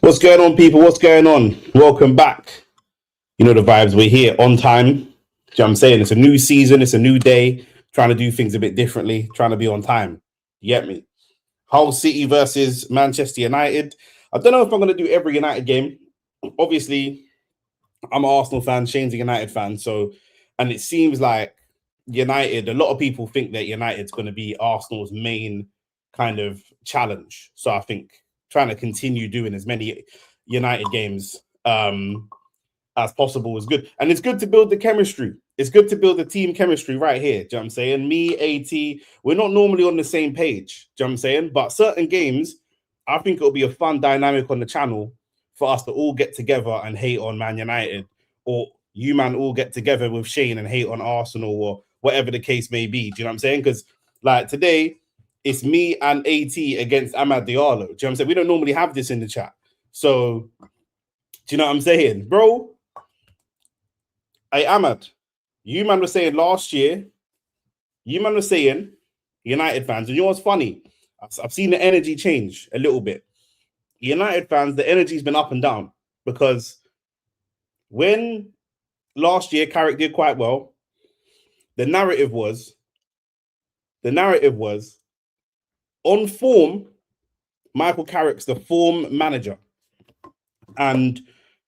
What's going on, people? What's going on? Welcome back. You know the vibes. We're here on time. Do you know what I'm saying? It's a new season. It's a new day. Trying to do things a bit differently. Trying to be on time. You get me? Hull City versus Manchester United. I don't know if I'm going to do every United game. Obviously, I'm an Arsenal fan. Shane's a United fan. And it seems like United, a lot of people think that United's going to be Arsenal's main kind of challenge. So I think trying to continue doing as many United games as possible is good. And it's good to build the chemistry. It's good to build the team chemistry right here. Do you know what I'm saying? Me, AT, we're not normally on the same page. Do you know what I'm saying? But certain games, I think it'll be a fun dynamic on the channel for us to all get together and hate on Man United, or you man all get together with Shane and hate on Arsenal, or whatever the case may be. Do you know what I'm saying? Because like today, it's me and AT against Amad Diallo. Do you know what I'm saying? We don't normally have this in the chat. So, do you know what I'm saying? Bro, hey, Ahmad, you man was saying last year, United fans, and you know what's funny? I've seen the energy change a little bit. United fans, the energy's been up and down because when last year Carrick did quite well, the narrative was on form, Michael Carrick's the form manager. And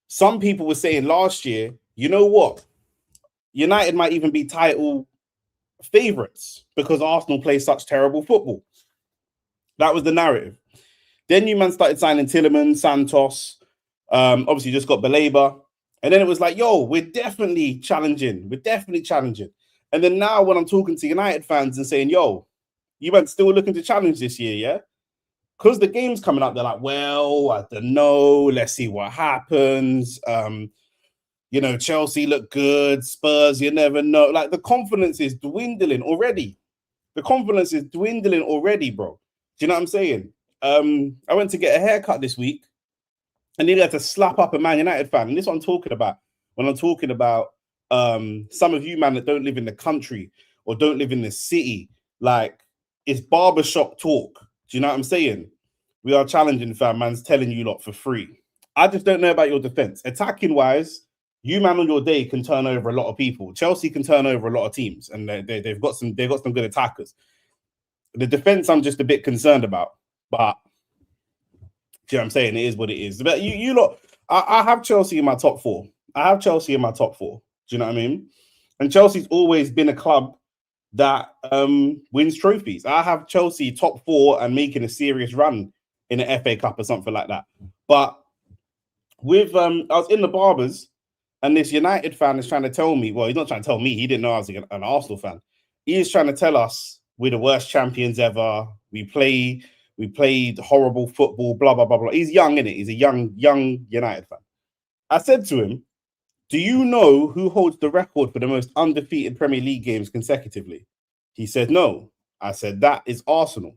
some people were saying last year, you know what? United might even be title favorites because Arsenal play such terrible football. That was the narrative. Then you man started signing Tielemans, Santos, obviously just got Baleba. And then it was like, yo, we're definitely challenging. And then now when I'm talking to United fans and saying, yo, you man still looking to challenge this year, yeah? Because the game's coming up, they're like, well, I don't know. Let's see what happens. Chelsea look good. Spurs, you never know. Like, the confidence is dwindling already. Bro. Do you know what I'm saying? I went to get a haircut this week and nearly had to slap up a Man United fan. And this is what I'm talking about. When I'm talking about some of you, man, that don't live in the country or don't live in the city, like, it's barbershop talk. Do you know what I'm saying? We are challenging, fam. Man's telling you lot for free. I just don't know about your defense. Attacking wise, you man on your day can turn over a lot of people. Chelsea can turn over a lot of teams, and they've got some good attackers. The defense, I'm just a bit concerned about, but do you know what I'm saying? It is what it is. But you lot, I have Chelsea in my top four. Do you know what I mean? And Chelsea's always been a club that wins trophies. I have Chelsea top four and making a serious run in the FA Cup or something like that. But with I was in the barbers, and this United fan is trying to tell me, well, he's not trying to tell me, he didn't know I was an Arsenal fan. He is trying to tell us we're the worst champions ever. We played horrible football, blah, blah, blah, blah. He's young, innit? He's a young United fan. I said to him, do you know who holds the record for the most undefeated Premier League games consecutively? He said, no. I said, that is Arsenal.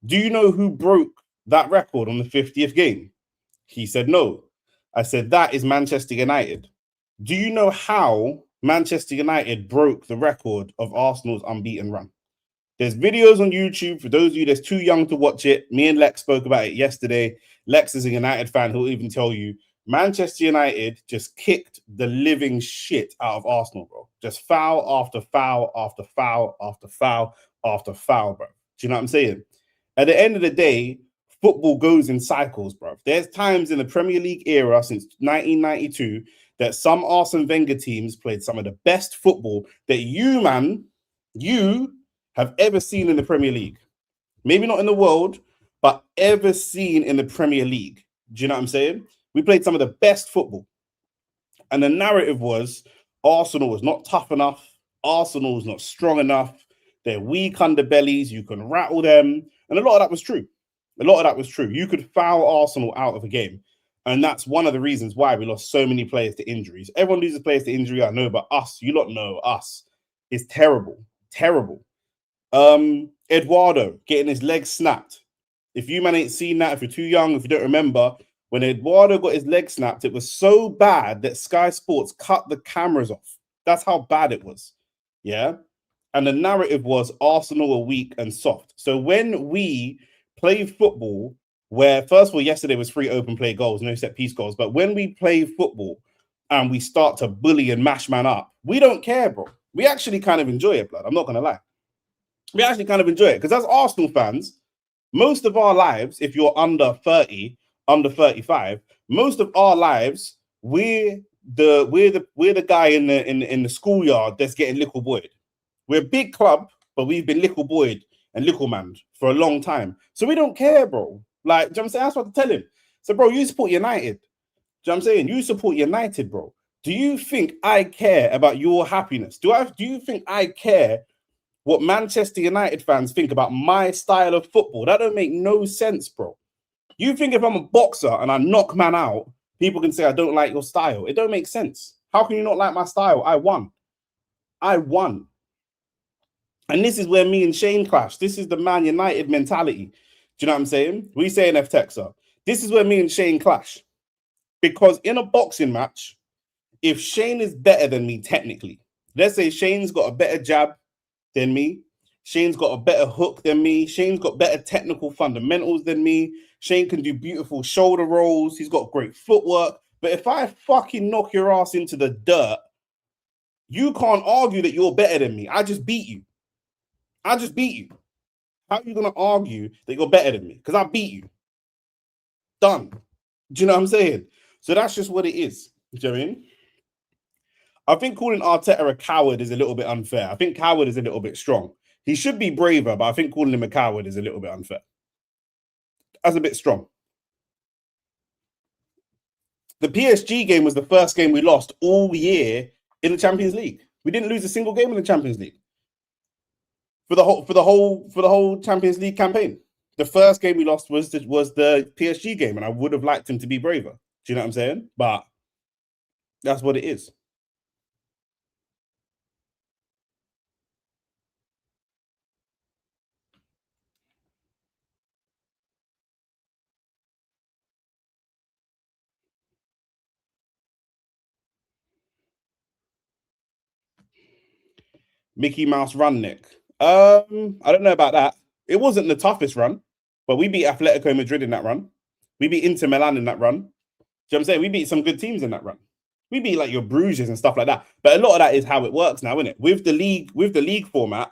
Do you know who broke that record on the 50th game? He said, no. I said, that is Manchester United. Do you know how Manchester United broke the record of Arsenal's unbeaten run? There's videos on YouTube. For those of you that's too young to watch it, me and Lex spoke about it yesterday. Lex is a United fan who'll even tell you Manchester United just kicked the living shit out of Arsenal, bro. Just foul after foul after foul after foul after foul, bro. Do you know what I'm saying? At the end of the day, football goes in cycles, bro. There's times in the Premier League era since 1992 that some Arsene Wenger teams played some of the best football that you have ever seen in the Premier League. Maybe not in the world, but ever seen in the Premier League. Do you know what I'm saying? We played some of the best football. And the narrative was Arsenal was not tough enough. Arsenal was not strong enough. They're weak underbellies. You can rattle them. And a lot of that was true. You could foul Arsenal out of a game. And that's one of the reasons why we lost so many players to injuries. Everyone loses players to injury, I know, but us, you lot know us. It's terrible. Eduardo getting his leg snapped. If you man ain't seen that, if you're too young, if you don't remember, when Eduardo got his leg snapped, it was so bad that Sky Sports cut the cameras off. That's how bad it was. Yeah. And the narrative was Arsenal were weak and soft. So when we play football where first of all, yesterday was 3 open play goals, no set piece goals. But when we play football and we start to bully and mash man up, we don't care, bro. We actually kind of enjoy it, blood. I'm not gonna lie. We actually kind of enjoy it because as Arsenal fans, most of our lives, if you're under 30, under 35, most of our lives, we're the guy in the schoolyard that's getting little boyed. We're a big club, but we've been little boyed and little man for a long time. So we don't care, bro. Like, do you know what I'm saying? That's what I tell him. So, bro, you support United. Do you know what I'm saying? You support United, bro. Do you think I care about your happiness? Do you think I care what Manchester United fans think about my style of football? That don't make no sense, bro. You think if I'm a boxer and I knock man out, people can say I don't like your style? It don't make sense. How can you not like my style? I won. I won. And this is where me and Shane clash. This is the Man United mentality. Do you know what I'm saying? We say in F-Texer. This is where me and Shane clash. Because in a boxing match, if Shane is better than me technically, let's say Shane's got a better jab than me, Shane's got a better hook than me, Shane's got better technical fundamentals than me, Shane can do beautiful shoulder rolls, he's got great footwork. But if I fucking knock your ass into the dirt, you can't argue that you're better than me. I just beat you. I just beat you. How are you going to argue that you're better than me? Because I beat you. Done. Do you know what I'm saying? So that's just what it is. Do you know what I mean? I think calling Arteta a coward is a little bit unfair. I think coward is a little bit strong. He should be braver, but I think calling him a coward is a little bit unfair. That's a bit strong. The PSG game was the first game we lost all year in the Champions League. We didn't lose a single game in the Champions League for the whole Champions League campaign. The first game we lost was the PSG game, and I would have liked him to be braver. Do you know what I'm saying? But that's what it is. Mickey Mouse run, Nick. I don't know about that. It wasn't the toughest run, but we beat Atletico Madrid in that run. We beat Inter Milan in that run. Do you know what I'm saying? We beat some good teams in that run. We beat like your Bruges and stuff like that. But a lot of that is how it works now, isn't it? With the league format,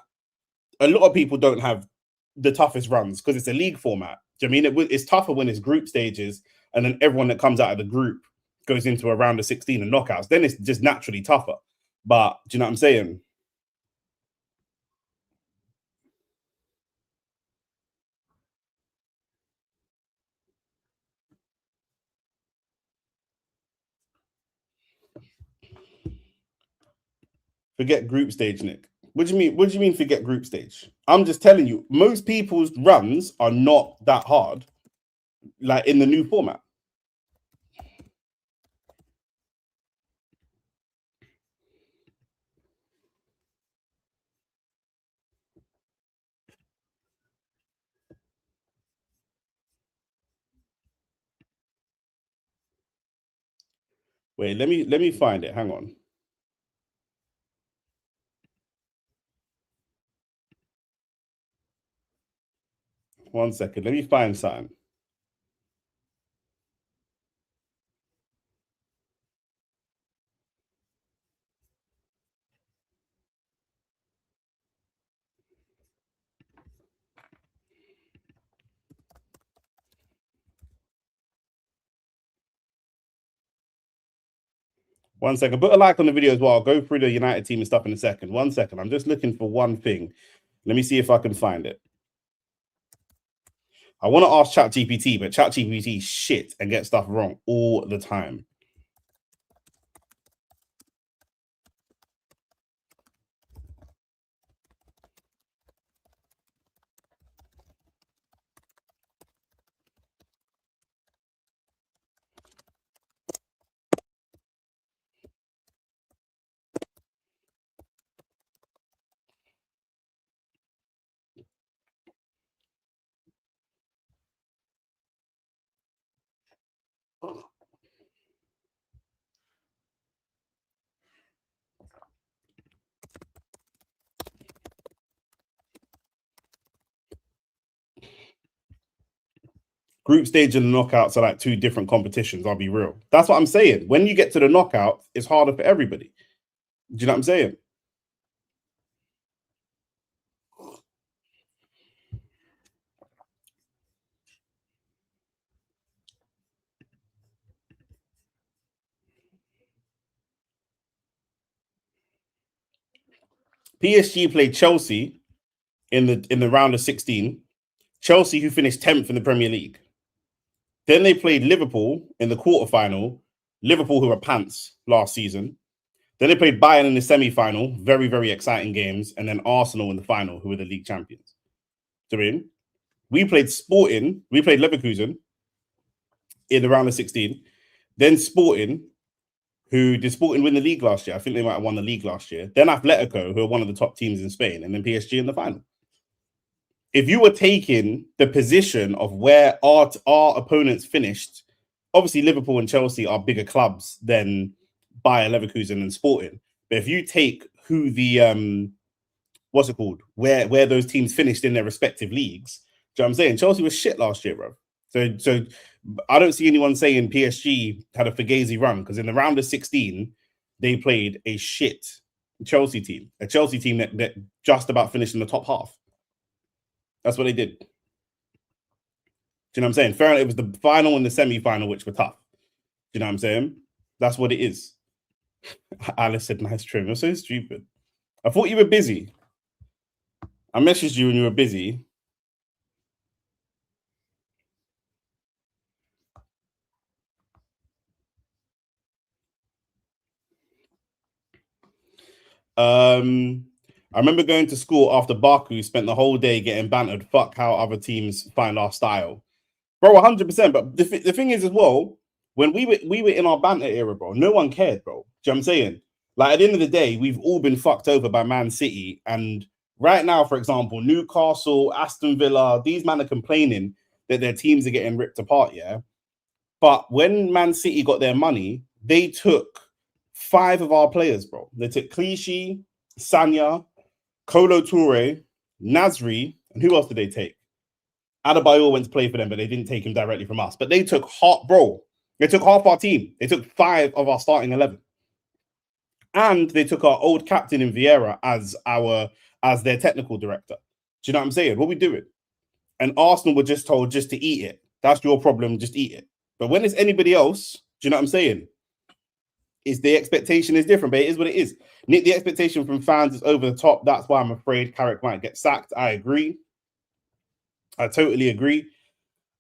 a lot of people don't have the toughest runs because it's a league format. Do you know what I mean? It's tougher when it's group stages and then everyone that comes out of the group goes into a round of 16 and knockouts. Then it's just naturally tougher. But do you know what I'm saying? Forget group stage, Nick. What do you mean? What do you mean forget group stage? I'm just telling you, most people's runs are not that hard, like in the new format. Wait, let me find it. Hang on. One second. Let me find something. One second. Put a like on the video as well. I'll go through the United team and stuff in a second. One second. I'm just looking for one thing. Let me see if I can find it. I want to ask ChatGPT, but ChatGPT shit and get stuff wrong all the time. Group stage and the knockouts are like two different competitions. I'll be real. That's what I'm saying. When you get to the knockouts, it's harder for everybody. Do you know what I'm saying? PSG played Chelsea in the round of 16. Chelsea, who finished 10th in the Premier League. Then they played Liverpool in the quarterfinal. Liverpool, who were pants last season. Then they played Bayern in the semi-final. Very, very exciting games. And then Arsenal in the final, who were the league champions. We played Sporting. We played Leverkusen in the round of 16. Then Sporting, who did Sporting win the league last year? I think they might have won the league last year. Then Atletico, who are one of the top teams in Spain. And then PSG in the final. If you were taking the position of where our opponents finished, obviously Liverpool and Chelsea are bigger clubs than Bayer Leverkusen and Sporting. But if you take who the what's it called, where those teams finished in their respective leagues, do you know what I'm saying? Chelsea was shit last year, bro. So I don't see anyone saying PSG had a fugazi run, because in the round of 16 they played a shit Chelsea team, a Chelsea team that just about finished in the top half. That's what they did. Do you know what I'm saying? Fair enough, it was the final and the semi-final which were tough. Do you know what I'm saying? That's what it is. Alice said, nice trim. You're so stupid. I thought you were busy. I messaged you when you were busy. I remember going to school after Baku, spent the whole day getting bantered. Fuck how other teams find our style. Bro, 100%. But the thing is as well, when we were in our banter era, bro, no one cared, bro. Do you know what I'm saying? Like, at the end of the day, we've all been fucked over by Man City. And right now, for example, Newcastle, Aston Villa, these men are complaining that their teams are getting ripped apart, yeah? But when Man City got their money, they took 5 of our players, bro. They took Clichy, Sanya, Kolo Toure, Nasri, and who else did they take? Adebayor went to play for them, but they didn't take him directly from us. But they took they took half our team. They took 5 of our starting 11. And they took our old captain in Vieira as their technical director. Do you know what I'm saying? What are we doing? And Arsenal were just told just to eat it. That's your problem, just eat it. But when it's anybody else, do you know what I'm saying? Is the expectation is different, but it is what it is. Nick, the expectation from fans is over the top. That's why I'm afraid Carrick might get sacked. I agree. I totally agree.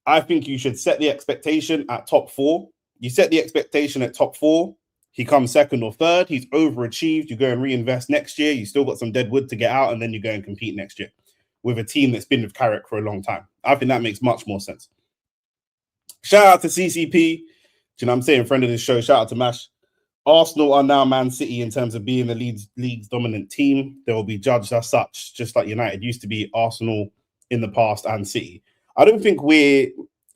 I think you should set the expectation at top 4. You set the expectation at top 4. He comes second or third. He's overachieved. You go and reinvest next year. You still got some dead wood to get out, and then you go and compete next year with a team that's been with Carrick for a long time. I think that makes much more sense. Shout out to CCP. Do you know what I'm saying? Friend of this show. Shout out to Mash. Arsenal are now Man City in terms of being the league's dominant team. They will be judged as such, just like United used to be Arsenal in the past and City. I don't think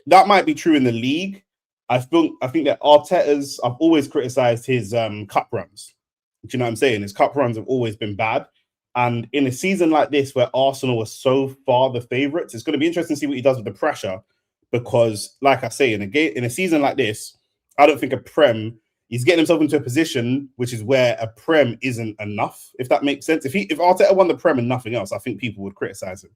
that might be true in the league. I think that Arteta's, I've always criticized his cup runs. Do you know what I'm saying? His cup runs have always been bad. And in a season like this, where Arsenal are so far the favourites, it's going to be interesting to see what he does with the pressure. Because, like I say, in a season like this, I don't think he's getting himself into a position which is where a Prem isn't enough, if that makes sense. If Arteta won the Prem and nothing else, I think people would criticize him.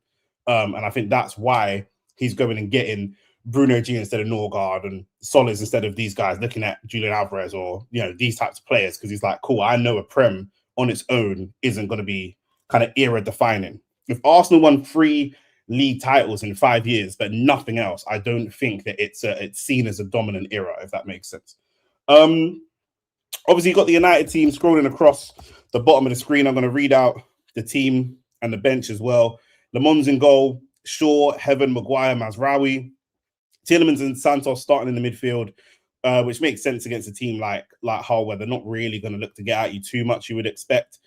And I think that's why he's going and getting Bruno G instead of Norgard and Solis instead of these guys, looking at Julian Alvarez or, these types of players, because he's like, cool, I know a Prem on its own isn't going to be kind of era defining. If Arsenal won 3 league titles in 5 years, but nothing else, I don't think that it's seen as a dominant era, if that makes sense. Obviously, you've got the United team scrolling across the bottom of the screen. I'm going to read out the team and the bench as well. Le Mans in goal, Shaw, Heaven, Maguire, Mazraoui, Tielemans and Santos starting in the midfield, which makes sense against a team like Hull, where they're not really going to look to get at you too much, you would expect.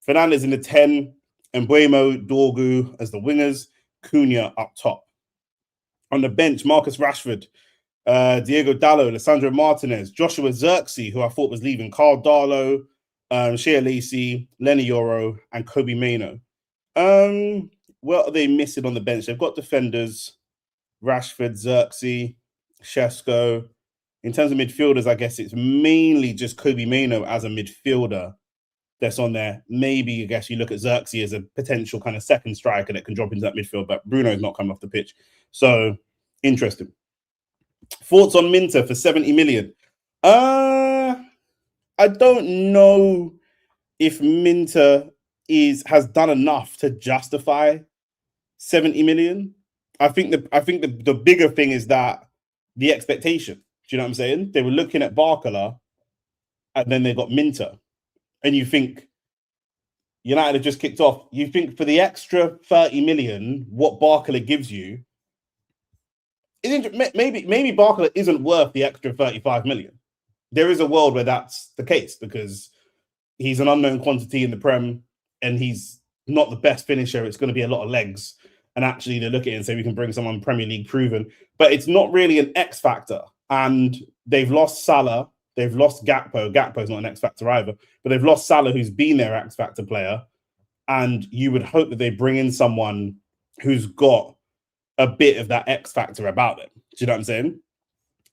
Fernandes in the 10, Mbuemo, Dorgu as the wingers, Cunha up top. On the bench, Marcus Rashford, Diego Dallo, Alessandro Martinez, Joshua Zirkzee, who I thought was leaving, Carl Darlow, Shea Lacey, Lenny Yoro, and Kobe Maino. What are they missing on the bench? They've got defenders. Rashford, Xerxes, Shesko. In terms of midfielders, I guess it's mainly just Kobe Mainoo as a midfielder that's on there. Maybe, I guess, you look at Xerxes as a potential kind of second striker that can drop into that midfield, but Bruno's not coming off the pitch. So, interesting. Thoughts on Minter for 70 million? I don't know if Minter has done enough to justify 70 million. I think the bigger thing is that the expectation. Do you know what I'm saying? They were looking at Barcola and then they got Minter. And you think United have just kicked off. You think for the extra 30 million, what Barcola gives you, maybe Barcola isn't worth the extra 35 million. There is a world where that's the case because he's an unknown quantity in the Prem and he's not the best finisher. It's going to be a lot of legs. And actually, they look at it and say, we can bring someone Premier League proven. But it's not really an X factor. And they've lost Salah. They've lost Gakpo. Gakpo's not an X factor either. But they've lost Salah, who's been their X factor player. And you would hope that they bring in someone who's got a bit of that X factor about them. Do you know what I'm saying?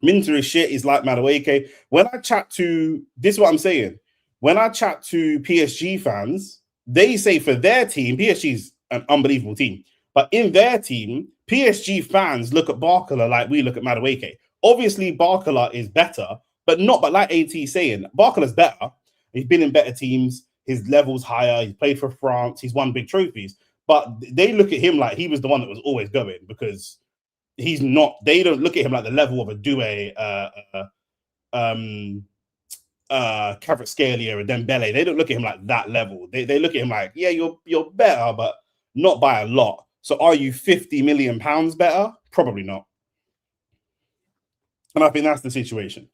Minter is shit. He's like Madueke. When I chat to, this is what I'm saying. When I chat to PSG fans, they say for their team, PSG's an unbelievable team. But in their team, PSG fans look at Barcola like we look at Madueke. Obviously, Barcola is better, but like AT saying, Barcola's better. He's been in better teams. His level's higher. He's played for France. He's won big trophies. But they look at him like he was the one that was always going because he's not. They don't look at him like the level of a Doué, Kvaratskhelia or Dembele. They don't look at him like that level. They look at him like, yeah, you're better, but not by a lot. So are you 50 million pounds better? Probably not. And I think that's the situation.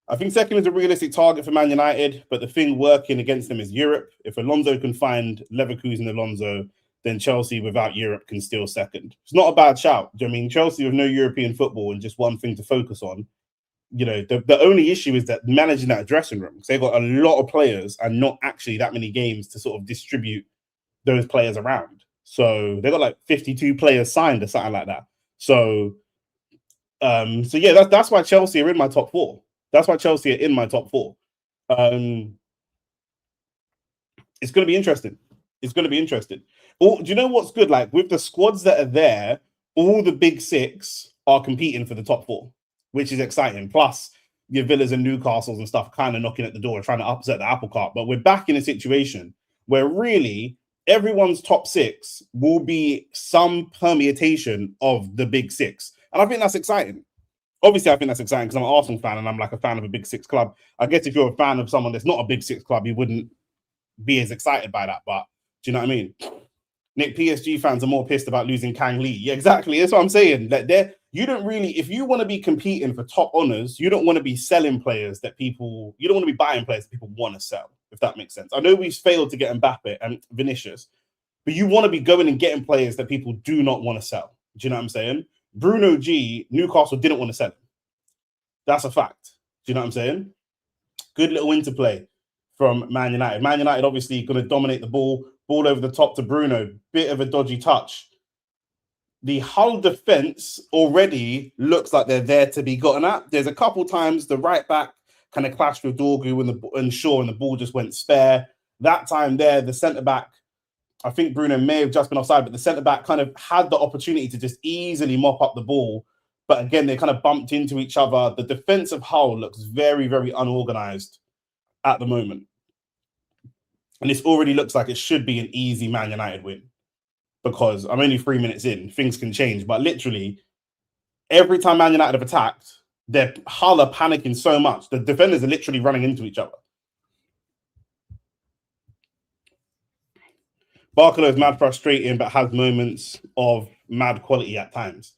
I think second is a realistic target for Man United, but the thing working against them is Europe. If Alonso can find Leverkusen Alonso, then Chelsea without Europe can steal second. It's not a bad shout. Do you know what I mean? Chelsea with no European football and just one thing to focus on. You know, the only issue is that managing that dressing room, because they've got a lot of players and not actually that many games to sort of distribute those players around. So they got like 52 players signed or something like that. So yeah, that's why Chelsea are in my top four. That's why Chelsea are in my top four. It's going to be interesting. It's going to be interesting. Do you know what's good? Like with the squads that are there, all the big six are competing for the top four, which is exciting. Plus, your Villas and Newcastles and stuff kind of knocking at the door, trying to upset the apple cart. But we're back in a situation where really everyone's top six will be some permutation of the big six. And I think that's exciting. Obviously, I think that's exciting because I'm an Arsenal fan and I'm like a fan of a big six club. I guess if you're a fan of someone that's not a big six club, you wouldn't be as excited by that. But do you know what I mean? Nick, PSG fans are more pissed about losing Kang Lee. Yeah, exactly. That's what I'm saying. That you don't really, if you want to be competing for top honors, you don't want to be selling players that people, you don't want to be buying players that people want to sell, if that makes sense. I know we've failed to get Mbappe and Vinicius, but you want to be going and getting players that people do not want to sell. Do you know what I'm saying? Bruno G, Newcastle didn't want to sell him. That's a fact. Do you know what I'm saying? Good little interplay from Man United. Man United obviously going to dominate the ball over the top to Bruno. Bit of a dodgy touch. The Hull defense already looks like they're there to be gotten at. There's a couple times the right back kind of clashed with Dorgu and Shaw and the ball just went spare. That time there, the centre back, I think Bruno may have just been offside, but the centre back kind of had the opportunity to just easily mop up the ball. But again, they kind of bumped into each other. The defense of Hull looks very, very unorganized at the moment. And this already looks like it should be an easy Man United win because I'm only 3 minutes in. Things can change. But literally, every time Man United have attacked, their Hull are panicking so much. The defenders are literally running into each other. Barcola is mad frustrating, but has moments of mad quality at times.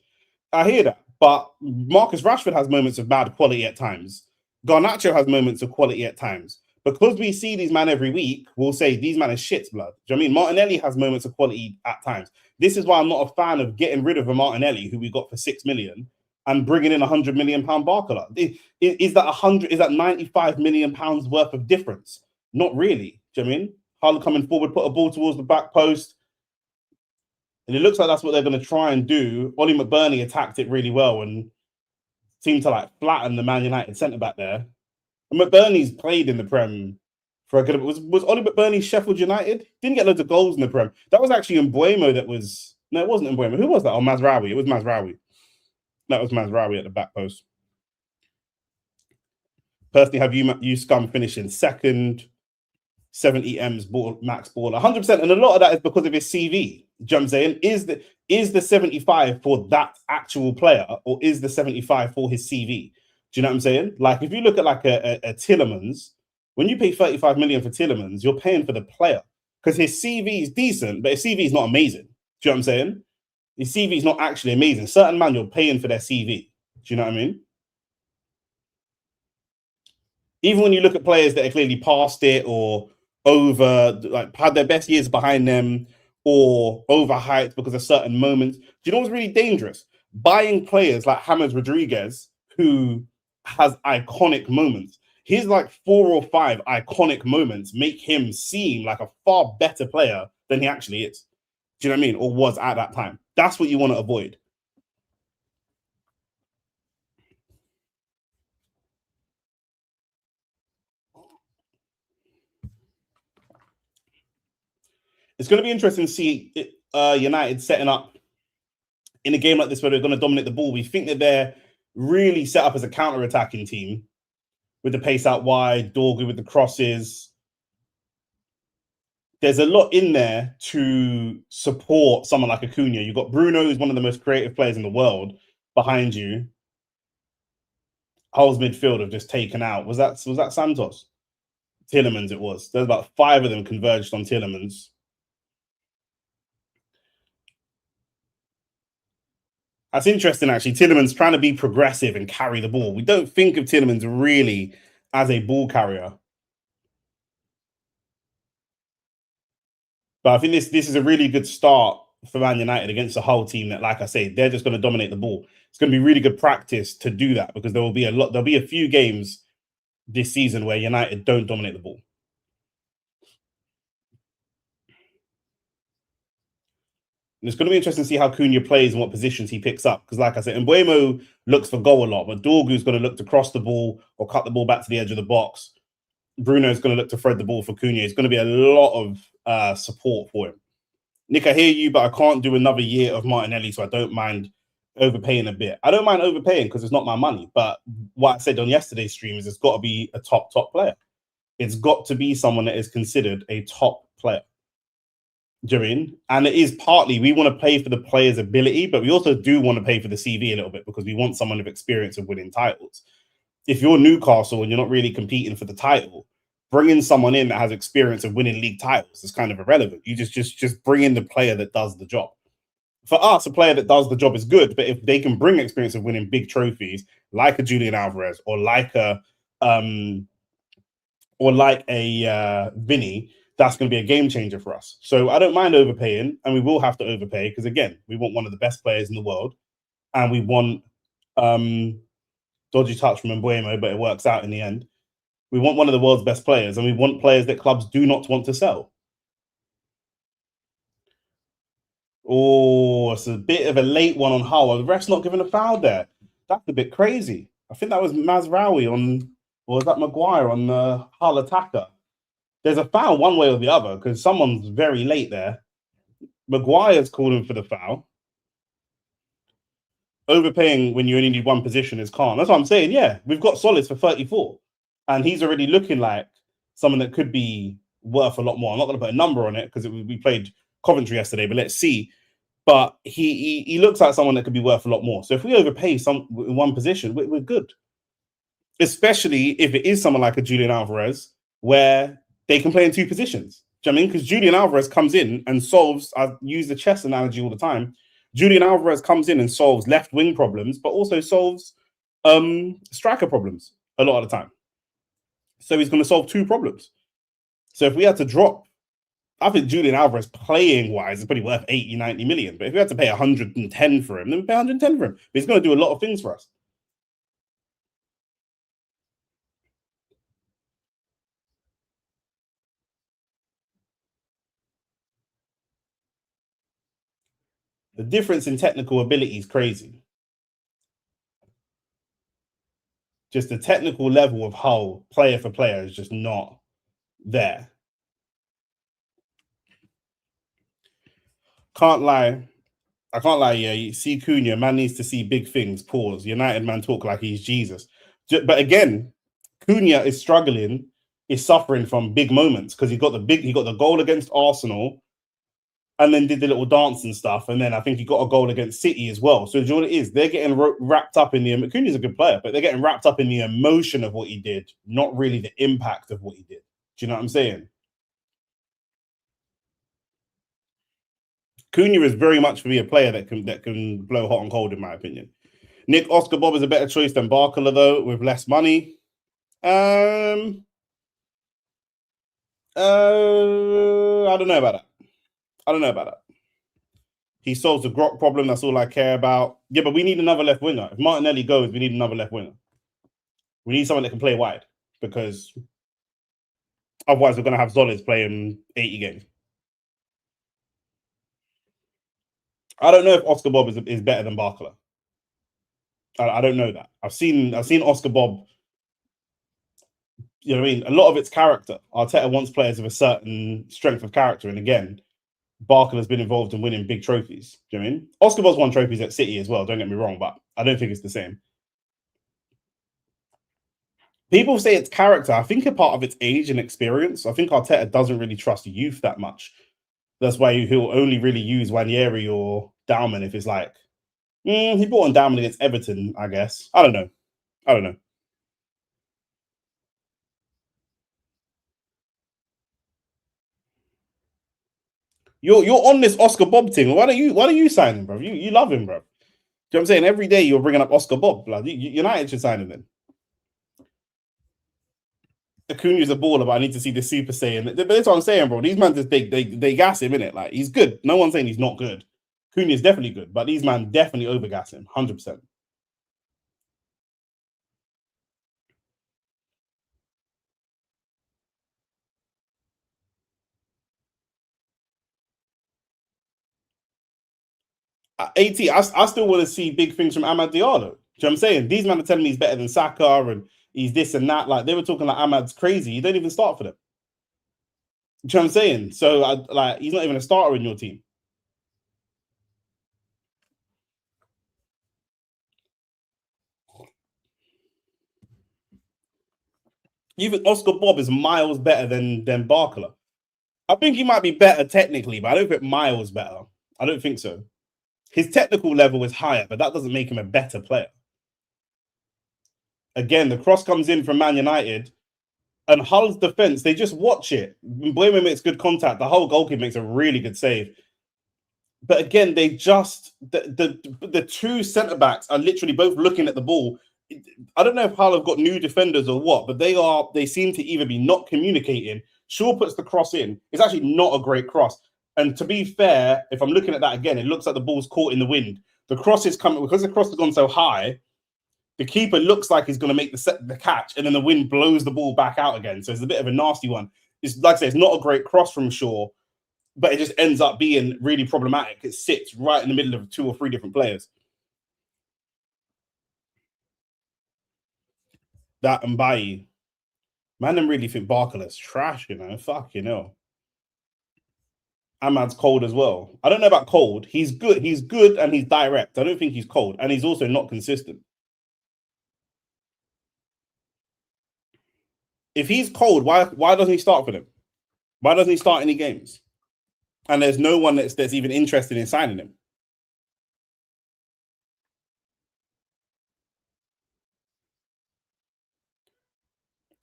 I hear that. But Marcus Rashford has moments of mad quality at times. Garnacho has moments of quality at times. Because we see these men every week, we'll say these men are shit blood. Do you know what I mean? Martinelli has moments of quality at times. This is why I'm not a fan of getting rid of a Martinelli, who we got for 6 million, and bringing in £100 million Barcola. Is that 95 million pounds worth of difference? Not really. Do you know what I mean? Hull coming forward, put a ball towards the back post. And it looks like that's what they're going to try and do. Ollie McBurney attacked it really well and seemed to like flatten the Man United centre back there. And McBurney's played in the Prem for a good. Was Ollie McBurney Sheffield United? Didn't get loads of goals in the Prem. That was actually Mbuemo. That was no, it wasn't Mbuemo. Who was that? Oh, Mazraoui. It was Mazraoui. That was Mazraoui at the back post. Personally, have you Scum finishing second? 70 M's ball, max baller, 100%, and a lot of that is because of his CV. Do you know what I'm saying? Is the 75 for that actual player, or is the 75 for his CV? Do you know what I'm saying? Like, if you look at like a Tillemans, when you pay 35 million for Tillemans, you're paying for the player because his CV is decent, but his CV is not amazing. Do you know what I'm saying? His CV is not actually amazing. Certain man, you're paying for their CV. Do you know what I mean? Even when you look at players that are clearly past it or over, like had their best years behind them or overhyped because of certain moments. Do you know what's really dangerous? Buying players like James Rodriguez, who has iconic moments. His like 4 or 5 iconic moments make him seem like a far better player than he actually is. Do you know what I mean? Or was at that time. That's what you want to avoid. It's going to be interesting to see United setting up in a game like this where they're going to dominate the ball. We think that they're really set up as a counter-attacking team with the pace out wide, Dorgu with the crosses. There's a lot in there to support someone like Acuna. You've got Bruno, who's one of the most creative players in the world, behind you. Hull's midfield have just taken out. Was that Santos? Tillemans it was. There's about 5 of them converged on Tillemans. That's interesting, actually. Tillemans trying to be progressive and carry the ball. We don't think of Tillemans really as a ball carrier. But I think this is a really good start for Man United against a whole team that, like I say, they're just going to dominate the ball. It's going to be really good practice to do that because there'll be a few games this season where United don't dominate the ball. And it's going to be interesting to see how Cunha plays and what positions he picks up. Because, like I said, Mbuemo looks for goal a lot, but Dorgu's going to look to cross the ball or cut the ball back to the edge of the box. Bruno's going to look to thread the ball for Cunha. It's going to be a lot of support for him. Nick, I hear you, but I can't do another year of Martinelli, so I don't mind overpaying a bit. I don't mind overpaying because it's not my money. But what I said on yesterday's stream is it's got to be a top player. It's got to be someone that is considered a top player. Do you know what I mean? And it is partly we want to pay for the player's ability, but we also do want to pay for the CV a little bit because we want someone of experience of winning titles. If you're Newcastle and you're not really competing for the title, bringing someone in that has experience of winning league titles is kind of irrelevant. You just bring in the player that does the job. For us, a player that does the job is good, but if they can bring experience of winning big trophies, like a Julian Alvarez um or like a Vinny, that's going to be a game changer for us. So I don't mind overpaying, and we will have to overpay because again, we want one of the best players in the world, and we want dodgy touch from Mbuemo, but it works out in the end. We want one of the world's best players, and we want players that clubs do not want to sell. Oh, it's a bit of a late one on Hull. The ref's not giving a foul there. That's a bit crazy. I think that was Mazraoui on, or was that Maguire on the Hull attacker? There's a foul one way or the other because someone's very late there. Maguire's calling for the foul. Overpaying when you only need one position is calm. That's what I'm saying. Yeah, we've got solids for 34, and he's already looking like someone that could be worth a lot more. I'm not going to put a number on it because we played Coventry yesterday, but let's see. But he looks like someone that could be worth a lot more. So if we overpay some in one position, we're good. Especially if it is someone like a Julian Alvarez, where they can play in 2 positions. Do you know what I mean? Because Julian Alvarez comes in and solves, I use the chess analogy all the time. Julian Alvarez comes in and solves left wing problems, but also solves striker problems a lot of the time. So he's going to solve 2 problems. So if we had to drop, I think Julian Alvarez playing wise is probably worth 80, 90 million. But if we had to pay 110 for him, then we pay 110 for him. But he's going to do a lot of things for us. The difference in technical ability is crazy. Just the technical level of Hull, player for player, is just not there. Can't lie. I can't lie. Yeah, you see Cunha, man needs to see big things. Pause. United man talk like he's Jesus. But again, Cunha is struggling, is suffering from big moments because he got the goal against Arsenal, and then did the little dance and stuff, and then I think he got a goal against City as well. So do you know what it is? They're getting wrapped up in the. Cunha's a good player, but they're getting wrapped up in the emotion of what he did, not really the impact of what he did. Do you know what I'm saying? Cunha is very much for me a player that can blow hot and cold, in my opinion. Nick, Oscar Bob is a better choice than Barcola, though, with less money. I don't know about that. I don't know about that. He solves the Grok problem. That's all I care about. Yeah, but we need another left winger. If Martinelli goes, we need another left winger. We need someone that can play wide because otherwise we're going to have Solids playing 80 games. I don't know if Oscar Bob is better than Barcola. I don't know that. I've seen Oscar Bob. You know what I mean? A lot of it's character. Arteta wants players of a certain strength of character, and again, Barker has been involved in winning big trophies. Do you know what I mean? Oscar Bob's won trophies at City as well, don't get me wrong, but I don't think it's the same. People say it's character. I think a part of it's age and experience. I think Arteta doesn't really trust youth that much. That's why he'll only really use Wanyeri or Dowman if it's like, he brought on Dowman against Everton, I guess. I don't know. You're on this Oscar Bob thing. Why don't you sign him, bro? You love him, bro. Do you know what I'm saying? Every day you're bringing up Oscar Bob. Like, United should sign him then. Acuna's a baller, but I need to see the Super Saiyan. But that's what I'm saying, bro. These men just they gas him in it. Like, he's good. No one's saying he's not good. Cunha's definitely good, but these men definitely overgas him, 100%. I still want to see big things from Amad Diallo. Do you know what I'm saying? These men are telling me he's better than Saka and he's this and that. Like, they were talking like Amad's crazy. You don't even start for them. Do you know what I'm saying? So, like, he's not even a starter in your team. Even Oscar Bob is miles better than Barcola. I think he might be better technically, but I don't think miles better. I don't think so. His technical level is higher, but that doesn't make him a better player. Again, the cross comes in from Man United, and Hull's defense, they just watch it. Mbeumo makes good contact. The whole goalkeeper makes a really good save. But again, they just the two centre backs are literally both looking at the ball. I don't know if Hull have got new defenders or what, but they seem to either be not communicating. Shaw puts the cross in. It's actually not a great cross. And to be fair, if I'm looking at that again, it looks like the ball's caught in the wind. The cross is coming because the cross has gone so high. The keeper looks like he's going to make the catch, and then the wind blows the ball back out again. So it's a bit of a nasty one. It's like I say, it's not a great cross from Shaw, but it just ends up being really problematic. It sits right in the middle of 2 or 3 different players. That and Bailly. Man, I really think Barcola's trash, you know. Fuck, you know. Ahmad's cold as well. I don't know about cold. He's good. He's good and he's direct. I don't think he's cold. And he's also not consistent. If he's cold, why doesn't he start for them? Why doesn't he start any games? And there's no one that's even interested in signing him.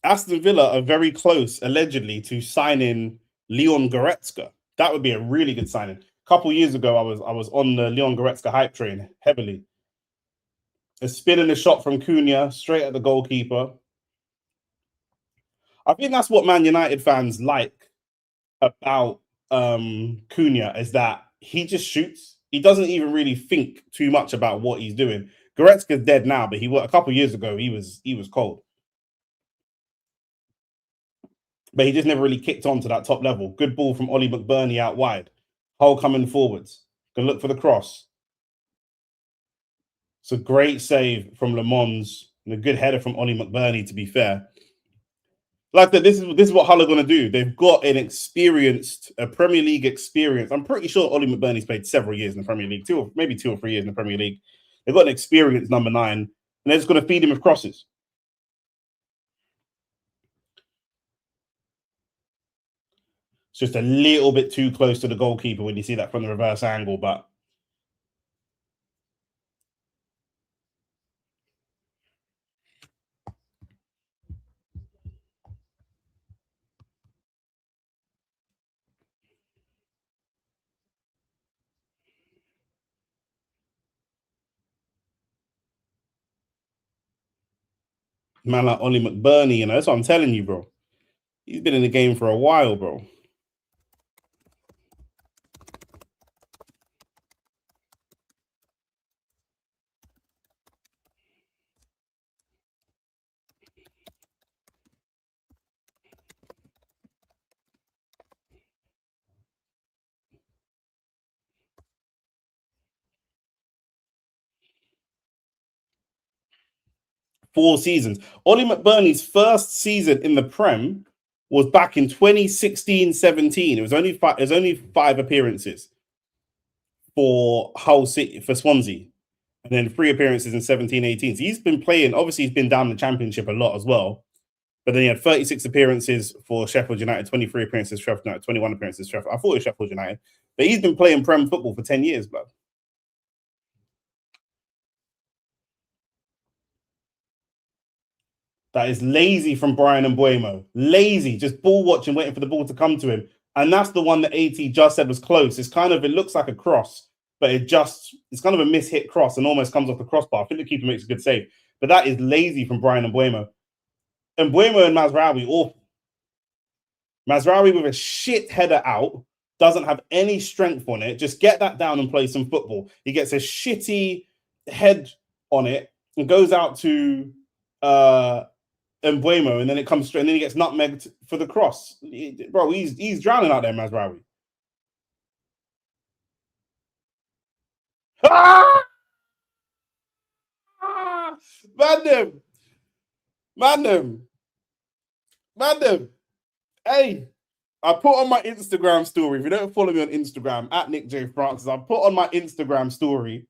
Aston Villa are very close, allegedly, to signing Leon Goretzka. That would be a really good signing. A couple years ago, I was on the Leon Goretzka hype train heavily. A spin and a shot from Cunha straight at the goalkeeper. I think that's what Man United fans like about Cunha is that he just shoots. He doesn't even really think too much about what he's doing. Goretzka's dead now, but a couple years ago he was cold. But he just never really kicked on to that top level. Good ball from Ollie McBurney out wide. Hull coming forwards. Can look for the cross. It's a great save from Le Mans and a good header from Ollie McBurney, to be fair. Like that, this is what Hull are going to do. They've got a Premier League experience. I'm pretty sure Ollie McBurney's played several years in the Premier League, maybe 2 or 3 years in the Premier League. They've got an experienced number 9, and they're just going to feed him with crosses. It's just a little bit too close to the goalkeeper when you see that from the reverse angle, but man like Ollie McBurney, you know, that's what I'm telling you, bro. He's been in the game for a while, bro. Four seasons. Ollie McBurney's first season in the Prem was back in 2016-17. It was only 5 appearances for Hull City, for Swansea, and then 3 appearances in 17-18. So he's been playing. Obviously, he's been down the Championship a lot as well. But then he had 36 appearances for Sheffield United, 23 appearances for Sheffield United, 21 appearances for Sheffield. I thought it was Sheffield United, but he's been playing Prem football for 10 years, blood. That is lazy from Brian and Mbuemo. Lazy, just ball watching, waiting for the ball to come to him. And that's the one that AT just said was close. It looks like a cross, but it's kind of a mishit cross and almost comes off the crossbar. I think the keeper makes a good save. But that is lazy from Brian and Mbuemo. And Mbuemo and Mazraoui, awful. Mazraoui with a shit header out, doesn't have any strength on it. Just get that down and play some football. He gets a shitty head on it and goes out to Mbuemo, and then it comes straight, and then he gets nutmegged for the cross. Bro, he's drowning out there, Mazraoui. Ah! Man them. Hey, I put on my Instagram story. If you don't follow me on Instagram, at Nick J. Francis, I put on my Instagram story.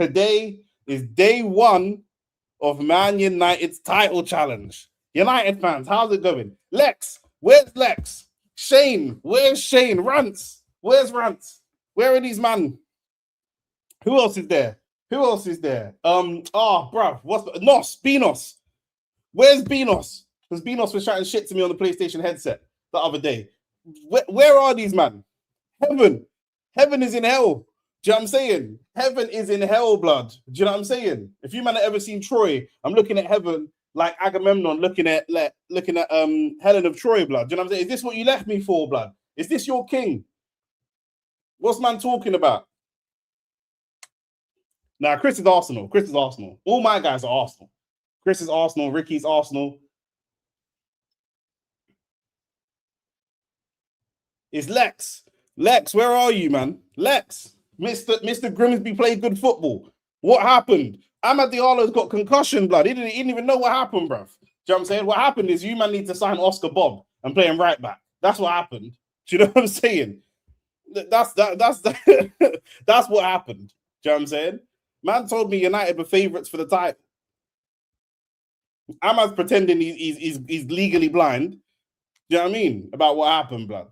Today is day 1 of Man United's title challenge. United fans, how's it going? Lex, where's Lex? Shane, where's Shane? Rance, where's Rance? Where are these man? Who else is there? Bruv, what's Benos? Where's Benos? Because Benos was shouting shit to me on the PlayStation headset the other day. Where are these man? Heaven is in hell. Do you know what I'm saying? Heaven is in hell, blood. Do you know what I'm saying? If you man have ever seen Troy, I'm looking at heaven like Agamemnon looking at Helen of Troy, blood. Do you know what I'm saying? Is this what you left me for, blood? Is this your king? What's man talking about? Nah, Chris is Arsenal. All my guys are Arsenal. Chris is Arsenal. Ricky's Arsenal. It's Lex. Lex, where are you, man? Lex. Mr. Grimsby played good football. What happened? Amad Diallo's got concussion, blood. He didn't even know what happened, bruv. Do you know what I'm saying? What happened is you man need to sign Oscar Bob and play him right back. That's what happened. Do you know what I'm saying? That's that's what happened. Do you know what I'm saying? Man told me United were favourites for the title. Amad's pretending he's legally blind. Do you know what I mean? About what happened, blood.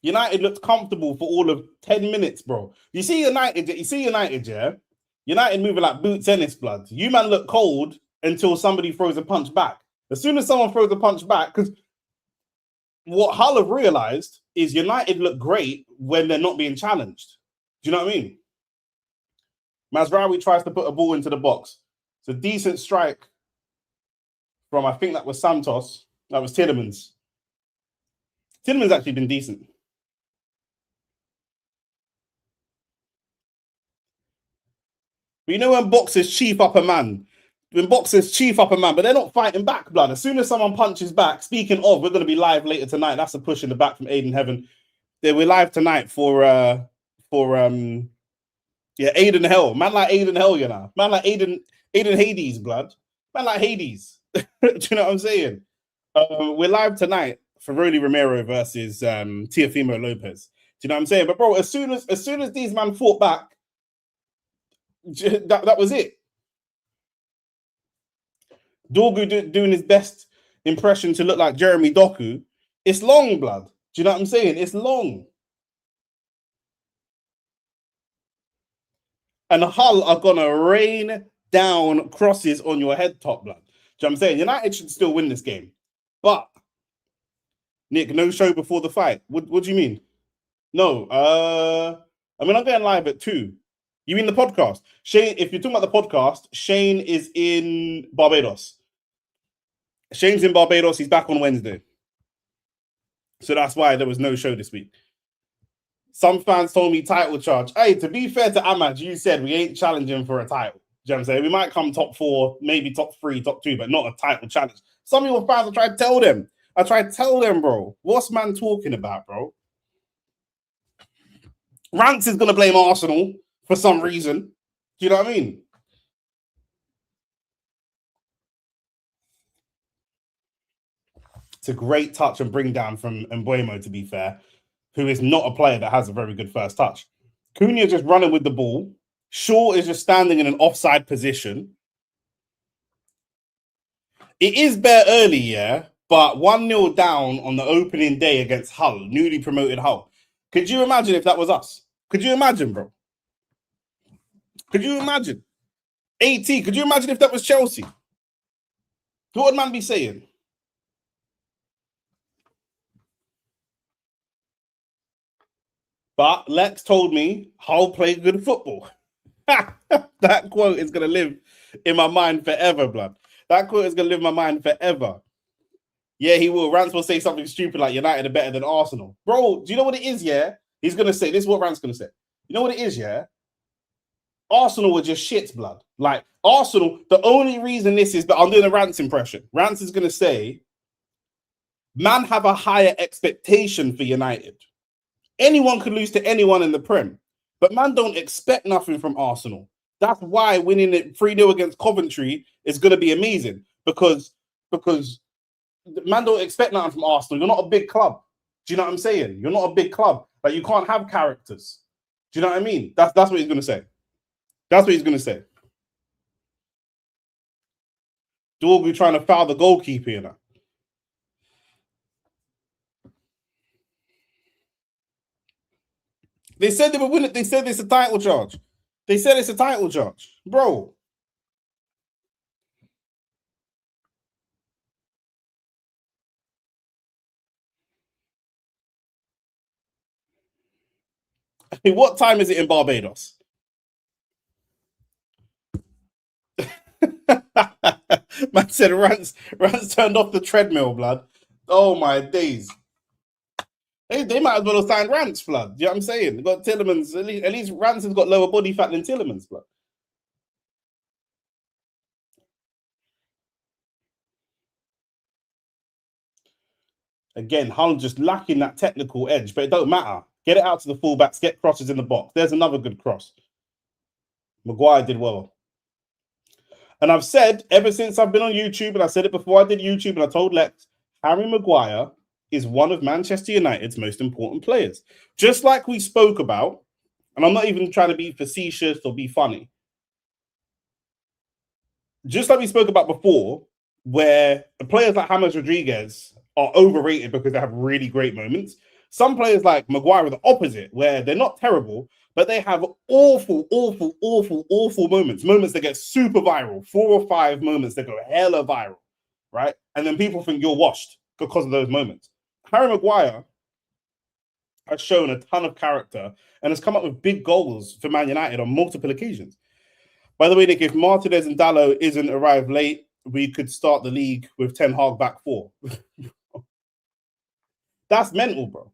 United looked comfortable for all of 10 minutes, bro. You see United, yeah? United moving like boot tennis, blood. You man look cold until somebody throws a punch back. As soon as someone throws a punch back, because what Hull have realised is United look great when they're not being challenged. Do you know what I mean? Mazraoui tries to put a ball into the box. It's a decent strike from, I think that was Santos. That was Tielemans. Tielemans actually been decent. But you know when boxers chief up a man, but they're not fighting back, blood. As soon as someone punches back, speaking of, we're going to be live later tonight. That's a push in the back from Aiden Heaven. We're live tonight for Aiden Hell. Man like Aiden Hell, you know. Man like Aiden Hades, blood. Man like Hades. Do you know what I'm saying? We're live tonight for Rolly Romero versus Teofimo Lopez. Do you know what I'm saying? But bro, as soon as these men fought back, that was it. Dorgu doing his best impression to look like Jeremy Doku. It's long, blood. Do you know what I'm saying? It's long. And Hull are going to rain down crosses on your head top, blood. Do you know what I'm saying? United should still win this game. But, Nick, no show before the fight. What do you mean? No. I'm going live at 2. You mean the podcast? Shane, if you're talking about the podcast, Shane is in Barbados. Shane's in Barbados. He's back on Wednesday. So that's why there was no show this week. Some fans told me title charge. Hey, to be fair to Ahmad, you said we ain't challenging for a title. Do you know what I'm saying? We might come top 4, maybe top 3, top 2, but not a title challenge. Some of your fans, I try to tell them. Bro. What's man talking about, bro? Rance is going to blame Arsenal for some reason. Do you know what I mean? It's a great touch and bring down from Mbuemo, to be fair, who is not a player that has a very good first touch. Cunha just running with the ball. Shaw is just standing in an offside position. It is bare early, yeah, but 1-0 down on the opening day against Hull, newly promoted Hull. Could you imagine if that was us? Could you imagine, bro? Could you imagine? AT, could you imagine if that was Chelsea? What would man be saying? But Lex told me Hull played good football. That quote is going to live in my mind forever, blood. That quote is going to live in my mind forever. Yeah, he will. Rance will say something stupid like United are better than Arsenal. Bro, do you know what it is, yeah? He's going to say, this is what Rance going to say. You know what it is, yeah? Arsenal were just shits, blood. Like, Arsenal, the only reason this is, but I'm doing a Rance impression. Rance is going to say, man have a higher expectation for United. Anyone could lose to anyone in the Prem, but man don't expect nothing from Arsenal. That's why winning it 3-0 against Coventry is going to be amazing because man don't expect nothing from Arsenal. You're not a big club. Do you know what I'm saying? You're not a big club. Like, you can't have characters. Do you know what I mean? That's what he's going to say. That's what he's going to say. Dorgu trying to foul the goalkeeper, you know. They said they were winning. They said it's a title charge. Bro. What time is it in Barbados? Man said Rance turned off the treadmill, blood. Oh my days. They might as well have signed Rance, blood. Do you know what I'm saying? They got Tillemans. At least Rance has got lower body fat than Tillemans, blood. Again, Hull just lacking that technical edge, but it don't matter. Get it out to the fullbacks, get crosses in the box. There's another good cross. Maguire did well. And I've said ever since I've been on YouTube, and I said it before I did YouTube, and I told Lex, Harry Maguire is one of Manchester United's most important players. Just like we spoke about, and I'm not even trying to be facetious or be funny. Just like we spoke about before, where players like James Rodriguez are overrated because they have really great moments. Some players like Maguire are the opposite, where they're not terrible, but they have awful moments. Moments that get super viral. 4 or 5 moments that go hella viral, right? And then people think you're washed because of those moments. Harry Maguire has shown a ton of character and has come up with big goals for Man United on multiple occasions. By the way, Nick, if Martinez and Dallo isn't arrived late, we could start the league with Ten Hag back 4. That's mental, bro.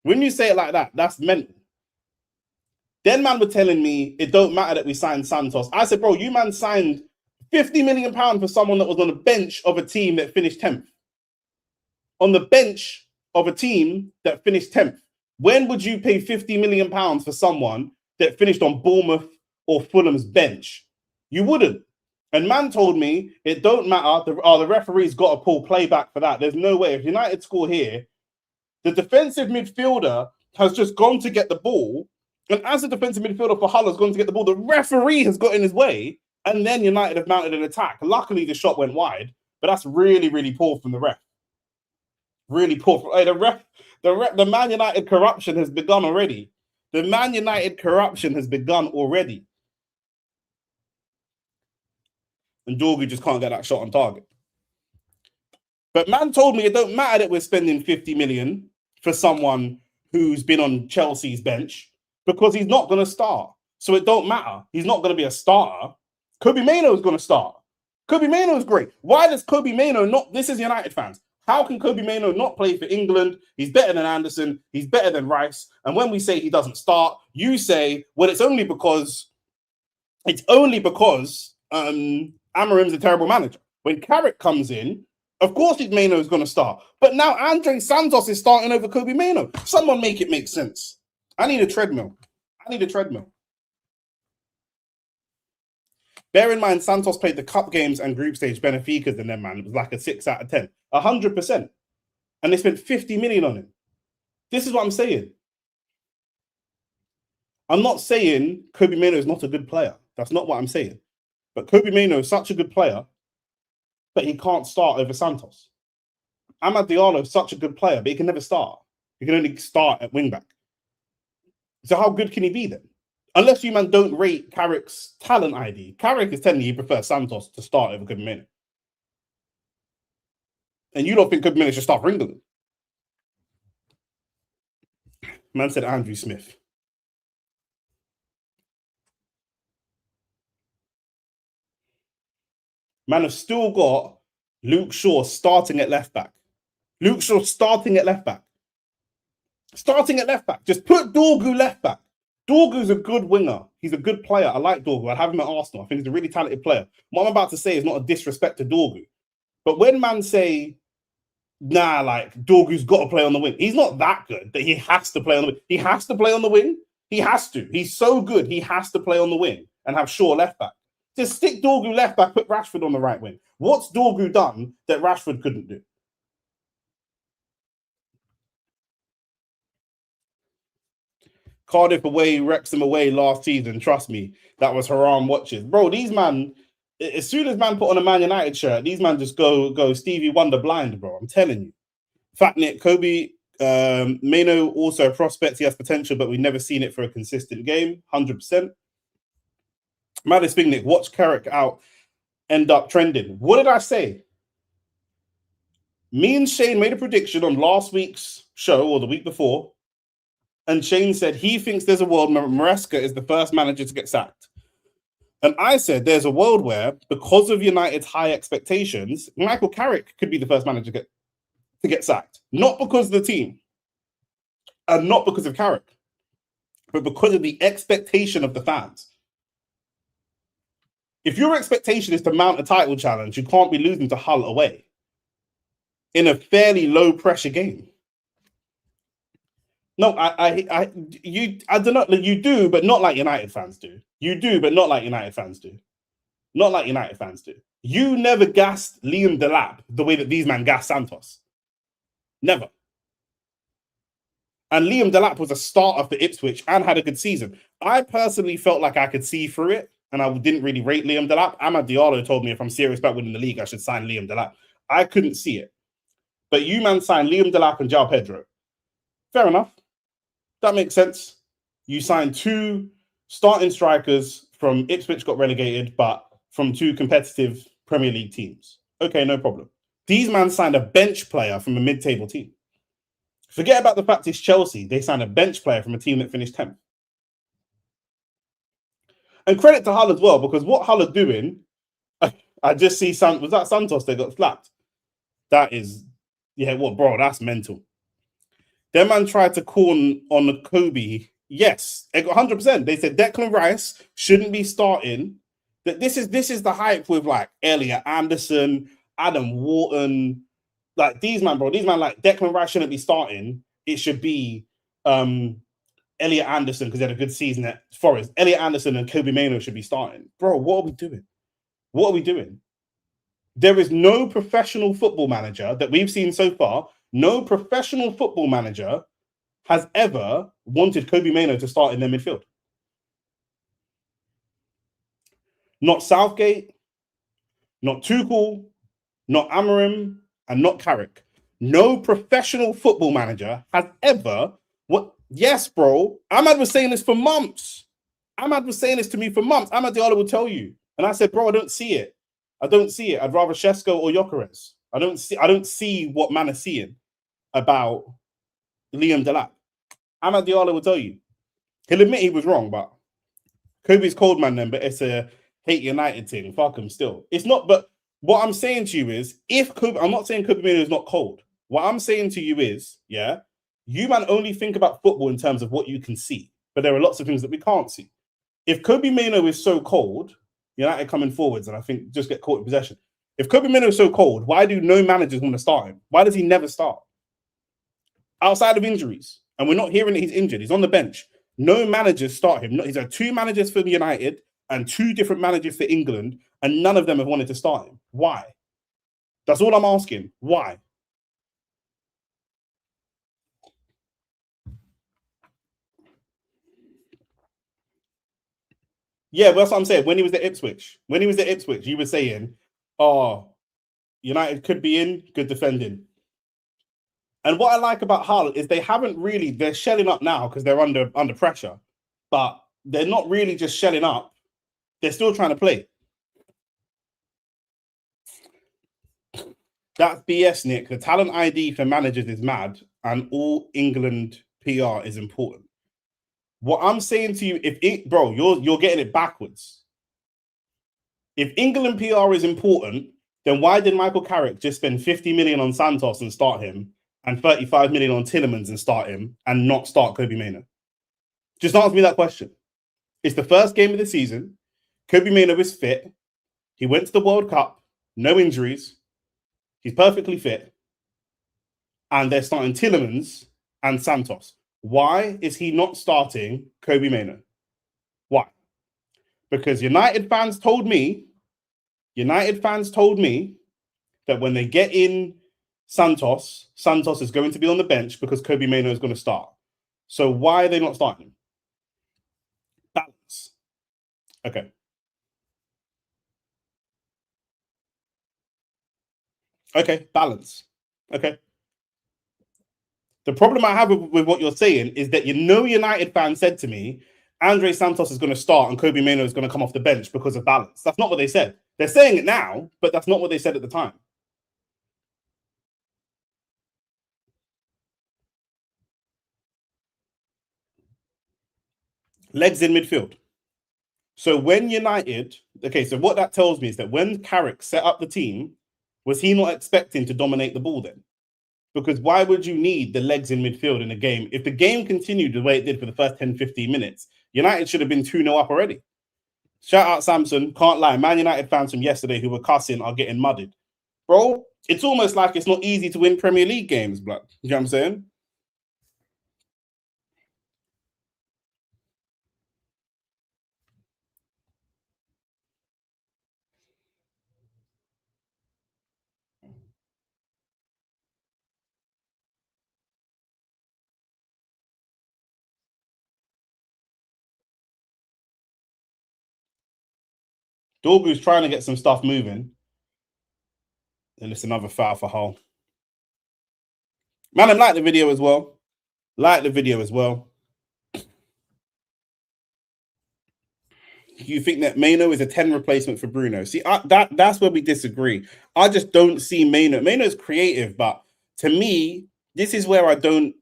When you say it like that, that's mental. Then man were telling me it don't matter that we signed Santos. I said, bro, you man signed £50 million for someone that was on the bench of a team that finished 10th. On the bench of a team that finished 10th. When would you pay £50 million for someone that finished on Bournemouth or Fulham's bench? You wouldn't. And man told me it don't matter. The referee's got to pull play back for that. There's no way. If United score here, the defensive midfielder has just gone to get the ball. And as the defensive midfielder for Hull has gone to get the ball, the referee has got in his way. And then United have mounted an attack. Luckily, the shot went wide. But that's really, really poor from the ref. Really poor. The Man United corruption has begun already. The Man United corruption has begun already. And Dorgu just can't get that shot on target. But man told me it don't matter that we're spending 50 million for someone who's been on Chelsea's bench because he's not going to start. So it don't matter. He's not going to be a starter. Kobe Mainoo is going to start. Kobe Mainoo is great. Why does Kobe Mainoo not? This is United fans. How can Kobe Mainoo not play for England? He's better than Anderson. He's better than Rice. And when we say he doesn't start, you say, well, it's only because Amarim's a terrible manager. When Carrick comes in, of course Mainoo is going to start. But now Andre Santos is starting over Kobe Mainoo. Someone make it make sense. I need a treadmill. Bear in mind, Santos played the cup games and group stage Benfica's and them, man. It was like a 6 out of 10. 100%. And they spent 50 million on him. This is what I'm saying. I'm not saying Kobe Mainoo is not a good player. That's not what I'm saying. But Kobe Mainoo is such a good player, but he can't start over Santos. Amad Diallo is such a good player, but he can never start. He can only start at wingback. So how good can he be then? Unless you man don't rate Carrick's talent ID. Carrick is telling you he prefers Santos to start over Kobe Mainoo. And you don't think Kobe Mainoo should start for England. Man said Andrew Smith. Man have still got Luke Shaw starting at left back. Luke Shaw starting at left back. Just put Dorgu left back. Dorgu's a good winger. He's a good player. I like Dorgu. I have him at Arsenal. I think he's a really talented player. What I'm about to say is not a disrespect to Dorgu. But when man say, nah, like Dorgu's got to play on the wing, he's not that good that he has to play on the wing. He has to play on the wing. He has to. He's so good. He has to play on the wing and have Shaw left back. Just stick Dorgu left back, put Rashford on the right wing. What's Dorgu done that Rashford couldn't do? Cardiff away, Wrexham away last season. Trust me, that was haram watches. Bro, these man, as soon as man put on a Man United shirt, these man just go Stevie Wonder blind, bro. I'm telling you. Fat Nick, Kobe Mainoo also a prospect. He has potential, but we've never seen it for a consistent game. 100%. Maddest thing, Nick, watch Carrick out, end up trending. What did I say? Me and Shane made a prediction on last week's show or the week before. And Shane said he thinks there's a world where Maresca is the first manager to get sacked. And I said there's a world where, because of United's high expectations, Michael Carrick could be the first manager to get sacked. Not because of the team and not because of Carrick, but because of the expectation of the fans. If your expectation is to mount a title challenge, you can't be losing to Hull away in a fairly low pressure game. No, I don't know. You do, but not like United fans do. You do, but not like United fans do. Not like United fans do. You never gassed Liam Delap the way that these men gassed Santos. Never. And Liam Delap was a starter for Ipswich and had a good season. I personally felt like I could see through it, and I didn't really rate Liam Delap. Amad Diallo told me if I'm serious about winning the league, I should sign Liam Delap. I couldn't see it. But you man signed Liam Delap and João Pedro. Fair enough. That makes sense. You signed 2 starting strikers from Ipswich, got relegated, but from 2 competitive Premier League teams. Okay, no problem. These men signed a bench player from a mid-table team. Forget about the fact it's Chelsea. They signed a bench player from a team that finished 10th. And credit to Hull as well, because what Hull are doing, I just see, was that Santos that got slapped? That is, yeah, well, bro, that's mental. Their man tried to corn on Kobe Yes, 100%. They said Declan Rice shouldn't be starting. That this is the hype with like Elliot Anderson, Adam Wharton, like these man, bro. These man like Declan Rice shouldn't be starting. It should be Elliot Anderson because he had a good season at Forest. Elliot Anderson and Kobe Mano should be starting. Bro, what are we doing? What are we doing? There is no professional football manager that we've seen so far. No professional football manager has ever wanted Kobe Mano to start in their midfield. Not Southgate, not Tuchel, not Amorim, and not Carrick. No professional football manager has ever what? Yes, bro. Ahmad was saying this for months. Ahmad was saying this to me for months. Ahmad Diallo will tell you, and I said, bro, I don't see it. I don't see it. I'd rather Shesko or Gyökeres. I don't see what man is seeing about Liam Delap. Ahmad Diallo will tell you. He'll admit he was wrong, but Kobe's cold man then, but it's a hate United thing. Fuck him still. It's not, but what I'm saying to you is, if Kobe, I'm not saying Kobe Mino is not cold. What I'm saying to you is, yeah, you man only think about football in terms of what you can see, but there are lots of things that we can't see. If Kobe Mino is so cold, United coming forwards, and I think just get caught in possession. If Kobe Mino is so cold, why do no managers want to start him? Why does he never start? Outside of injuries, and we're not hearing that he's injured. He's on the bench. No managers start him. He's had 2 managers for United and 2 different managers for England, and none of them have wanted to start him. Why? That's all I'm asking. Why? Yeah, well, that's what I'm saying. When he was at Ipswich, you were saying, oh, United could be in, good defending. And what I like about Hull is they're shelling up now because they're under pressure, but they're not really just shelling up. They're still trying to play. That's BS, Nick. The talent ID for managers is mad, and all England PR is important. What I'm saying to you, bro, you're getting it backwards. If England PR is important, then why did Michael Carrick just spend 50 million on Santos and start him, and 35 million on Tielemans and start him, and not start Kobe Mano? Just answer me that question. It's the first game of the season. Kobe Mano is fit. He went to the World Cup, no injuries. He's perfectly fit. And they're starting Tielemans and Santos. Why is he not starting Kobe Mano? Why? Because United fans told me that when they get in Santos is going to be on the bench because Kobe Mano is going to start. So why are they not starting him? Balance. Okay. Okay, balance. Okay. The problem I have with what you're saying is that United fans said to me, Andre Santos is going to start and Kobe Mano is going to come off the bench because of balance. That's not what they said. They're saying it now, but that's not what they said at the time. Legs in midfield. So when United, okay, so what that tells me is that when Carrick set up the team, was he not expecting to dominate the ball then? Because why would you need the legs in midfield in a game? If the game continued the way it did for the first 10, 15 minutes, United should have been 2-0 up already. Shout out Samson. Can't lie. Man United fans from yesterday who were cussing are getting mudded. Bro, it's almost like it's not easy to win Premier League games, blood. You know what I'm saying? Dorgu's trying to get some stuff moving. And it's another foul for Hull. Man, I like the video as well. You think that Mano is a 10 replacement for Bruno? See, that's where we disagree. I just don't see Mano. Mano's creative, but to me, this is where I don't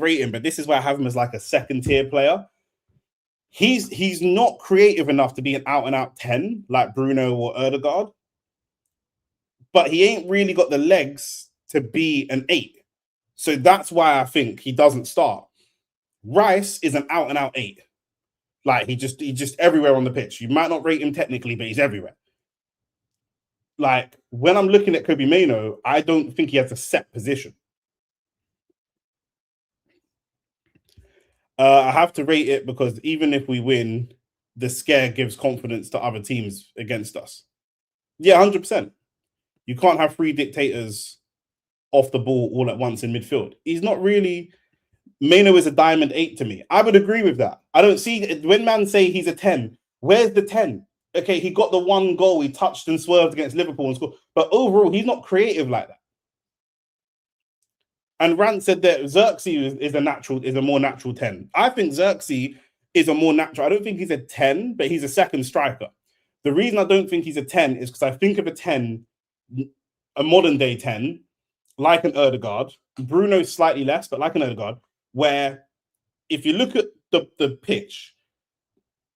rate him, but this is where I have him as like a second tier player. He's not creative enough to be an out and out 10 like Bruno or Odegaard, but he ain't really got the legs to be an 8. So that's why I think he doesn't start. Rice is an out and out 8. Like he just everywhere on the pitch. You might not rate him technically, but he's everywhere. Like when I'm looking at Kobe Mainoo, I don't think he has a set position. I have to rate it because even if we win, the scare gives confidence to other teams against us. Yeah, 100%. You can't have 3 dictators off the ball all at once in midfield. He's not really. Mainoo is a diamond 8 to me. I would agree with that. I don't see when man say he's a 10. Where's the 10? Okay, he got the 1 goal. He touched and swerved against Liverpool and scored. But overall, he's not creative like that. And Rand said that Xerxes is a more natural 10. I think Xerxes is a more natural. I don't think he's a 10, but he's a second striker. The reason I don't think he's a 10 is because I think of a 10, a modern day 10, like an Erdegaard. Bruno's slightly less, but like an Erdegaard, where if you look at the pitch,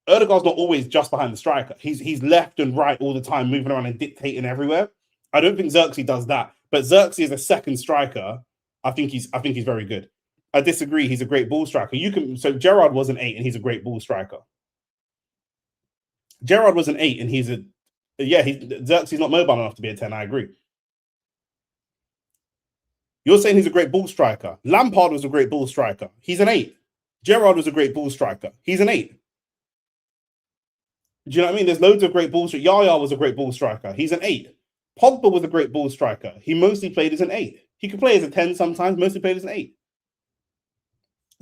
Erdegaard's not always just behind the striker. He's left and right all the time, moving around and dictating everywhere. I don't think Xerxes does that, but Xerxes is a second striker. I think he's very good. I disagree. He's a great ball striker. So Gerrard was an 8 and he's a great ball striker. Gerrard was an 8 and Xerxes not mobile enough to be a 10. I agree. You're saying he's a great ball striker. Lampard was a great ball striker. He's an 8. Gerrard was a great ball striker. He's an 8. Do you know what I mean? There's loads of great ball strikers. Yaya was a great ball striker. He's an 8. Pogba was a great ball striker. He mostly played as an 8. He could play as a 10 sometimes, mostly played as an 8.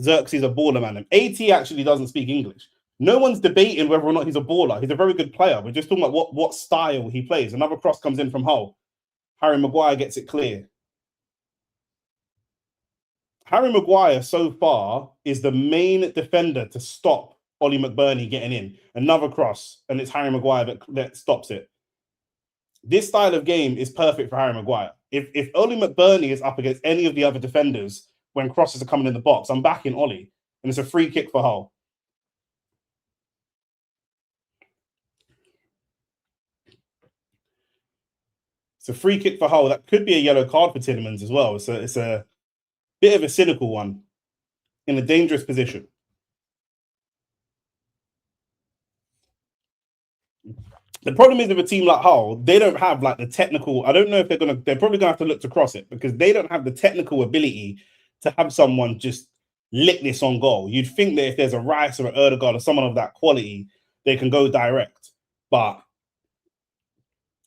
Xerxes is a baller, man. AT actually doesn't speak English. No one's debating whether or not he's a baller. He's a very good player. We're just talking about what style he plays. Another cross comes in from Hull. Harry Maguire gets it clear. Harry Maguire so far is the main defender to stop Ollie McBurney getting in. Another cross, and it's Harry Maguire that stops it. This style of game is perfect for Harry Maguire. If Ollie McBurney is up against any of the other defenders when crosses are coming in the box, I'm backing Ollie, and it's a free kick for Hull. It's a free kick for Hull. That could be a yellow card for Tielemans as well. It's a bit of a cynical one in a dangerous position. The problem is with a team like Hull, they don't have like the technical. I don't know if they're probably gonna have to look to cross it because they don't have the technical ability to have someone just lick this on goal. You'd think that if there's a Rice or an Erdegaard or someone of that quality, they can go direct, but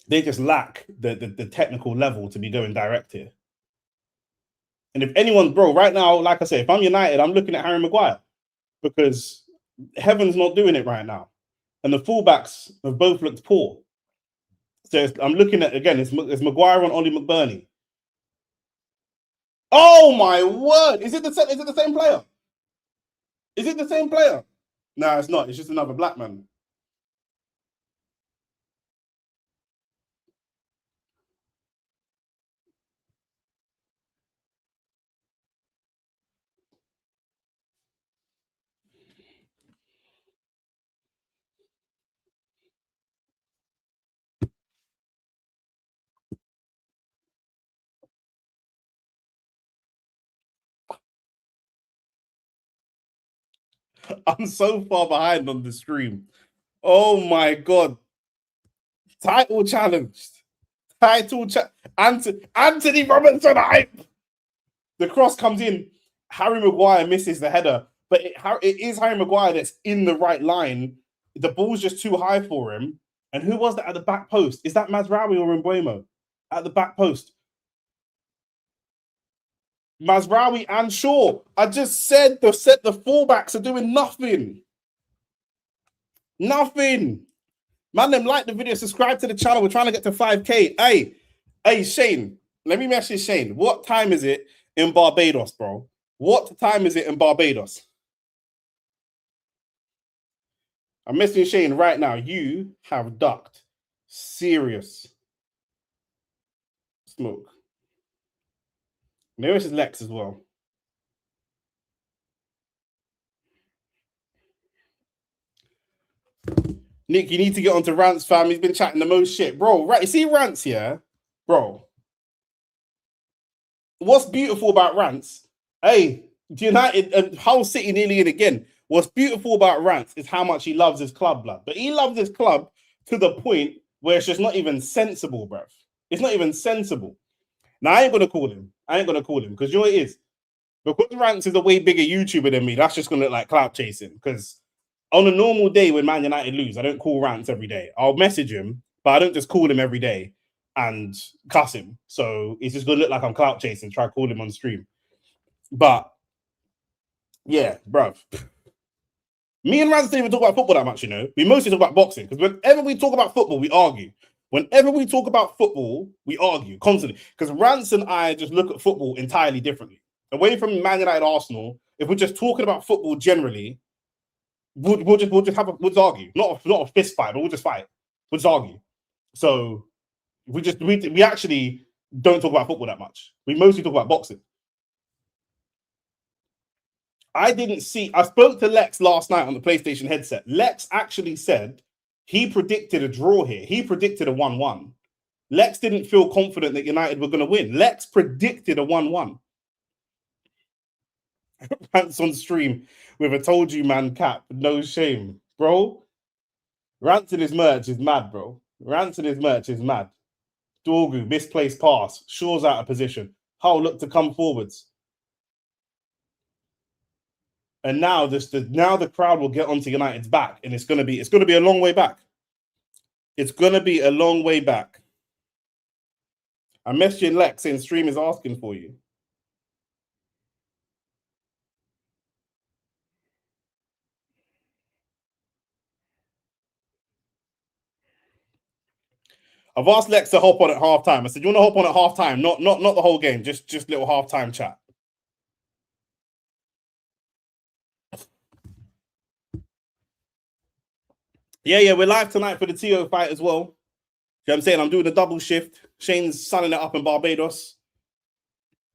they just lack the technical level to be going direct here. And if anyone, bro, right now, like I say, if I'm United, I'm looking at Harry Maguire because Heaven's not doing it right now. And the fullbacks have both looked poor. So I'm looking at, again, it's Maguire and Ollie McBurney. Oh, my word. Is it the same player? Is it the same player? No, it's not. It's just another black man. I'm so far behind on the stream. Oh my god. Title challenged. Anthony Robinson hype. The cross comes in. Harry Maguire misses the header, but it is Harry Maguire that's in the right line. The ball's just too high for him. And who was that at the back post? Is that Mazraoui or Mbuemo at the back post? Mazraoui and Shaw. I just said the fullbacks are doing nothing. Nothing. Man, them like the video, subscribe to the channel. We're trying to get to 5K. Hey, Shane, let me message Shane. What time is it in Barbados, bro? What time is it in Barbados? I'm messaging Shane right now. You have ducked serious smoke. Maybe it's Lex as well. Nick, you need to get onto Rants, fam. He's been chatting the most shit. Bro, right, you see Rants, yeah? Bro. What's beautiful about Rants? Hey, United and Hull City nearly in again. What's beautiful about Rance is how much he loves his club, blood. But he loves his club to the point where it's just not even sensible, bruv. It's not even sensible. Now, I ain't going to call him. Because you know what it is? Because Rance is a way bigger YouTuber than me, that's just going to look like clout chasing. Because on a normal day when Man United lose, I don't call Rance every day. I'll message him, but I don't just call him every day and cuss him. So it's just going to look like I'm clout chasing, try to call him on stream. But yeah, bruv. Me and Rance don't even talk about football that much, you know. We mostly talk about boxing because whenever we talk about football, we argue. Whenever we talk about football, we argue constantly because Rance and I just look at football entirely differently. Away from Man United, Arsenal, if we're just talking about football generally, we'll just argue. Not a fist fight, but we'll just fight. We'll just argue. So we actually don't talk about football that much. We mostly talk about boxing. I spoke to Lex last night on the PlayStation headset. Lex actually said he predicted a draw here. He predicted a 1-1. Lex didn't feel confident that United were going to win. Lex predicted a 1-1. Rants on stream with a told you man cap. No shame. Bro, ranting his merch is mad, bro. Ranting his merch is mad. Dorgu, misplaced pass. Shaw's out of position. Hull look to come forwards. And now the crowd will get onto United's back, and it's gonna be a long way back. It's gonna be a long way back. I messaged you Lex saying stream is asking for you. I've asked Lex to hop on at halftime. I said, you want to hop on at halftime? Not the whole game, just little halftime chat. Yeah, we're live tonight for the TO fight as well. You know what I'm saying? I'm doing a double shift. Shane's sunning it up in Barbados.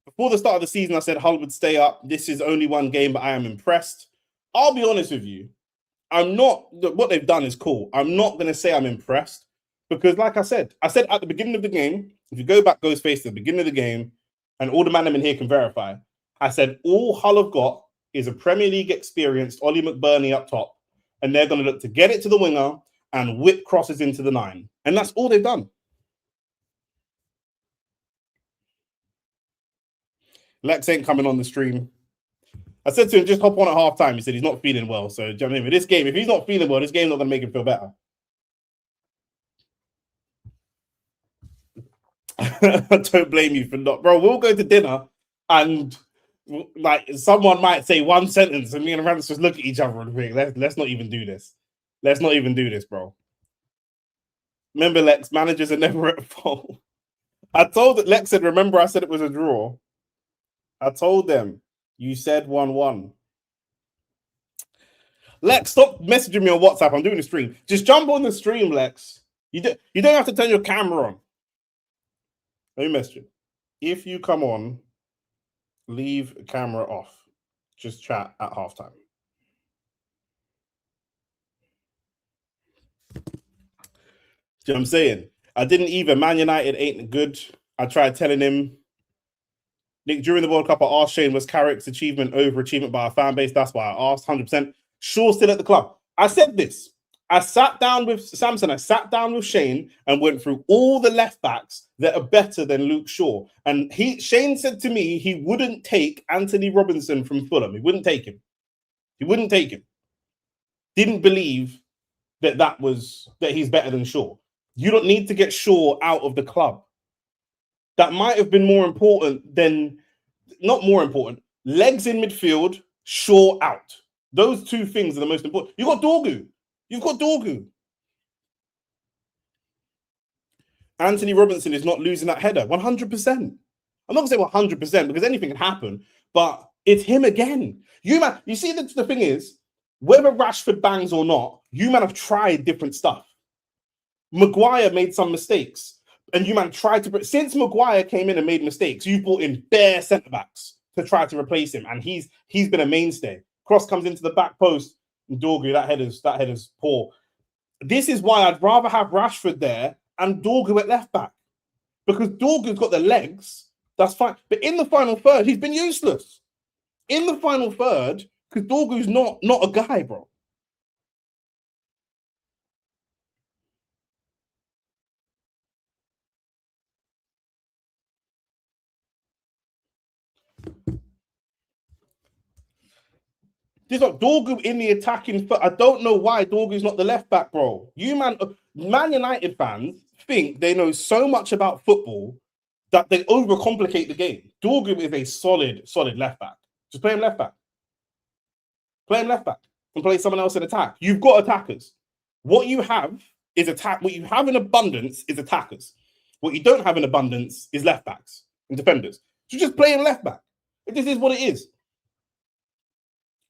Before the start of the season, I said Hull would stay up. This is only one game, but I am impressed. I'll be honest with you. What they've done is cool. I'm not going to say I'm impressed because, like I said at the beginning of the game, if you go back, Ghostface, to the beginning of the game, and all the man in here can verify, I said all Hull have got is a Premier League experienced Ollie McBurney up top, and they're going to look to get it to the winger and whip crosses into the 9. And that's all they've done. Lex ain't coming on the stream. I said to him, just hop on at halftime. He said he's not feeling well. So, do you know what I mean? With this game, if he's not feeling well, this game's not going to make him feel better. I don't blame you for not. Bro, we'll go to dinner and like someone might say one sentence and me and Rance just look at each other and think, let's not even do this. Let's not even do this, bro. Remember, Lex, managers are never at fault. I told that Lex said, remember I said it was a draw. I told them, you said 1-1. Lex, stop messaging me on WhatsApp. I'm doing the stream. Just jump on the stream, Lex. You don't have to turn your camera on. Let me message you. If you come on, leave camera off. Just chat at halftime. Do you know what I'm saying? I didn't either. Man United ain't good. I tried telling him. Nick, during the World Cup, I asked Shane, was Carrick's achievement overachievement by our fan base? That's why I asked 100%. Shaw's still at the club. I said this. I sat down with Samson. I sat down with Shane and went through all the left backs that are better than Luke Shaw. And Shane said to me he wouldn't take Anthony Robinson from Fulham. He wouldn't take him. Didn't believe that he's better than Shaw. You don't need to get Shaw out of the club. That might have been more important than, not more important, legs in midfield, Shaw out. Those two things are the most important. You've got Dorgu. Anthony Robinson is not losing that header. 100%. I'm not going to say 100% because anything can happen, but it's him again. You see, the thing is, whether Rashford bangs or not, you man have tried different stuff. Maguire made some mistakes. And you man tried to, since Maguire came in and made mistakes, you brought in bare centre backs to try to replace him, and he's been a mainstay. Cross comes into the back post, and Dorgu, that header's poor. This is why I'd rather have Rashford there and Dorgu at left back, because Dorgu's got the legs. That's fine, but in the final third, he's been useless. in the final third because Dorgu's not a guy, bro. This like Dorgu in the attacking. I don't know why Dorgu's not the left back, bro. You Man United fans think they know so much about football that they overcomplicate the game. Dorgu is a solid left back. Just play him left back. Play him left back and play someone else in attack. You've got attackers. What you have is attack. What you have in abundance is attackers. What you don't have in abundance is left backs and defenders. So just play him left back. This is what it is.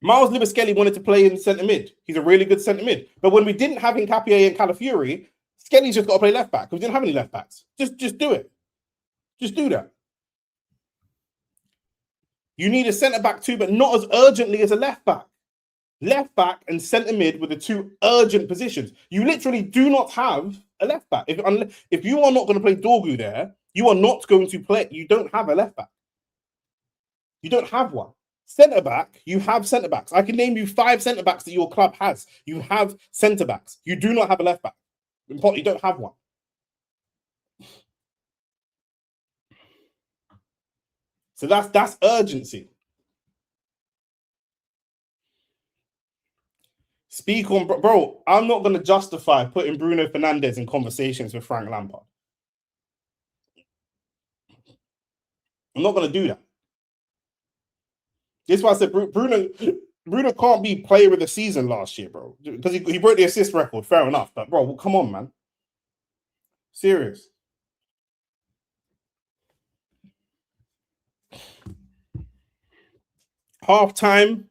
Miles Libaskelly wanted to play in centre mid. He's a really good centre mid. But when we didn't have Nkapie and Calafiori, Skelly's just got to play left back because we didn't have any left backs. Just do it. Just do that. You need a centre back too, but not as urgently as a left back. Left back and centre mid were the two urgent positions. You literally do not have a left back. If you are not going to play Dorgu there, you are not going to play. You don't have a left back. You don't have one. Centre back, you have centre backs. I can name you 5 centre backs that your club has. You have centre backs. You do not have a left back. You don't have one. So that's urgency. Speak on, bro. I'm not going to justify putting Bruno Fernandes in conversations with Frank Lampard. I'm not going to do that. That's why I said Bruno can't be player of the season last year, bro. Because he broke the assist record. Fair enough. But, bro, come on, man. Serious. Half-time.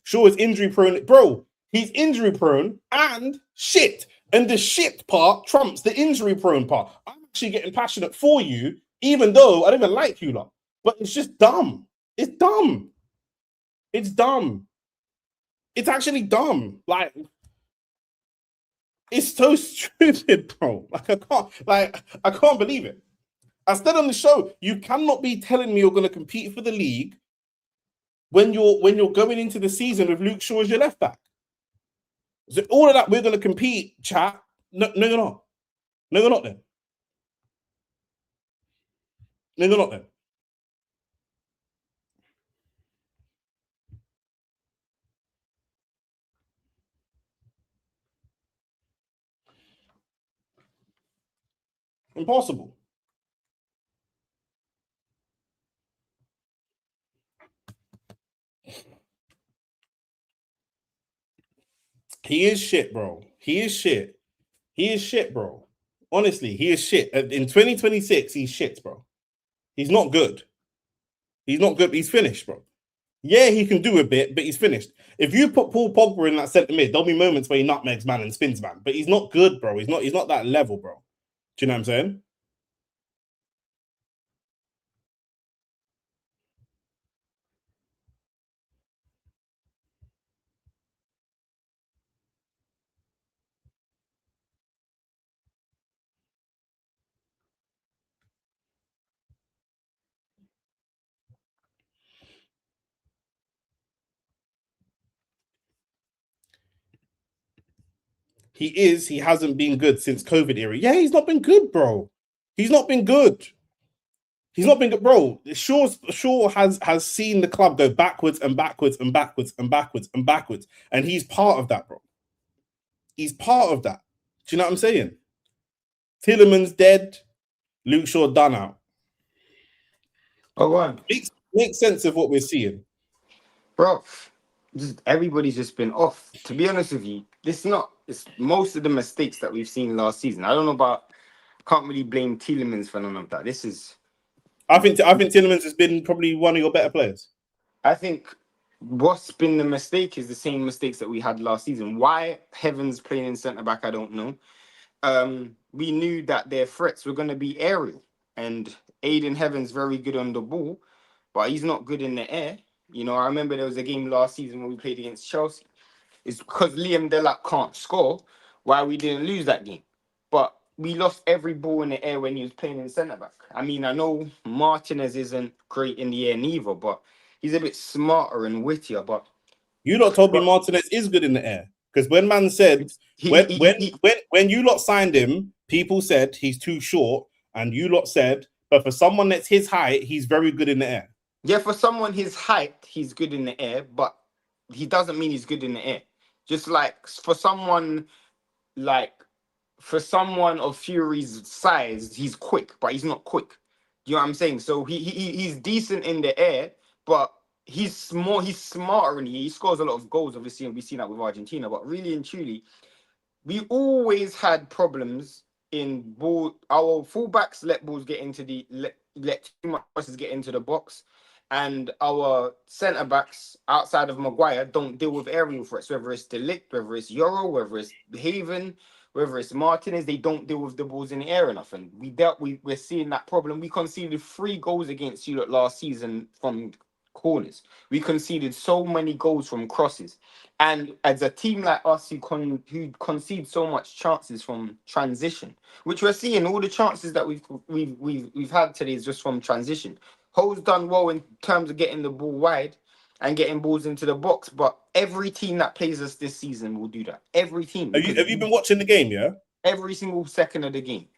Shaw is injury prone. Bro, he's injury prone and shit. And the shit part trumps the injury prone part. I'm actually getting passionate for you, even though I don't even like you lot. But it's just dumb. It's dumb. It's dumb. It's actually dumb. Like, it's so stupid, bro. I can't believe it. I said on the show, you cannot be telling me you're going to compete for the league when you're going into the season with Luke Shaw as your left back. So all of that, we're going to compete, chat. No, you're not. No, you're not then. No, you're not then. Impossible. He is shit, bro. He is shit. He is shit, bro. Honestly, he is shit. In 2026, he's shit, bro. He's not good. He's not good. He's finished, bro. Yeah, he can do a bit, but he's finished. If you put Paul Pogba in that centre mid, there'll be moments where he nutmegs man and spins man, but he's not good, bro. He's not that level, bro. Do you know what I'm saying? He hasn't been good since COVID era. Yeah, he's not been good, bro. He's not been good. He's not been good, bro. Shaw has seen the club go backwards and backwards and backwards and backwards and backwards, and he's part of that, bro. He's part of that. Do you know what I'm saying? Tillerman's dead. Luke Shaw done out. Oh, on. Makes sense of what we're seeing, Bro. Everybody's just been off. To be honest with you, it's most of the mistakes that we've seen last season. I don't know about. Can't really blame Tielemans for none of that. I think Tillemans has been probably one of your better players. I think what's been the mistake is the same mistakes that we had last season. Why Heaven's playing in centre back, I don't know. We knew that their threats were going to be aerial, and Aiden Heaven's very good on the ball, but he's not good in the air. You know, I remember there was a game last season when we played against Chelsea. It's because Liam Delap can't score why we didn't lose that game. But we lost every ball in the air when he was playing in centre back. I mean, I know Martinez isn't great in the air neither, but he's a bit smarter and wittier. But you lot told me Martinez is good in the air because when man said when you lot signed him, people said he's too short, and you lot said, but for someone that's his height, he's very good in the air. Yeah, for someone his height, he's good in the air, but he doesn't mean he's good in the air. Just like for someone of Fury's size, he's quick, but he's not quick. You know what I'm saying? So he's decent in the air, but he's smarter and he scores a lot of goals. Obviously, and we've seen that with Argentina. But really and truly, we always had problems in ball. Our fullbacks let balls get into let too much crosses get into the box, and our centre backs outside of Maguire don't deal with aerial threats. Whether it's Delict, whether it's Yoro, whether it's Haven, whether it's Martinez, they don't deal with the balls in the air enough. And we're seeing that problem. We conceded 3 goals against you last season from corners. We conceded so many goals from crosses. And as a team like us who concede so much chances from transition, which we're seeing, all the chances that we've had today is just from transition. Ho's done well in terms of getting the ball wide and getting balls into the box, but every team that plays us this season will do that. Every team. Have you been watching the game? Yeah. Every single second of the game.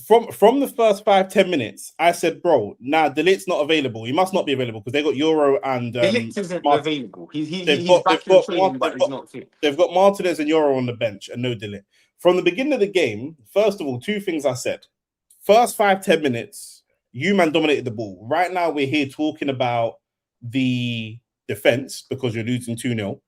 From the first 5-10 minutes, I said, bro, Delict's not available. He must not be available because they got Euro and Delict isn't available. He's back in training, but he's not fit. They've got Martinez and Euro on the bench and no Delict. From the beginning of the game, first of all, 2 things I said. First 5-10 minutes, you man dominated the ball. Right now, we're here talking about the defense because you're losing 2-0.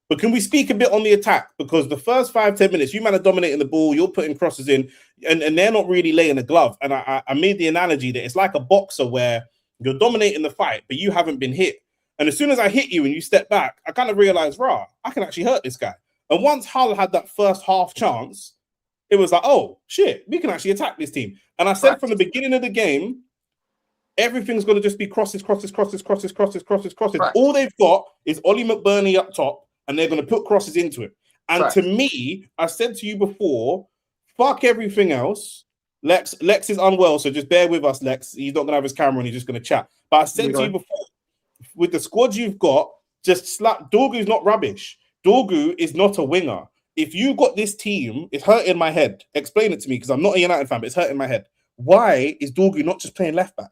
But can we speak a bit on the attack? Because the first 5-10 minutes, you man are dominating the ball, you're putting crosses in, and they're not really laying a glove. And I made the analogy that it's like a boxer where you're dominating the fight, but you haven't been hit. And as soon as I hit you and you step back, I kind of realized, rah, I can actually hurt this guy. And once Hull had that first half chance, it was like, oh, shit, we can actually attack this team. And I said from the beginning of the game, everything's going to just be crosses. Right. All they've got is Ollie McBurney up top, and they're going to put crosses into it. And to me, I said to you before, fuck everything else. Lex is unwell, so just bear with us, Lex. He's not going to have his camera and he's just going to chat. But I said to you before, with the squad you've got, just slap. Dorgu's not rubbish. Dorgu is not a winger. If you got this team, it's hurting my head. Explain it to me, because I'm not a United fan, but it's hurting my head. Why is Dorgu not just playing left back?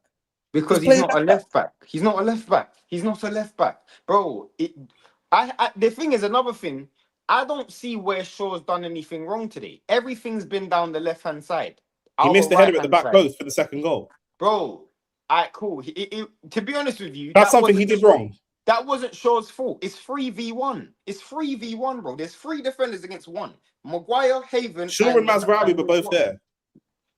Because he's not a left back. He's not a left back. He's not a left back. Bro, the thing is, another thing, I don't see where Shaw's done anything wrong today. Everything's been down the left-hand side. He missed the header at the back post for the second goal. Bro, all right, cool. To be honest with you, that's something he did wrong. That wasn't Shaw's fault. It's 3v1. It's 3v1, bro. There's 3 defenders against 1. Maguire, Haven, Shaw and Mazraoui were both there.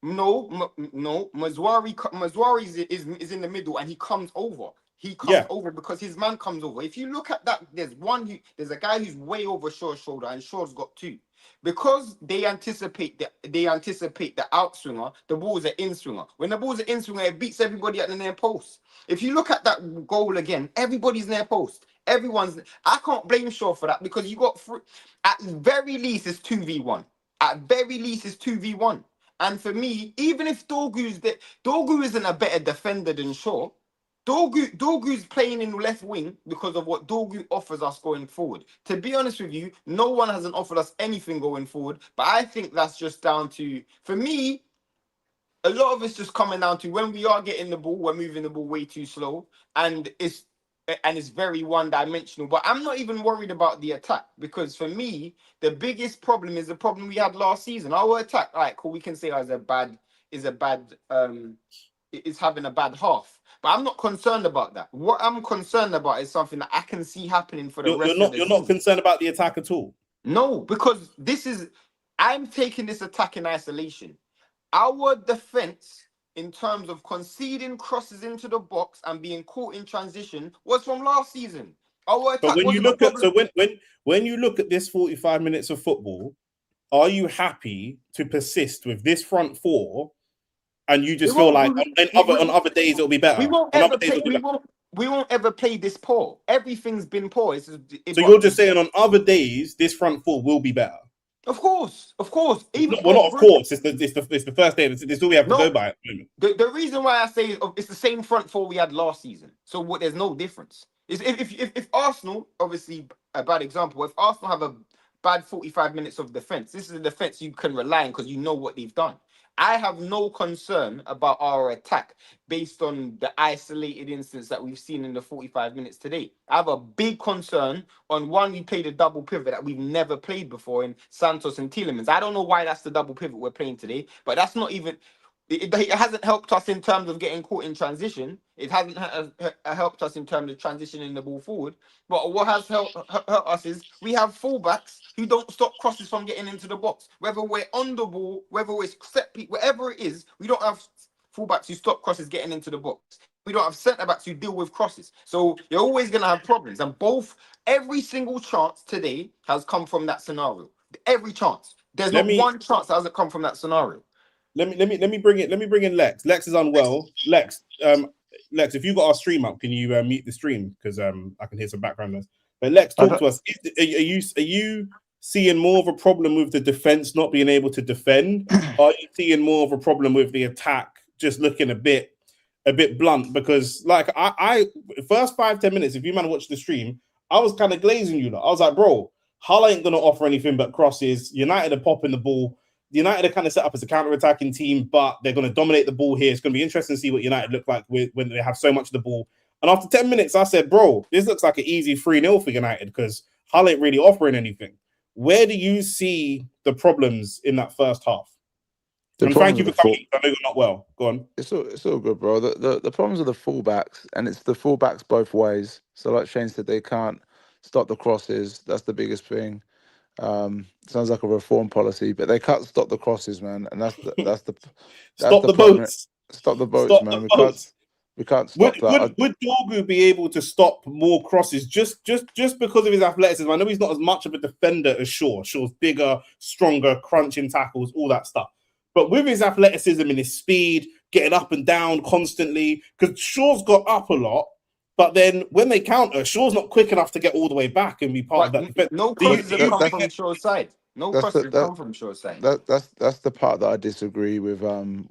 No. Mazraoui is in the middle and he comes over. He comes over because his man comes over. If you look at that, there's a guy who's way over Shaw's shoulder, and Shaw's got 2. Because they anticipate the outswinger, the ball's an in-swinger. When the ball's an in-swinger, it beats everybody at the near post. If you look at that goal again, everybody's near post. I can't blame Shaw for that, because you got at very least it's 2v1. At very least it's 2v1. And for me, even if Dorgu isn't a better defender than Shaw, Dorgu's playing in left wing because of what Dorgu offers us going forward. To be honest with you, no one hasn't offered us anything going forward, but I think that's just down to, for me, a lot of it's just coming down to when we are getting the ball, we're moving the ball way too slow, and it's very one-dimensional. But I'm not even worried about the attack, because for me, the biggest problem is the problem we had last season. Our attack, all right, cool, we can say it's having a bad half. But I'm not concerned about that. What I'm concerned about is something that I can see happening for the rest of the season. You're not concerned about the attack at all? No, because I'm taking this attack in isolation. Our defense, in terms of conceding crosses into the box and being caught in transition, was from last season. Our attack. But when you look at this 45 minutes of football, are you happy to persist with this front 4? And you just feel like on other days it'll be better. We won't ever play this poor. Everything's been poor. So you're just saying on other days this front 4 will be better? Of course. Even Well, bro, not of course. It's the first day. It's all we have to go no. by at the moment. The reason why I say it's the same front four we had last season. So what? There's no difference. Is if Arsenal, obviously a bad example, if Arsenal have a bad 45 minutes of defense, this is a defense you can rely on because you know what they've done. I have no concern about our attack based on the isolated instance that we've seen in the 45 minutes today. I have a big concern on one, we played a double pivot that we've never played before in Santos and Tielemans. I don't know why that's the double pivot we're playing today, but that's not even it hasn't helped us in terms of getting caught in transition. It hasn't helped us in terms of transitioning the ball forward. But what has helped us is we have fullbacks who don't stop crosses from getting into the box. Whether we're on the ball, whether we're set piece, whatever it is, we don't have fullbacks who stop crosses getting into the box. We don't have centre backs who deal with crosses. So you're always going to have problems. And every single chance today has come from that scenario. Every chance. There's Let not me one chance that hasn't come from that scenario. let me bring in Lex. Lex is unwell. Lex, if you got our stream up, can you mute the stream because I can hear some background noise. But Lex, I talk don't, to us. Are you seeing more of a problem with the defense not being able to defend? Or are you seeing more of a problem with the attack just looking a bit blunt? Because like I first 5-10 minutes, if you man watch the stream, I was kind of glazing you. I was like, bro, Hull ain't gonna offer anything but crosses. United are popping the ball. United are kind of set up as a counter-attacking team, but they're going to dominate the ball here. It's going to be interesting to see what United look like when they have so much of the ball. And after 10 minutes, I said, bro, this looks like an easy 3-0 for United because Hull ain't really offering anything. Where do you see the problems in that first half? And thank you for coming. I know you're not well. Go on. It's all good, bro. The problems are the fullbacks, and it's the fullbacks both ways. So like Shane said, they can't stop the crosses. That's the biggest thing. Sounds like a reform policy, but they can't stop the crosses, man, and that's the Stop the problem. boats. Stop the boats, Stop man. the boats. We can't stop that. Would Dorgu be able to stop more crosses just because of his athleticism? I know he's not as much of a defender as Shaw. Shaw's bigger, stronger, crunching tackles, all that stuff. But with his athleticism and his speed, getting up and down constantly, because Shaw's got up a lot, but then when they counter, Shaw's not quick enough to get all the way back and be part of that defense. No crosses have come from Shaw's side. No crosses have come from Shaw's side. That's the part that I disagree with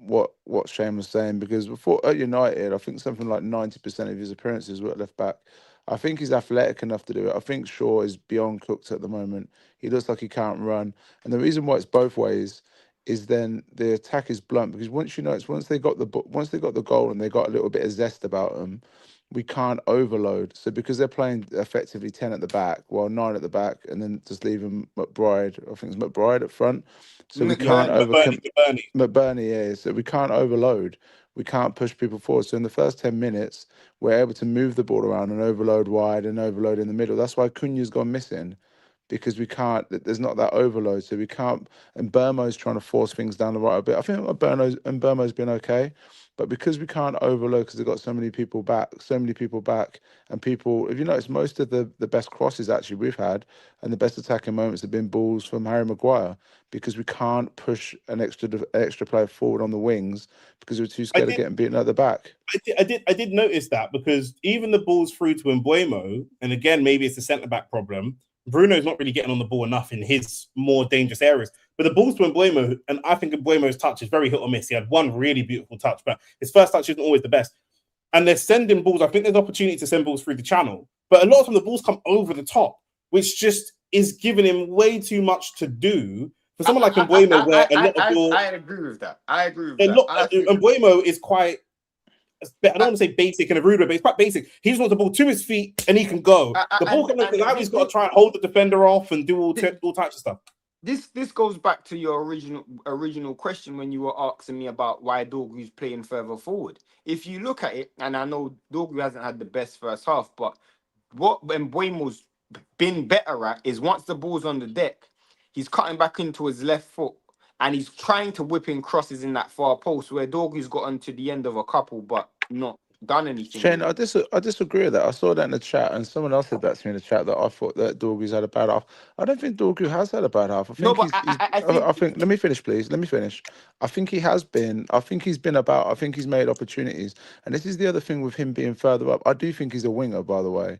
what Shane was saying, because before at United, I think something like 90% of his appearances were at left back. I think he's athletic enough to do it. I think Shaw is beyond cooked at the moment. He looks like he can't run, and the reason why it's both ways is then the attack is blunt, because once they got the goal and they got a little bit of zest about them, we can't overload. So because they're playing effectively 10 at the back, well 9 at the back, and then just leaving McBride, I think it's McBride at front. So we can't overcome McBurney, yeah. So we can't overload. We can't push people forward. So in the first 10 minutes, we're able to move the ball around and overload wide and overload in the middle. That's why Cunha's gone missing, because we can't, there's not that overload. So we can't, and Burmo's trying to force things down the right a bit. I think Burmo's been okay, but because we can't overload, because they've got so many people back, and people, if you notice, most of the best crosses actually we've had and the best attacking moments have been balls from Harry Maguire, because we can't push an extra player forward on the wings because we're too scared of getting beaten at the back. I did notice that, because even the balls through to Mbeumo, and again, maybe it's a centre-back problem, Bruno's not really getting on the ball enough in his more dangerous areas. But the balls to Mbeumo, and I think Mbeumo's touch is very hit or miss. He had one really beautiful touch, but his first touch isn't always the best. And they're sending balls. I think there's opportunity to send balls through the channel. But a lot of them, the balls come over the top, which just is giving him way too much to do. For someone like Mbeumo, where a lot of your... I agree with that. Mbeumo is quite... I don't want to say basic in a rude way, but it's quite basic. He just wants the ball to his feet and he can go. The ball comes out, he's got to try and hold the defender off and do all types of stuff. This goes back to your original question when you were asking me about why Dorgu's playing further forward. If you look at it, and I know Dorgu hasn't had the best first half, but what Mbeumo's been better at is once the ball's on the deck, he's cutting back into his left foot and he's trying to whip in crosses in that far post, where Dorgu's gotten to the end of a couple but not done anything. Shane, I disagree with that. I saw that in the chat, and someone else said that to me in the chat, that I thought that Dorgu's had a bad half. I don't think Dorgu has had a bad half. I think I think let me finish, please. Let me finish. I think he has been. I think he's been about. I think he's made opportunities, and this is the other thing with him being further up. I do think he's a winger, by the way.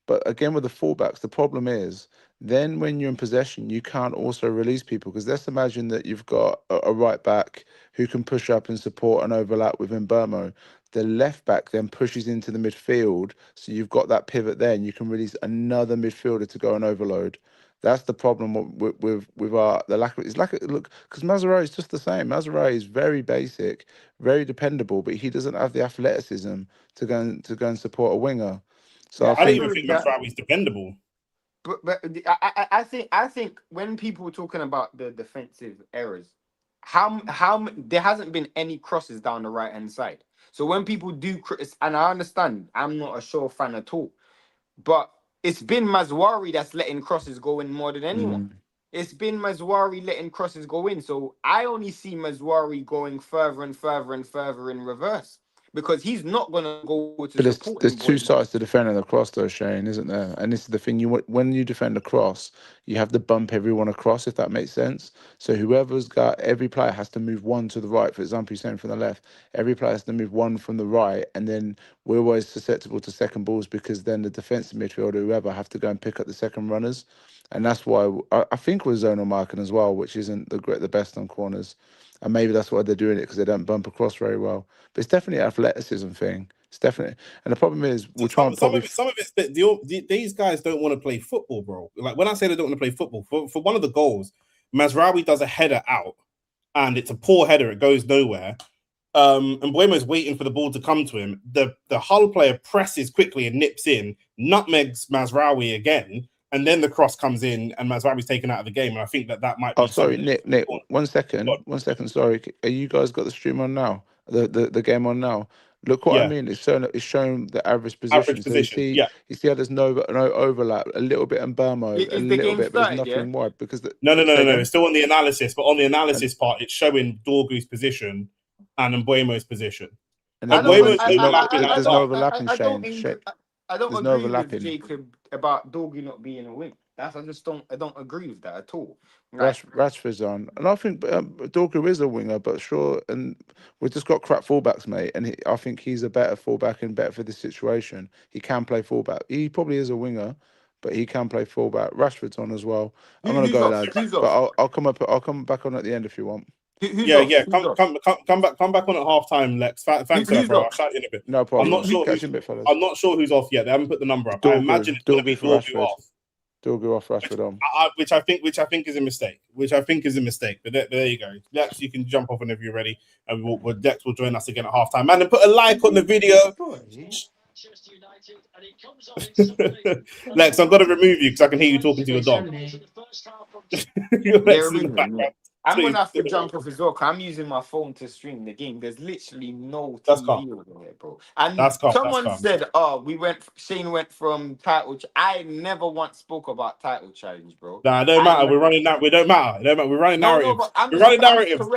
But again, with the fullbacks, the problem is then when you're in possession, you can't also release people, because let's imagine that you've got a right back who can push up and support and overlap with Mbeumo. The left back then pushes into the midfield, so you've got that pivot there, and you can release another midfielder to go and overload. That's the problem with our the lack of, it's like, look, because Mazraoui is just the same. Mazraoui is very basic, very dependable, but he doesn't have the athleticism to go and support a winger. So Yeah, I I don't I think even agree think with that. Mazraoui is dependable. But I think when people were talking about the defensive errors, there hasn't been any crosses down the right hand side. So when people do and I understand, I'm not a Shaw fan at all, but it's been Mazwari that's letting crosses go in more than anyone. It's been Mazwari letting crosses go in. So I only see Mazwari going further and further and further in reverse, because he's not gonna go to But support there's him. two sides to defending the cross, though, Shane, isn't there? And this is the thing: when you defend a cross, you have to bump everyone across, if that makes sense. So whoever's got, every player has to move one to the right. For example, you're saying from the left, every player has to move one from the right, and then we're always susceptible to second balls, because then the defensive midfielder, whoever, have to go and pick up the second runners, and that's why I think we're zonal marking as well, which isn't the best on corners, and maybe that's why they're doing it, because they don't bump across very well. But it's definitely an athleticism thing. It's definitely, and the problem is we'll try and probably. Some of it's that these guys don't want to play football, bro. Like when I say they don't want to play football, for one of the goals, Mazraoui does a header out, and it's a poor header. It goes nowhere. And Buemo's waiting for the ball to come to him. The Hull player presses quickly and nips in, nutmegs Mazraoui again, and then the cross comes in, and Mazraoui's taken out of the game. And I think that might Oh, be sorry, something. Nick. 1 second. Sorry, are you guys got the stream on now? The game on now? Look what I Yeah, mean. It's showing the average position. average So you position. see, Yeah. how there's no overlap, a little bit in Burmo, a Is the little game bit, but there's started? Yeah. nothing wide, because No. say It's again. still on the analysis, but on the And analysis part, it's showing Dorgu's position and Mbuemo's position. and I there's don't. no Mbuemo's overlapping at there's the no top. overlapping, I don't. Shane. I don't There's no agree with overlapping. Jacob about Dorgy not being a wing. I just don't. I don't agree with that at all. Right. Rashford's on, and I think Dorgu is a winger, but sure, and we've just got crap fullbacks, mate. And I think he's a better fullback and better for this situation. He can play fullback. He probably is a winger, but he can play fullback. Rashford's on as well. I'm gonna Who's go, off? lads, Who's but off? I'll come up. I'll come back on at the end if you want. Who's Yeah, off? yeah. Who's off? Come back on at half time, Lex. Thanks for that, Who's bro. I'll off? shout you in a bit. No I'm problem. not sure Catch who's you in a bit, fellas. I'm not sure who's off yet. They haven't put the number up. I imagine Dorgu, it's going to be Dorgu for Dorgu Rashford. off, Dorgu off, Rashford on. which I think is a mistake. But there you go. Lex, you can jump off whenever you're ready, and Lex will join us again at half time. Man, and put a like on the video. Lex, I'm gonna remove you because I can hear you talking to your dog. Your Yeah, Lex is in the remove him. Yeah. background. I'm gonna Please. have to jump off as well, 'cause I'm using my phone to stream the game. There's literally no That's TV calm. over here, bro. And That's calm. That's someone calm. said, "Oh, Shane went from title." I never once spoke about title challenge, bro. Nah, it don't I matter. ne- We're running that. We don't matter. It don't matter. We're running no, narratives. but I'm We're just running I'm narratives.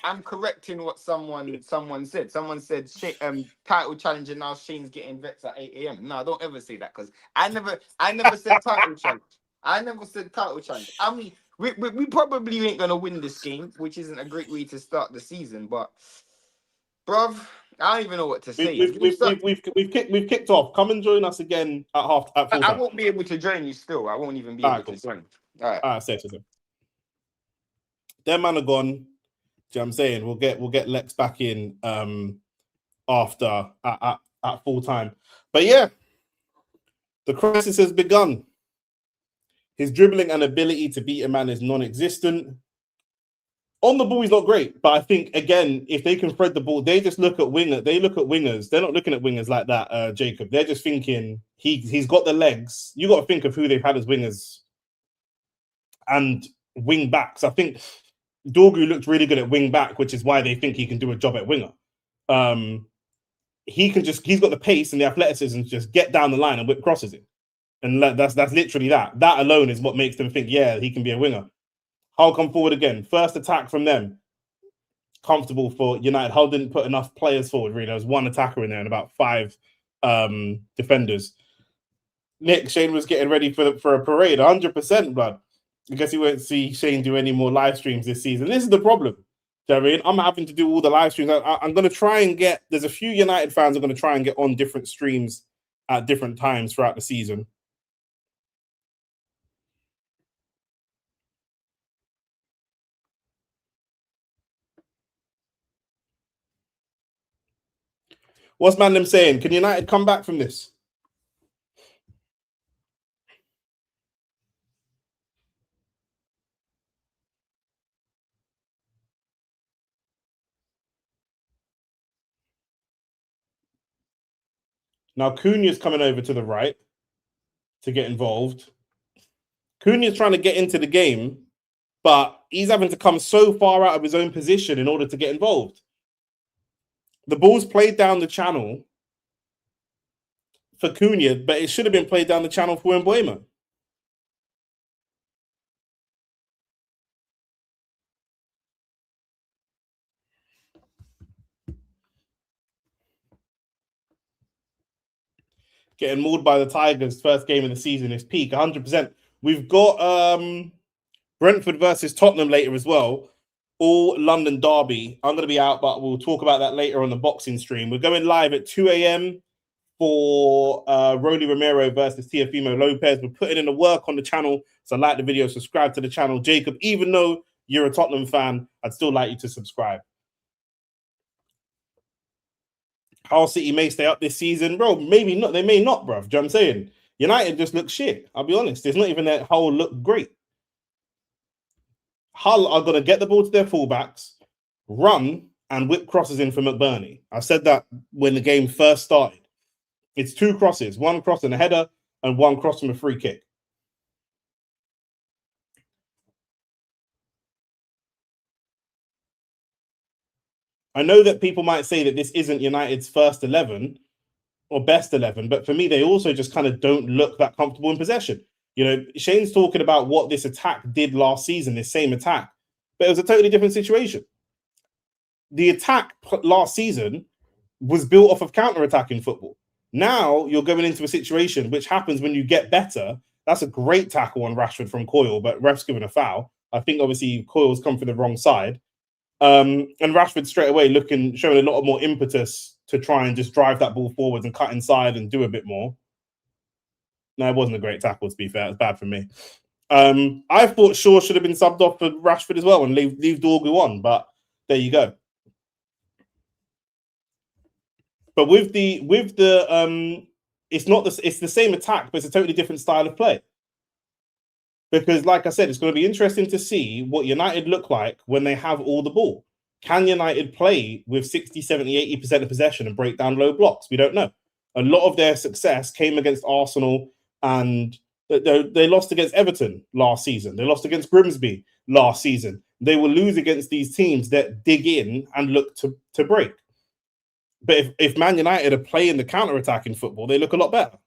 I'm correcting what someone said. Someone said title challenge, and now Shane's getting vets at 8 a.m. No, don't ever say that, because I never said title challenge. I never said title challenge. I mean, we probably ain't gonna win this game, which isn't a great way to start the season. But, bruv, I don't even know what to say. We've kicked off. Come and join us again at full I time. won't be able to join you still. I won't even be All able right, cool. to join. All right. All right, say to them. Their man are gone. Do you know what I'm saying? We'll get Lex back in after at full time. But yeah, the crisis has begun. His dribbling and ability to beat a man is non-existent. On the ball, he's not great, but I think again, if they can thread the ball, they just look at winger. They look at wingers. They're not looking at wingers like that, Jacob. They're just thinking he's got the legs. You got to think of who they've had as wingers and wing backs. I think Dorgu looked really good at wing back, which is why they think he can do a job at winger. He's got the pace and the athleticism to just get down the line and whip crosses in. And that's literally that. That alone is what makes them think, yeah, he can be a winger. Hull come forward again. First attack from them. Comfortable for United. Hull didn't put enough players forward, really. There was one attacker in there and about 5 defenders. Nick, Shane was getting ready for a parade, 100%, blood. I guess you won't see Shane do any more live streams this season. This is the problem. Do you know what I mean? I'm having to do all the live streams. I'm going to try and there's a few United fans are going to try and get on different streams at different times throughout the season. What's man them saying? Can United come back from this? Now Cunha's coming over to the right to get involved. Cunha's trying to get into the game, but he's having to come so far out of his own position in order to get involved. The ball's played down the channel for Cunha, but it should have been played down the channel for Mbeumo. Getting mauled by the Tigers, first game of the season is peak, 100%. We've got Brentford versus Tottenham later as well. All London derby. I'm going to be out, but we'll talk about that later on the boxing stream. We're going live at 2 a.m. for Rolly Romero versus Teofimo Lopez. We're putting in the work on the channel, so like the video, subscribe to the channel. Jacob, even though you're a Tottenham fan, I'd still like you to subscribe. Hull City may stay up this season, bro. Maybe not. They may not, bro. Do you know what I'm saying? United just look shit. I'll be honest. It's not even that Hull look great. Hull are going to get the ball to their fullbacks, run, and whip crosses in for McBurney. I said that when the game first started. It's 2 crosses, 1 cross and a header, and 1 cross from a free kick. I know that people might say that this isn't United's first 11 or best 11, but for me, they also just kind of don't look that comfortable in possession. You know, Shane's talking about what this attack did last season, this same attack, but it was a totally different situation. The attack last season was built off of counter-attacking football. Now you're going into a situation which happens when you get better. That's a great tackle on Rashford from Coyle, but ref's given a foul. I think obviously Coyle's come from the wrong side. And Rashford straight away showing a lot more impetus to try and just drive that ball forwards and cut inside and do a bit more. No, it wasn't a great tackle, to be fair. It was bad for me. I thought Shaw should have been subbed off for Rashford as well and leave Dorgu on, but there you go. But with the it's the same attack, but it's a totally different style of play. Because, like I said, it's going to be interesting to see what United look like when they have all the ball. Can United play with 60, 70, 80% of possession and break down low blocks? We don't know. A lot of their success came against Arsenal, and they lost against Everton last season. They lost against Grimsby last season. They will lose against these teams that dig in and look to break. But if Man United are playing the counter-attacking football, they look a lot better.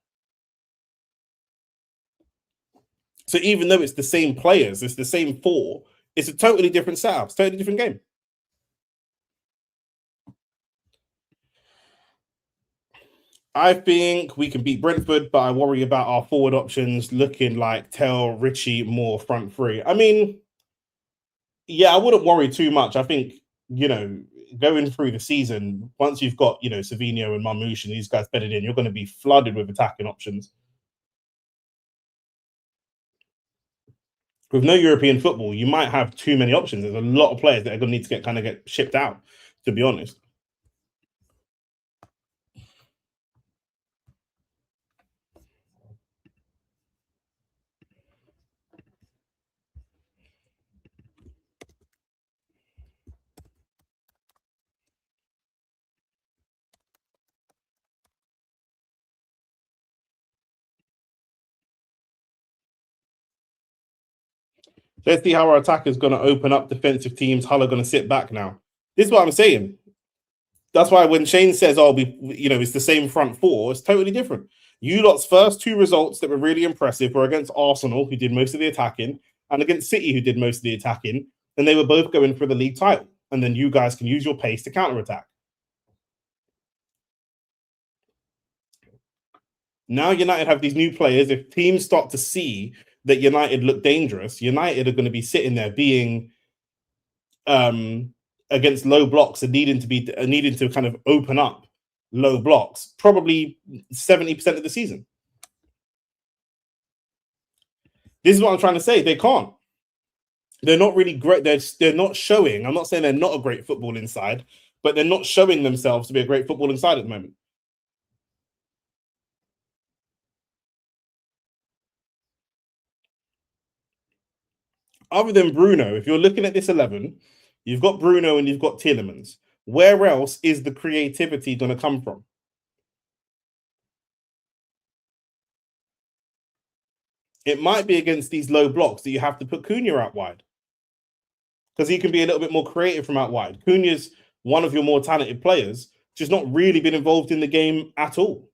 So even though it's the same players, it's the same 4, it's a totally different setup, it's a totally different game. I think we can beat Brentford, but I worry about our forward options looking like Tell, Richie, Moore, front 3. I mean, yeah, I wouldn't worry too much. I think, you know, going through the season, once you've got, you know, Savinho and Marmoush and these guys bedded in, you're going to be flooded with attacking options. With no European football, you might have too many options. There's a lot of players that are going to need to get shipped out, to be honest. Let's see how our attack is going to open up defensive teams. Hull are going to sit back now. This is what I'm saying. That's why when Shane says, "Oh, it's the same front 4," it's totally different. You lot's first 2 results that were really impressive were against Arsenal, who did most of the attacking, and against City, who did most of the attacking, and they were both going for the league title. And then you guys can use your pace to counterattack. Now United have these new players. If teams start to see that United look dangerous, United are going to be sitting there being against low blocks and needing to kind of open up low blocks, probably 70% of the season. This is what I'm trying to say. They can't. They're not really great. They're not showing. I'm not saying they're not a great football inside, but they're not showing themselves to be a great footballing side at the moment. Other than Bruno, if you're looking at this 11, you've got Bruno and you've got Tielemans. Where else is the creativity going to come from? It might be against these low blocks that you have to put Cunha out wide, because he can be a little bit more creative from out wide. Cunha's one of your more talented players, just not really been involved in the game at all.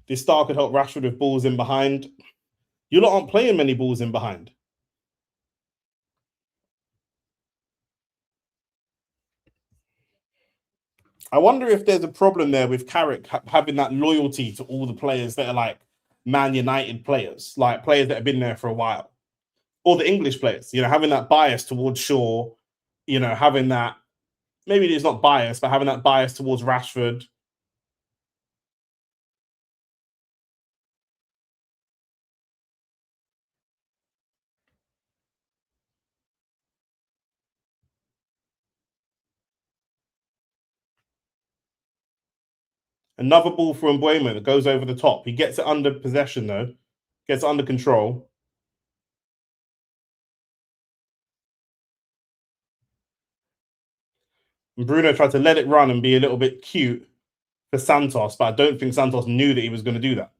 This star could help Rashford with balls in behind. You lot aren't playing many balls in behind. I wonder if there's a problem there with Carrick having that loyalty to all the players that are like Man United players, like players that have been there for a while, or the English players, having that bias towards Shaw, having that, maybe it's not bias, but having that bias towards Rashford. Another ball from Mbuemo that goes over the top. He gets it under possession, though. Gets it under control. And Bruno tried to let it run and be a little bit cute for Santos, but I don't think Santos knew that he was going to do that.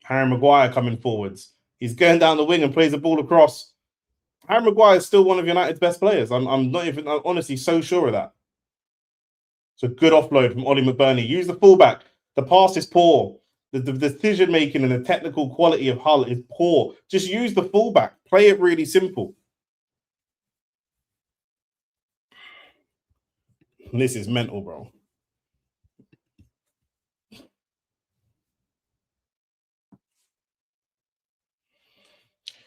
Harry Maguire coming forwards. He's going down the wing and plays the ball across. Harry Maguire is still one of United's best players. I'm not even honestly so sure of that. It's a good offload from Ollie McBurney. Use the fullback. The pass is poor. The decision making and the technical quality of Hull is poor. Just use the fullback. Play it really simple. This is mental, bro.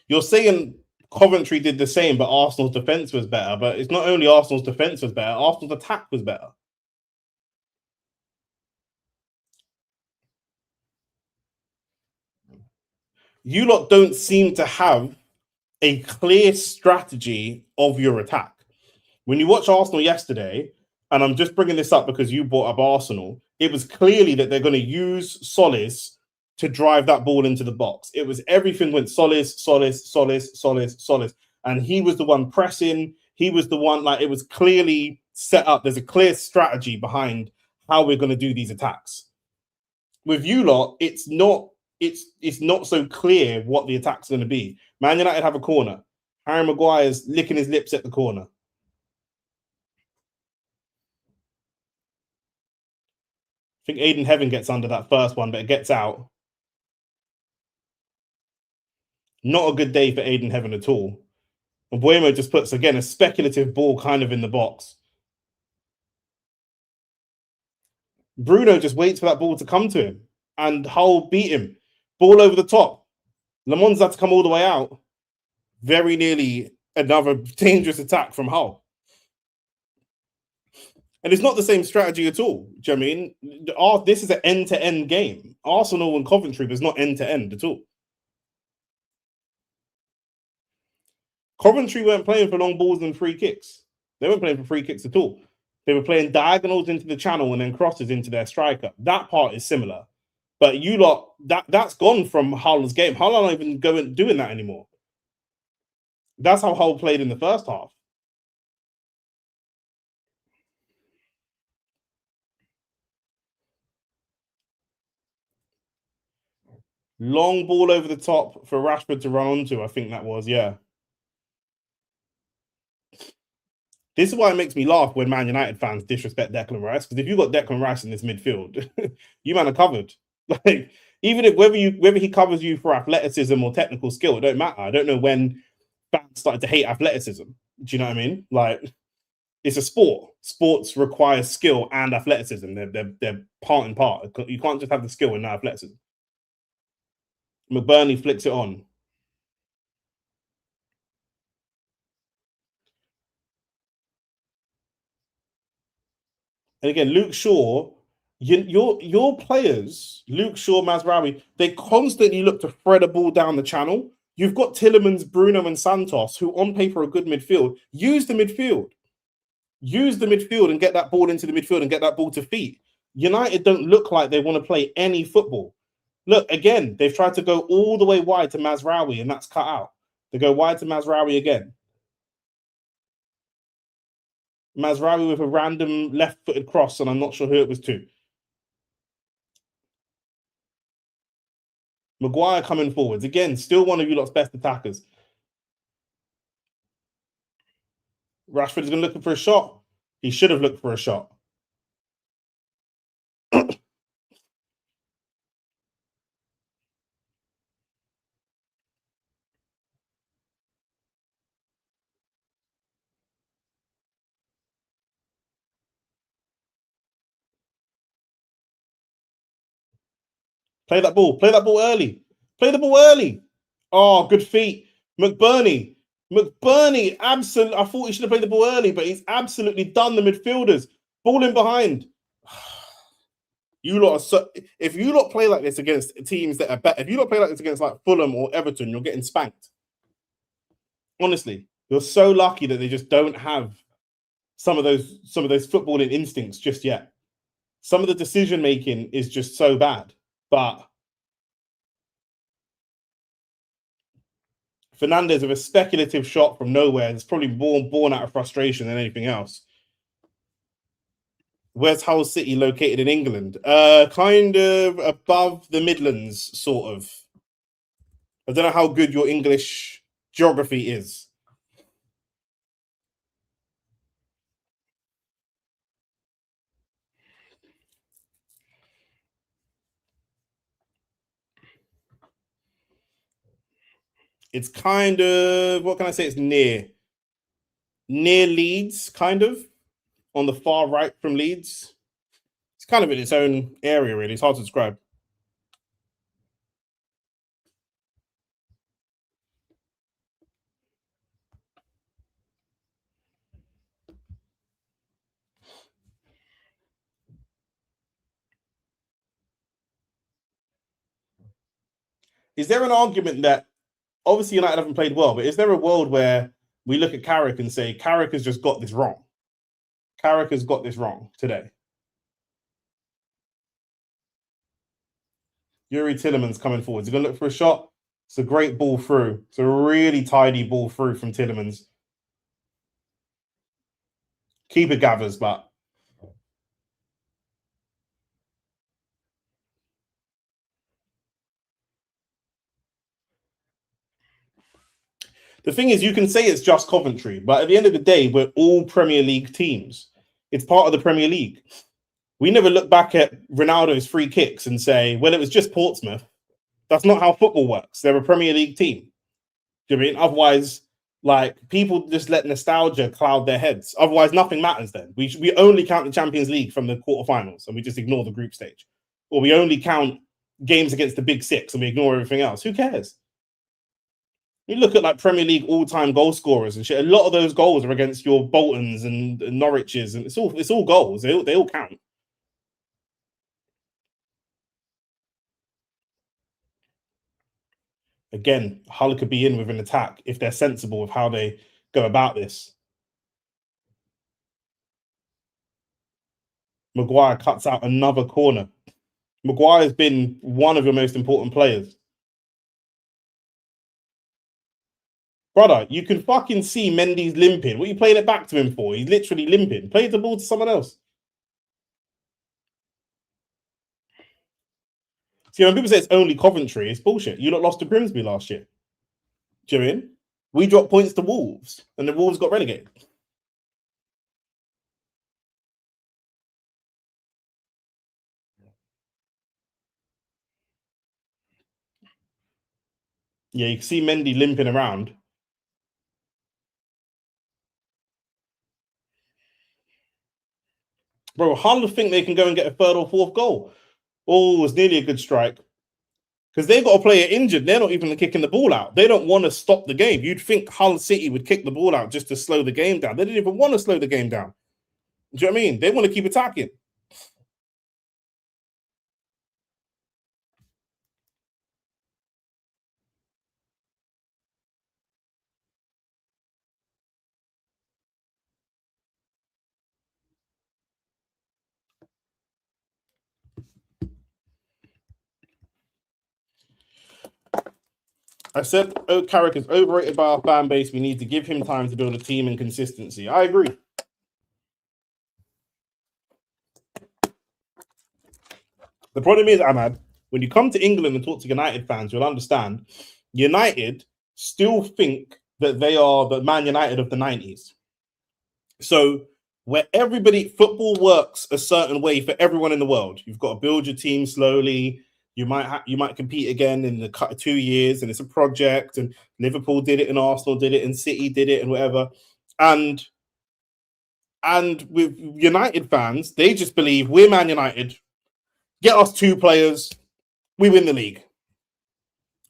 You're saying Coventry did the same, but Arsenal's defense was better. But it's not only Arsenal's defense was better, Arsenal's attack was better. You lot don't seem to have a clear strategy of your attack. When you watch Arsenal yesterday, and I'm just bringing this up because you brought up Arsenal, it was clearly that they're going to use Solis to drive that ball into the box. It was everything went Solis. And he was the one pressing. He was the one, like, it was clearly set up. There's a clear strategy behind how we're going to do these attacks. With you lot, it's not so clear what the attack's going to be. Man United have a corner. Harry Maguire's licking his lips at the corner. I think Aiden Heaven gets under that first one, but it gets out. Not a good day for Aiden Heaven at all. And Mbuemo just puts, again, a speculative ball kind of in the box. Bruno just waits for that ball to come to him, and Hull beat him. Ball over the top. Lamons had to come all the way out. Very nearly another dangerous attack from Hull. And it's not the same strategy at all. Do you know what I mean? This is an end-to-end game. Arsenal and Coventry was not end-to-end at all. Coventry weren't playing for long balls and free kicks. They weren't playing for free kicks at all. They were playing diagonals into the channel and then crosses into their striker. That part is similar. But you lot, that's gone from Hull's game. Hull aren't even doing that anymore. That's how Hull played in the first half. Long ball over the top for Rashford to run onto, I think that was, yeah. This is why it makes me laugh when Man United fans disrespect Declan Rice, because if you've got Declan Rice in this midfield, you man are covered. Like, Even if whether he covers you for athleticism or technical skill, it don't matter. I don't know when fans started to hate athleticism. Do you know what I mean? Like, it's a sport. Sports require skill and athleticism. They're part and part. You can't just have the skill and no athleticism. McBurney flicks it on. And again, Luke Shaw, your players, Luke Shaw, Mazraoui, they constantly look to thread a ball down the channel. You've got Tillemans, Bruno, and Santos, who on paper are good midfield. Use the midfield. Use the midfield and get that ball into the midfield and get that ball to feet. United don't look like they want to play any football. Look, again, they've tried to go all the way wide to Mazraoui, and that's cut out. They go wide to Mazraoui again. Mazraoui with a random left-footed cross, and I'm not sure who it was to. Maguire coming forwards. Again, still one of you lot's best attackers. Rashford is going to look for a shot. He should have looked for a shot. Play that ball. Play that ball early. Play the ball early. Oh, good feet. McBurney. McBurney, absolutely. I thought he should have played the ball early, but he's absolutely done the midfielders. Ball in behind. You lot are so. If you lot play like this against teams that are better, if you lot play like this against like Fulham or Everton, you're getting spanked. Honestly, you're so lucky that they just don't have some of those footballing instincts just yet. Some of the decision making is just so bad. But Fernandez with a speculative shot from nowhere. It's probably born out of frustration than anything else. Where's Hull City located in England? Kind of above the Midlands, sort of. I don't know how good your English geography is. It's kind of, what can I say? It's near Leeds, kind of, on the far right from Leeds. It's kind of in its own area, really. It's hard to describe. Is there an argument that obviously United haven't played well, but is there a world where we look at Carrick and say Carrick has just got this wrong? Carrick has got this wrong today. Yuri Tillemans coming forward. He's going to look for a shot. It's a great ball through. It's a really tidy ball through from Tillemans. Keeper gathers, but the thing is, you can say it's just Coventry, but at the end of the day, we're all Premier League teams. It's part of the Premier League. We never look back at Ronaldo's free kicks and say, well, it was just Portsmouth. That's not how football works. They're a Premier League team. Do you know what I mean? Otherwise, like, people just let nostalgia cloud their heads. Otherwise, nothing matters then. We only count the Champions League from the quarterfinals and we just ignore the group stage. Or we only count games against the Big Six and we ignore everything else. Who cares? You look at like Premier League all-time goal scorers and shit. A lot of those goals are against your Boltons and Norwiches, and it's all goals. They all count. Again, Hull could be in with an attack if they're sensible with how they go about this. Maguire cuts out another corner. Maguire's been one of your most important players. Brother, you can fucking see Mendy's limping. What are you playing it back to him for? He's literally limping. Play the ball to someone else. See, when people say it's only Coventry, it's bullshit. You lot lost to Grimsby last year. Do you know what I mean? We dropped points to Wolves, and the Wolves got relegated. Yeah, you can see Mendy limping around. Bro, Hull think they can go and get a third or fourth goal. Oh, it was nearly a good strike. Because they've got a player injured. They're not even kicking the ball out. They don't want to stop the game. You'd think Hull City would kick the ball out just to slow the game down. They didn't even want to slow the game down. Do you know what I mean? They want to keep attacking. I said Carrick is overrated by our fan base. We need to give him time to build a team and consistency. I agree. The problem is, Ahmad, when you come to England and talk to United fans, you'll understand United still think that they are the Man United of the 90s. So where football works a certain way for everyone in the world. You've got to build your team slowly. You might compete again in the 2 years, and it's a project. And Liverpool did it, and Arsenal did it, and City did it, and whatever. And with United fans, they just believe we're Man United. Get us 2 players, we win the league.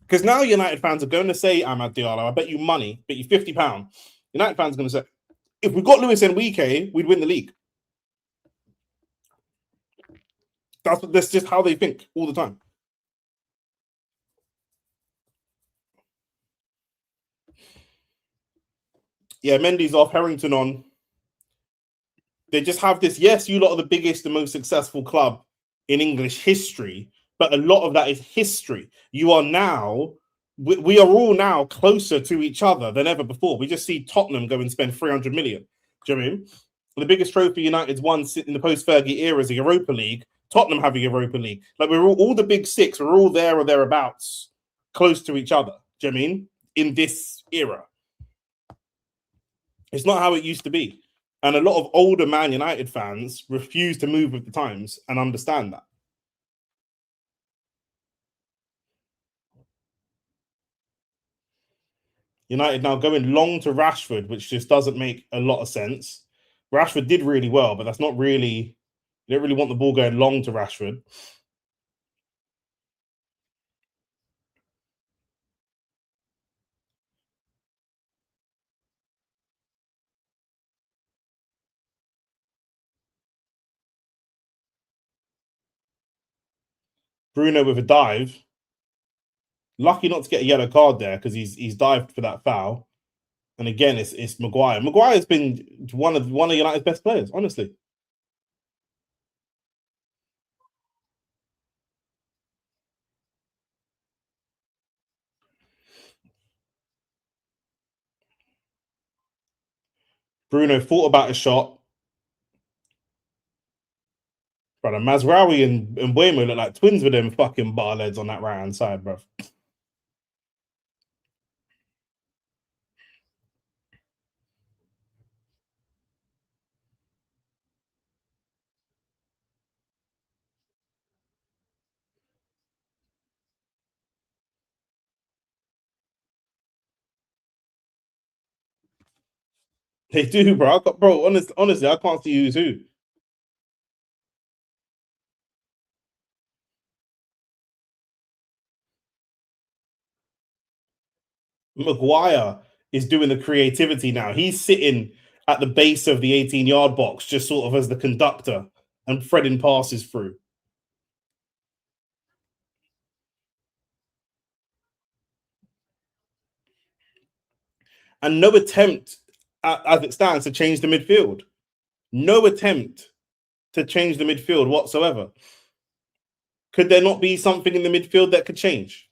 Because now United fans are going to say, Amad Diallo, I bet you money, bet you £50. United fans are going to say, if we got Luis Enrique, we'd win the league. That's just how they think all the time. Yeah, Mendy's off, Harrington on. They just have this, yes, you lot are the biggest and most successful club in English history, but a lot of that is history. You are now, we are all now closer to each other than ever before. We just see Tottenham go and spend 300 million. Do you know what I mean? The biggest trophy United's won in the post-Fergie era is a Europa League. Tottenham have a Europa League. Like, we're all the big 6, we're all there or thereabouts, close to each other. Do you know what I mean? In this era. It's not how it used to be. And a lot of older Man United fans refuse to move with the times and understand that. United now going long to Rashford, which just doesn't make a lot of sense. Rashford did really well, but that's not really... You don't really want the ball going long to Rashford. Bruno with a dive. Lucky not to get a yellow card there because he's dived for that foul. And again, it's Maguire. Maguire's been one of United's best players, honestly. Bruno thought about a shot. Brother, Mazraoui and Mbeumo look like twins with them fucking bar leads on that right-hand side, bro. They do, bro. Honestly, I can't see who's who. Maguire is doing the creativity now. He's sitting at the base of the 18-yard box, just sort of as the conductor and threading passes through. And no attempt, as it stands, to change the midfield. No attempt to change the midfield whatsoever. Could there not be something in the midfield that could change?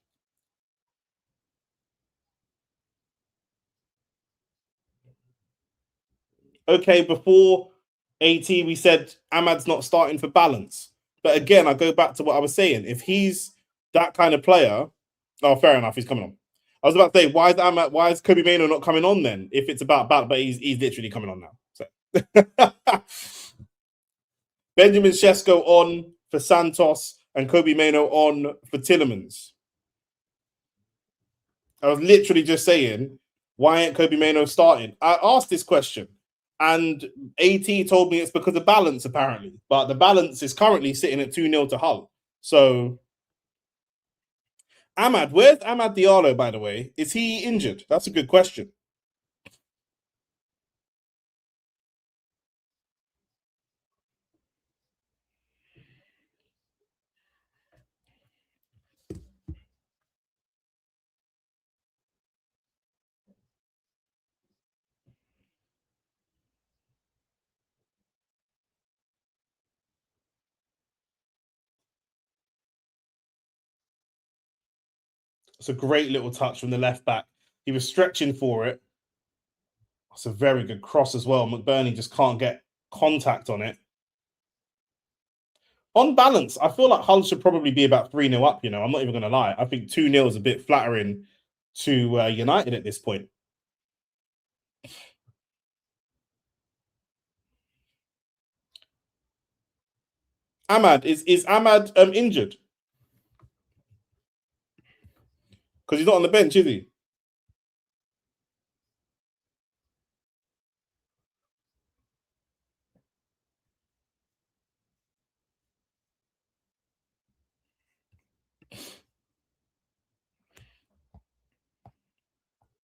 Okay, before AT, we said Ahmad's not starting for balance. But again, I go back to what I was saying. If he's that kind of player, oh, fair enough, he's coming on. I was about to say, why is Kobe Mainoo not coming on then? If it's about balance, but he's literally coming on now. So. Benjamin Sesko on for Santos and Kobe Mainoo on for Tillemans. I was literally just saying, why ain't Kobe Mano starting? I asked this question, and AT told me it's because of balance, apparently. But the balance is currently sitting at 2-0 to Hull. So, Ahmad, where's Ahmad Diallo, by the way? Is he injured? That's a good question. It's a great little touch from the left back. He was stretching for it. It's a very good cross as well. McBurney just can't get contact on it. On balance, I feel like Hull should probably be about 3-0 up, you know. I'm not even going to lie. I think 2-0 is a bit flattering to United at this point. Ahmad, is Ahmad injured? Because he's not on the bench, is he?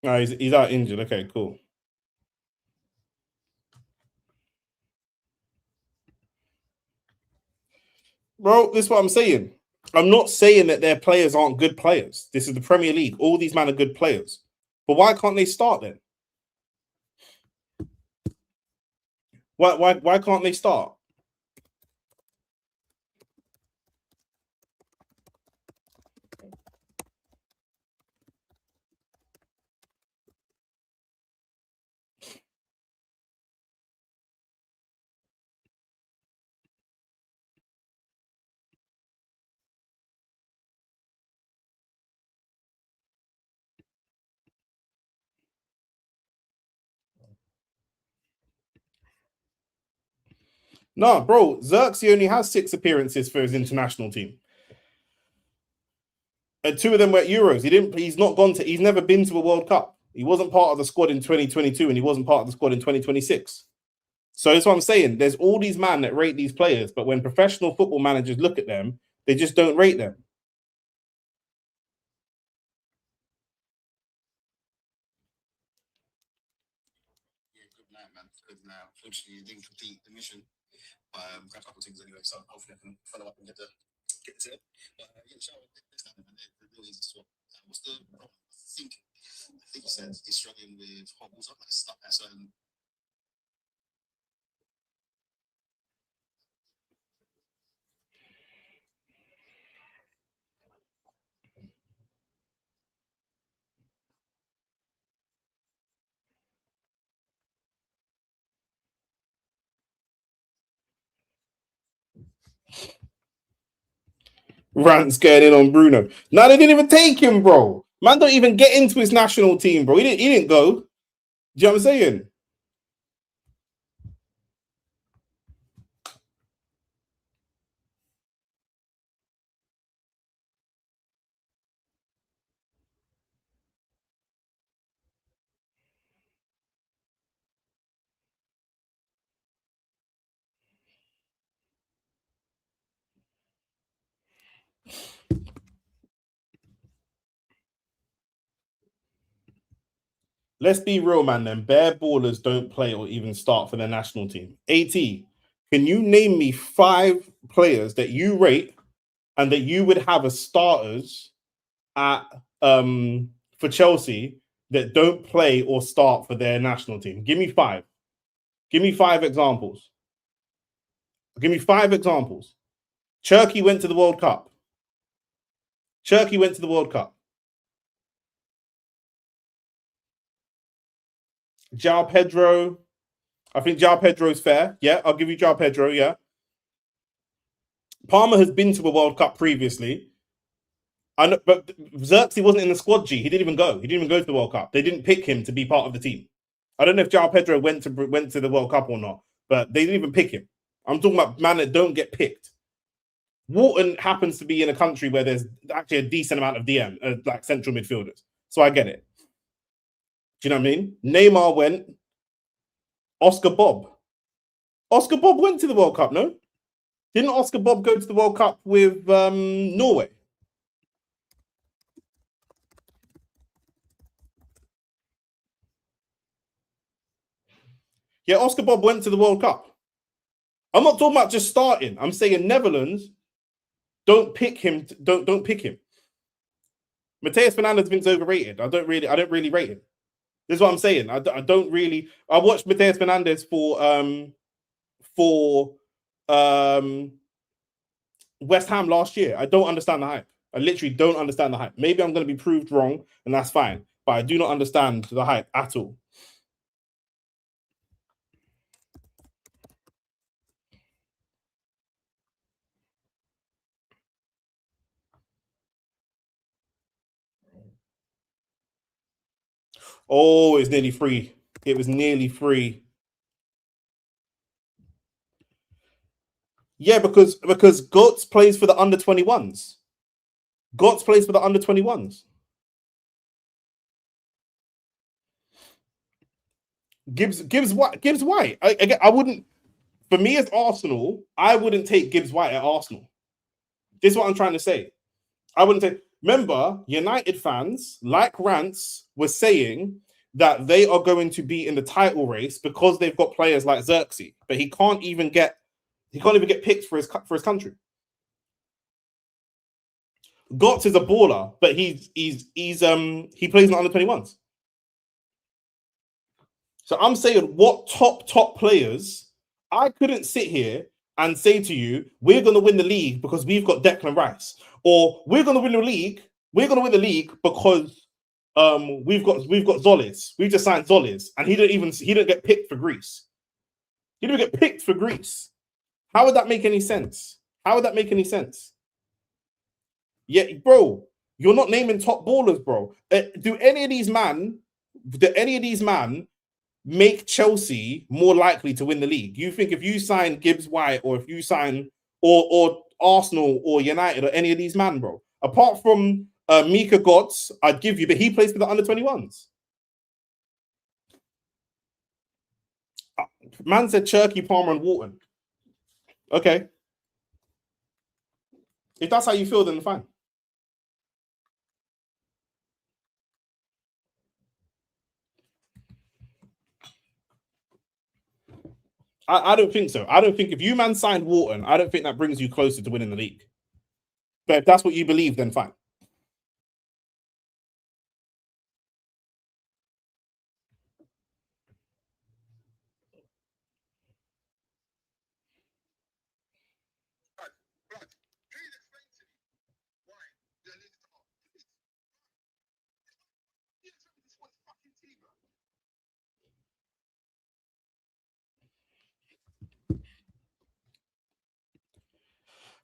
No, he's out injured. Okay, cool. Bro, this is what I'm saying. I'm not saying that their players aren't good players. This is the Premier League. All these men are good players. But why can't they start then? Why can't they start? No, bro, Xerxes only has 6 appearances for his international team. And 2 of them were at Euros. He's never been to a World Cup. He wasn't part of the squad in 2022 and he wasn't part of the squad in 2026. So that's what I'm saying. There's all these men that rate these players, but when professional football managers look at them, they just don't rate them. Yeah, good night, man. Good night. Unfortunately, you didn't complete the mission. Got a couple of things anyway, so hopefully I can follow up and get to it. But yeah, shout out this time, man. They're really easy to swap. What's the problem? I think you said he's struggling with hobbles up, like stuck at certain. Rants getting in on Bruno. No, they didn't even take him, bro. Man don't even get into his national team, bro. He didn't go. Do you know what I'm saying? Let's be real, man. Then bare ballers don't play or even start for the national team. AT, can you name me 5 players that you rate and that you would have as starters at for Chelsea that don't play or start for their national team? Give me 5. Give me 5 examples. Give me 5 examples. Cherky went to the World Cup. Cherky went to the World Cup. João Pedro. I think João Pedro's fair. Yeah, I'll give you João Pedro. Yeah. Palmer has been to a World Cup previously. I know, but Xerxes wasn't in the squad. He didn't even go. He didn't even go to the World Cup. They didn't pick him to be part of the team. I don't know if João Pedro went to the World Cup or not, but they didn't even pick him. I'm talking about man that don't get picked. Wharton happens to be in a country where there's actually a decent amount of DM, like central midfielders. So I get it. Do you know what I mean? Neymar went. Oscar Bob went to the World Cup, no? Didn't Oscar Bob go to the World Cup with Norway? Yeah, Oscar Bob went to the World Cup. I'm not talking about just starting. I'm saying Netherlands, don't pick him. Don't pick him. Mateus Fernandes thinks overrated. I don't really rate him. This is what I'm saying. I don't really. I watched Mateus Fernandes for West Ham last year. I don't understand the hype. I literally don't understand the hype. Maybe I'm going to be proved wrong, and that's fine. But I do not understand the hype at all. Oh, it's nearly free. It was nearly free. Yeah, because Götze plays for the under 21s. Götze plays for the under 21s. Gibbs White. I wouldn't. For me as Arsenal, I wouldn't take Gibbs White at Arsenal. This is what I'm trying to say. I wouldn't take. Remember, United fans, like Rance, were saying that they are going to be in the title race because they've got players like Xerxes, but he can't even get picked for his country. Götze is a baller, but he plays in the under 21s. So I'm saying, what top players? I couldn't sit here and say to you, we're going to win the league because we've got Declan Rice, or we're going to win the league. We're going to win the league because we've got Zolis. We just signed Zolis, and he didn't get picked for Greece. He didn't get picked for Greece. How would that make any sense? How would that make any sense? Yeah, bro, you're not naming top ballers, bro. Do any of these man make Chelsea more likely to win the league? You think if you sign Gibbs White, or if you sign or Arsenal or United or any of these man, bro, apart from Mika Götze, I'd give you, but he plays for the under 21s. Man said Cherky, Palmer, and Wharton. Okay. If that's how you feel, then fine. I don't think so. I don't think if you man signed Wharton, I don't think that brings you closer to winning the league. But if that's what you believe, then fine.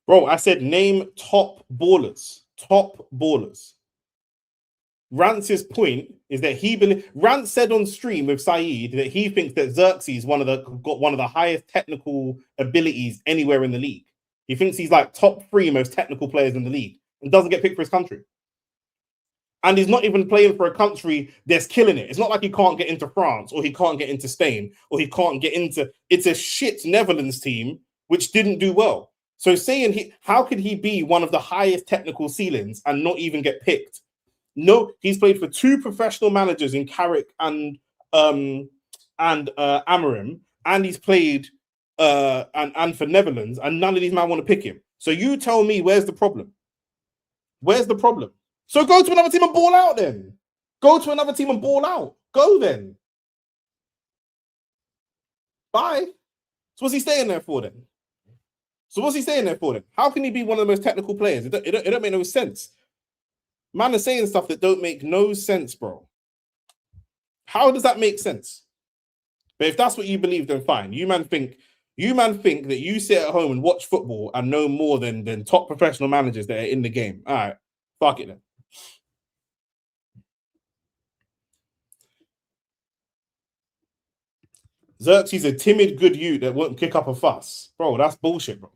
Bro, I said name top ballers. Top ballers. Rance's point is that Rance said on stream with Saeed that he thinks that Xerxes got one of the highest technical abilities anywhere in the league. He thinks he's like top 3 most technical players in the league and doesn't get picked for his country. And he's not even playing for a country that's killing it. It's not like he can't get into France, or he can't get into Spain, or he can't get into... It's a shit Netherlands team which didn't do well. So saying how could he be one of the highest technical ceilings and not even get picked? No, he's played for 2 professional managers in Carrick and Amorim, and he's played and for Netherlands, and none of these men want to pick him. So you tell me, where's the problem? Where's the problem? So go to another team and ball out then. Go to another team and ball out. Go then. Bye. So what's he staying there for then? How can he be one of the most technical players? It don't make no sense. Man is saying stuff that don't make no sense, bro. How does that make sense? But if that's what you believe, then fine. You man think that you sit at home and watch football and know more than top professional managers that are in the game. All right, fuck it then. Xerxes a timid good youth that won't kick up a fuss. Bro, that's bullshit, bro.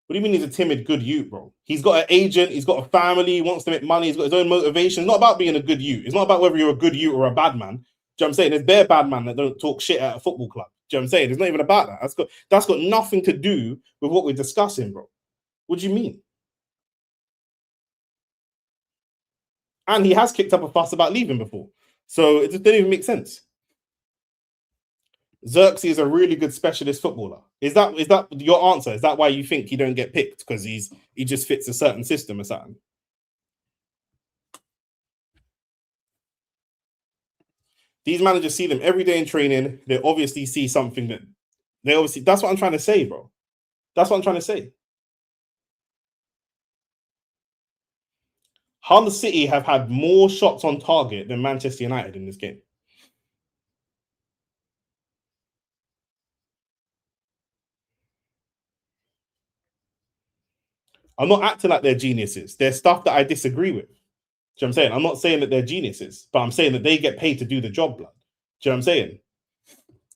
What do you mean he's a timid, good youth, bro? He's got an agent, he's got a family, he wants to make money, he's got his own motivation. It's not about being a good youth. It's not about whether you're a good youth or a bad man. Do you know what I'm saying? There's bare bad man that don't talk shit at a football club. Do you know what I'm saying? It's not even about that. That's got nothing to do with what we're discussing, bro. What do you mean? And he has kicked up a fuss about leaving before. So it just didn't even make sense. Xerxes is a really good specialist footballer. Is that your answer? Is that why you think he don't get picked? Because he just fits a certain system or something? These managers see them every day in training. They obviously see something that they obviously. That's what I'm trying to say, bro. That's what I'm trying to say. Hull City have had more shots on target than Manchester United in this game. I'm not acting like they're geniuses. There's stuff that I disagree with. Do you know what I'm saying? I'm not saying that they're geniuses, but I'm saying that they get paid to do the job, blood. Do you know what I'm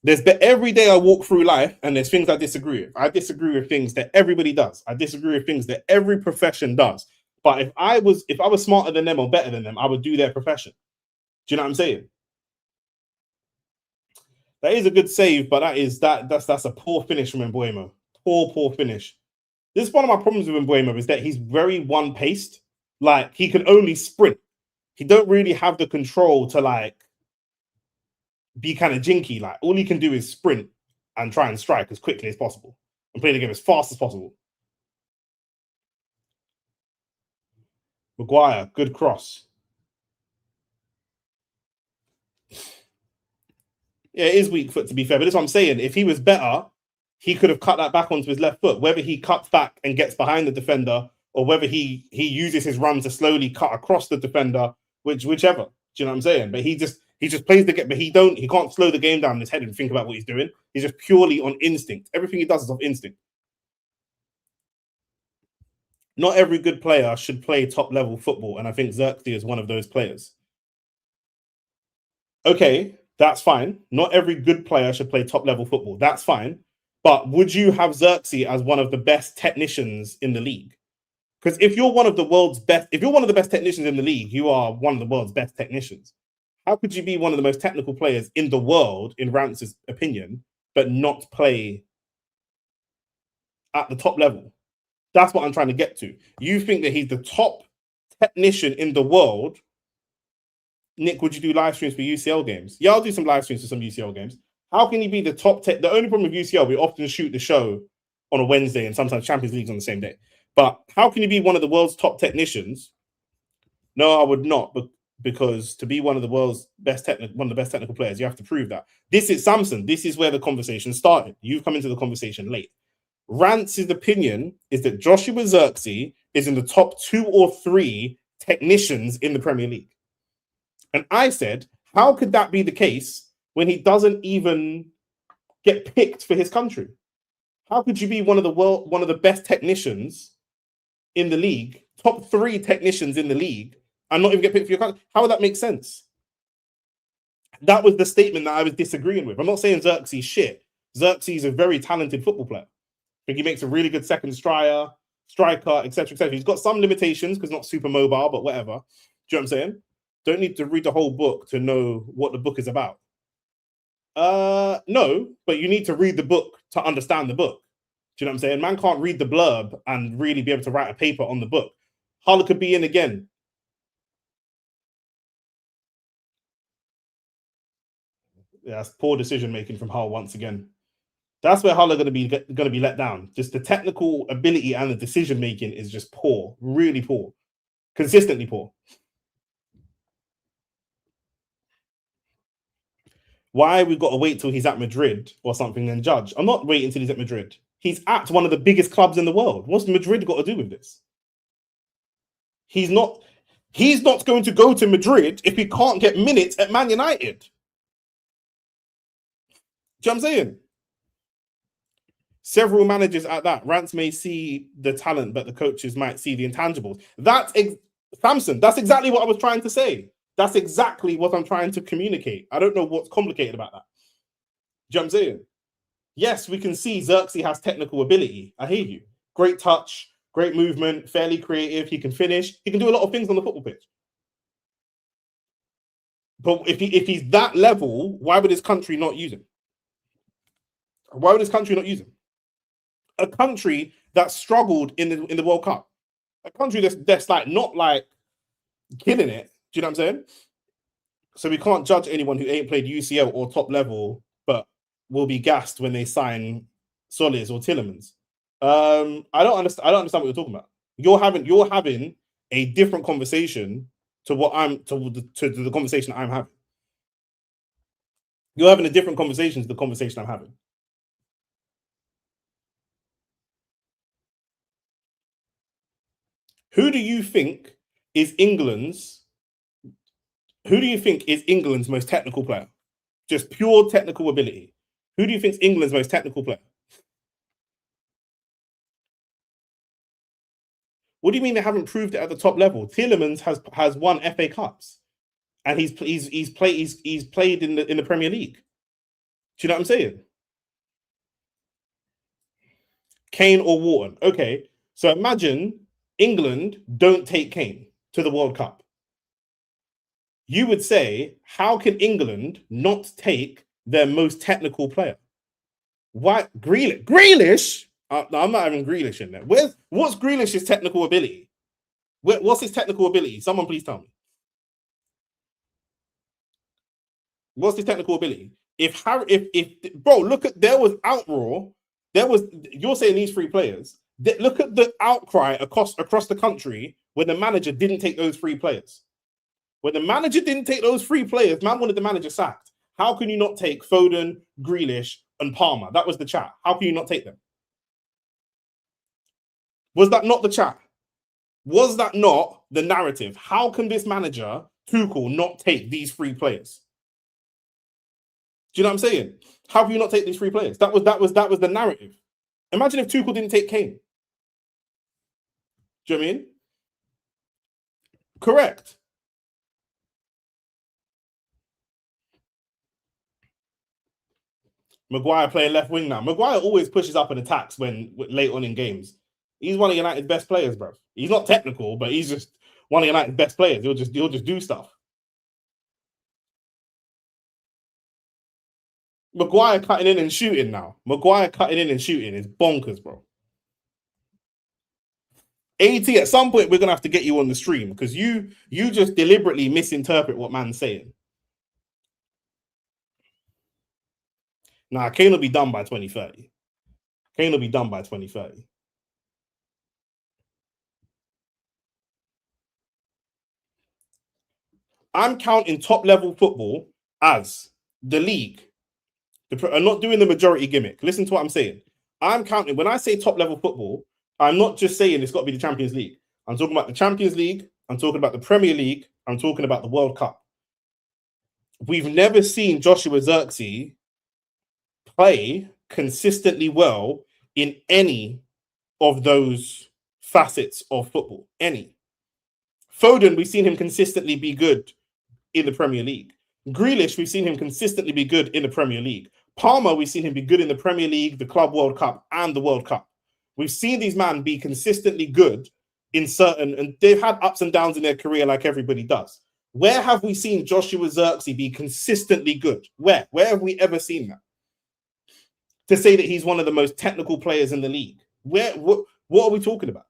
saying? Every day I walk through life and there's things I disagree with. I disagree with things that everybody does. I disagree with things that every profession does. But if I was smarter than them or better than them, I would do their profession. Do you know what I'm saying? That is a good save, but that's a poor finish from Mbuemo. Poor finish. This is one of my problems with Mbuemo is that he's very one-paced. Like, he can only sprint. He don't really have the control to, like, be kind of jinky. Like, all he can do is sprint and try and strike as quickly as possible and play the game as fast as possible. Maguire, good cross. Yeah, it is weak foot, to be fair, but that's what I'm saying. If he was better, he could have cut that back onto his left foot. Whether he cuts back and gets behind the defender, or whether he uses his run to slowly cut across the defender, whichever. Do you know what I'm saying? But he just plays the game, but he can't slow the game down in his head and think about what he's doing. He's just purely on instinct. Everything he does is off instinct. Not every good player should play top-level football, and I think Xerxes is one of those players. Okay, that's fine. Not every good player should play top-level football. That's fine. But would you have Xerxes as one of the best technicians in the league? Because if you're one of the best technicians in the league, you are one of the world's best technicians. How could you be one of the most technical players in the world, in Rance's opinion, but not play at the top level? That's what I'm trying to get to. You think that he's the top technician in the world. Nick, would you do live streams for UCL games? Yeah, I'll do some live streams for some UCL games. How can you be the top tech? The only problem with UCL, we often shoot the show on a Wednesday and sometimes Champions League's on the same day. But how can you be one of the world's top technicians? No, I would not, because to be one of the world's best technical players, you have to prove that. This is Samson. This is where the conversation started. You've come into the conversation late. Rance's opinion is that Joshua Xerxes is in the top 2 or 3 technicians in the Premier League. And I said, how could that be the case when he doesn't even get picked for his country? How could you be one of the best technicians in the league, top 3 technicians in the league, and not even get picked for your country? How would that make sense? That was the statement that I was disagreeing with. I'm not saying Xerxes shit. Xerxes is a very talented football player. I think he makes a really good second striker, etc., etc. He's got some limitations because not super mobile, but whatever. Do you know what I'm saying? Don't need to read the whole book to know what the book is about. No, but you need to read the book to understand the book. Do you know what I'm saying? Man can't read the blurb and really be able to write a paper on the book. Hull could be in again. Yeah, that's poor decision making from Hull once again. That's where Hull are going to be let down. Just the technical ability and the decision making is just poor, really poor, consistently poor. Why we've got to wait till he's at Madrid or something and judge? I'm not waiting till he's at Madrid. He's at one of the biggest clubs in the world. What's Madrid got to do with this? He's not going to go to Madrid if he can't get minutes at Man United. Do you know what I'm saying? Several managers at that. Rance may see the talent, but the coaches might see the intangibles. Samson, that's exactly what I was trying to say. That's exactly what I'm trying to communicate. I don't know what's complicated about that. Do you know what I'm saying? Yes, we can see Xerxes has technical ability. I hear you. great touch, great movement, fairly creative. He can finish. He can do a lot of things on the football pitch. But if he's that level, why would his country not use him? Why would his country not use him? A country that struggled in the World Cup, a country that's like not like killing it. Do you know what I'm saying? So we can't judge anyone who ain't played UCL or top level, but will be gassed when they sign Solis or Tillemans. I don't understand what you're talking about. You're having a different conversation to what to the conversation I'm having. You're having a different conversation to the conversation I'm having. Who do you think is England's most technical player? Just pure technical ability. Who do you think is England's most technical player? What do you mean they haven't proved it at the top level? Tielemans has won FA Cups, and he's played in the Premier League. Do you know what I'm saying? Kane or Wharton. Okay, so imagine England don't take Kane to the World Cup. You would say, how can England not take their most technical player? Why Grealish? No, I'm not having Grealish in there. What's Grealish's technical ability? What's his technical ability? Someone please tell me. What's his technical ability? If bro, look at there was outroar. You're saying these three players. Look at the outcry across the country when the manager didn't take those three players. When the manager didn't take those three players, man wanted the manager sacked. How can you not take Foden, Grealish, and Palmer? That was the chat. How can you not take them? Was that not the chat? Was that not the narrative? How can this manager, Tuchel, not take these three players? Do you know what I'm saying? How can you not take these three players? That was the narrative. Imagine if Tuchel didn't take Kane. Do you know what I mean? Correct. Maguire playing left wing now. Maguire always pushes up and attacks when late on in games. He's one of United's best players, bro. He's not technical, but he's just one of United's best players. He'll just do stuff. Maguire cutting in and shooting now. Maguire cutting in and shooting is bonkers, bro. AT, at some point we're gonna have to get you on the stream because you just deliberately misinterpret what man's saying. Nah, Kane will be done by 2030. Kane will be done by 2030. I'm counting top level football as the league. I'm not doing the majority gimmick. Listen to what I'm saying. I'm counting, when I say top level football, I'm not just saying it's got to be the Champions League. I'm talking about the Champions League. I'm talking about the Premier League. I'm talking about the World Cup. We've never seen Joshua Zirkzee play consistently well in any of those facets of football. Any. Foden, we've seen him consistently be good in the Premier League. Grealish, we've seen him consistently be good in the Premier League. Palmer, we've seen him be good in the Premier League, the Club World Cup, and the World Cup. We've seen these men be consistently good in certain, and they've had ups and downs in their career like everybody does. Where have we seen Joshua Zirkzee be consistently good? Where have we ever seen that? To say that he's one of the most technical players in the league. What are we talking about?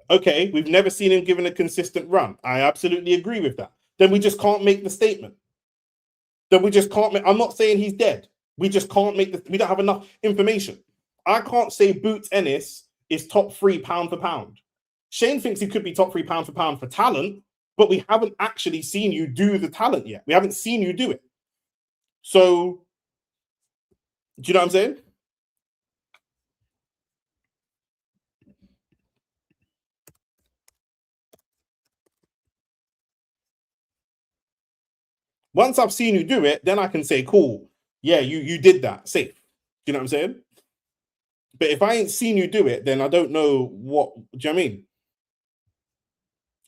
Okay, we've never seen him given a consistent run. I absolutely agree with that. Then we just can't make the statement. I'm not saying he's dead. We just can't make we don't have enough information. I can't say Boots Ennis is top 3 pound for pound. Shane thinks he could be top 3 pound for pound for talent, but we haven't actually seen you do the talent yet. We haven't seen you do it. So, do you know what I'm saying? Once I've seen you do it, then I can say, cool, yeah, you did that, safe. Do you know what I'm saying? But if I ain't seen you do it, then I don't know what, do you know what I mean?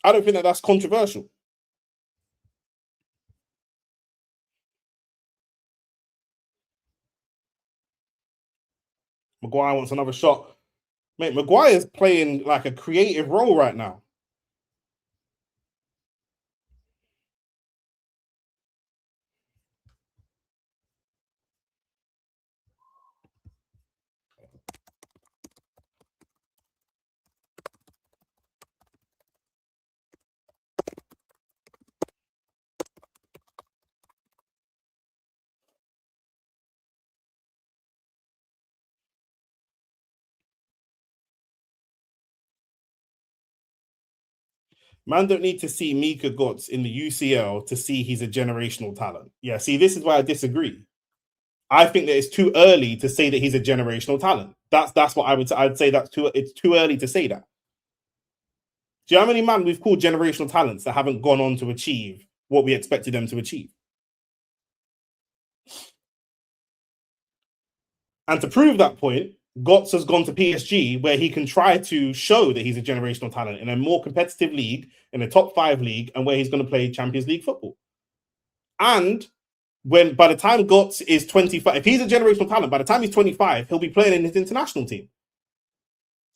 I don't think that's controversial. Maguire wants another shot. Mate, Maguire's playing like a creative role right now. Man don't need to see Mika Götze in the UCL to see he's a generational talent. Yeah, see, this is why I disagree. I think that it's too early to say that he's a generational talent. That's what I'd say it's too early to say that. Do you know how many man we've called generational talents that haven't gone on to achieve what we expected them to achieve? And to prove that point, Götze has gone to PSG where he can try to show that he's a generational talent in a more competitive league, in a top 5 league, and where he's going to play Champions League football. And when by the time Götze is 25, if he's a generational talent, by the time he's 25, he'll be playing in his international team.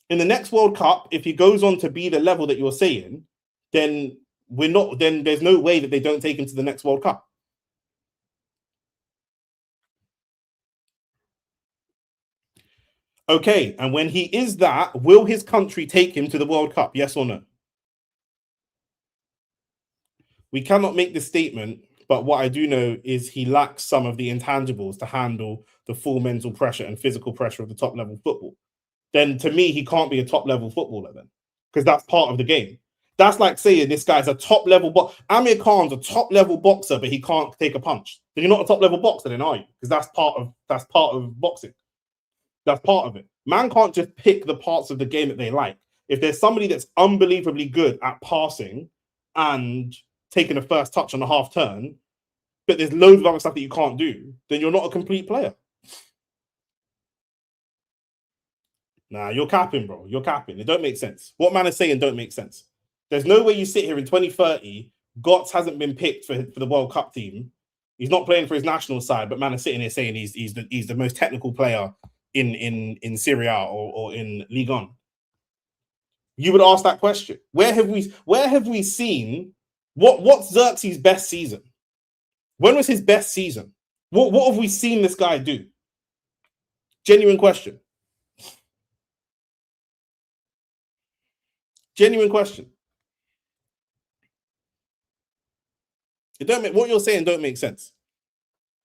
In the next World Cup, if he goes on to be the level that you're saying, then there's no way that they don't take him to the next World Cup. Okay, and when he is that, will his country take him to the World Cup? Yes or no? We cannot make this statement, but what I do know is he lacks some of the intangibles to handle the full mental pressure and physical pressure of the top level football. Then to me, he can't be a top level footballer then, because that's part of the game. That's like saying this guy's a top level Amir Khan's a top level boxer, but he can't take a punch. Then you're not a top level boxer, then are you? Because that's part of boxing. That's part of it. Man can't just pick the parts of the game that they like. If there's somebody that's unbelievably good at passing and taking a first touch on a half turn, but there's loads of other stuff that you can't do, then you're not a complete player. Nah, you're capping, bro. You're capping. It don't make sense. What man is saying don't make sense. There's no way you sit here in 2030, Götze hasn't been picked for the World Cup team. He's not playing for his national side, but man is sitting here saying he's the most technical player in Serie A or in Ligue 1. You would ask that question. Where have we seen what's Xerxes' best season? When was his best season? What have we seen this guy do? Genuine question. Genuine question. What you're saying don't make sense.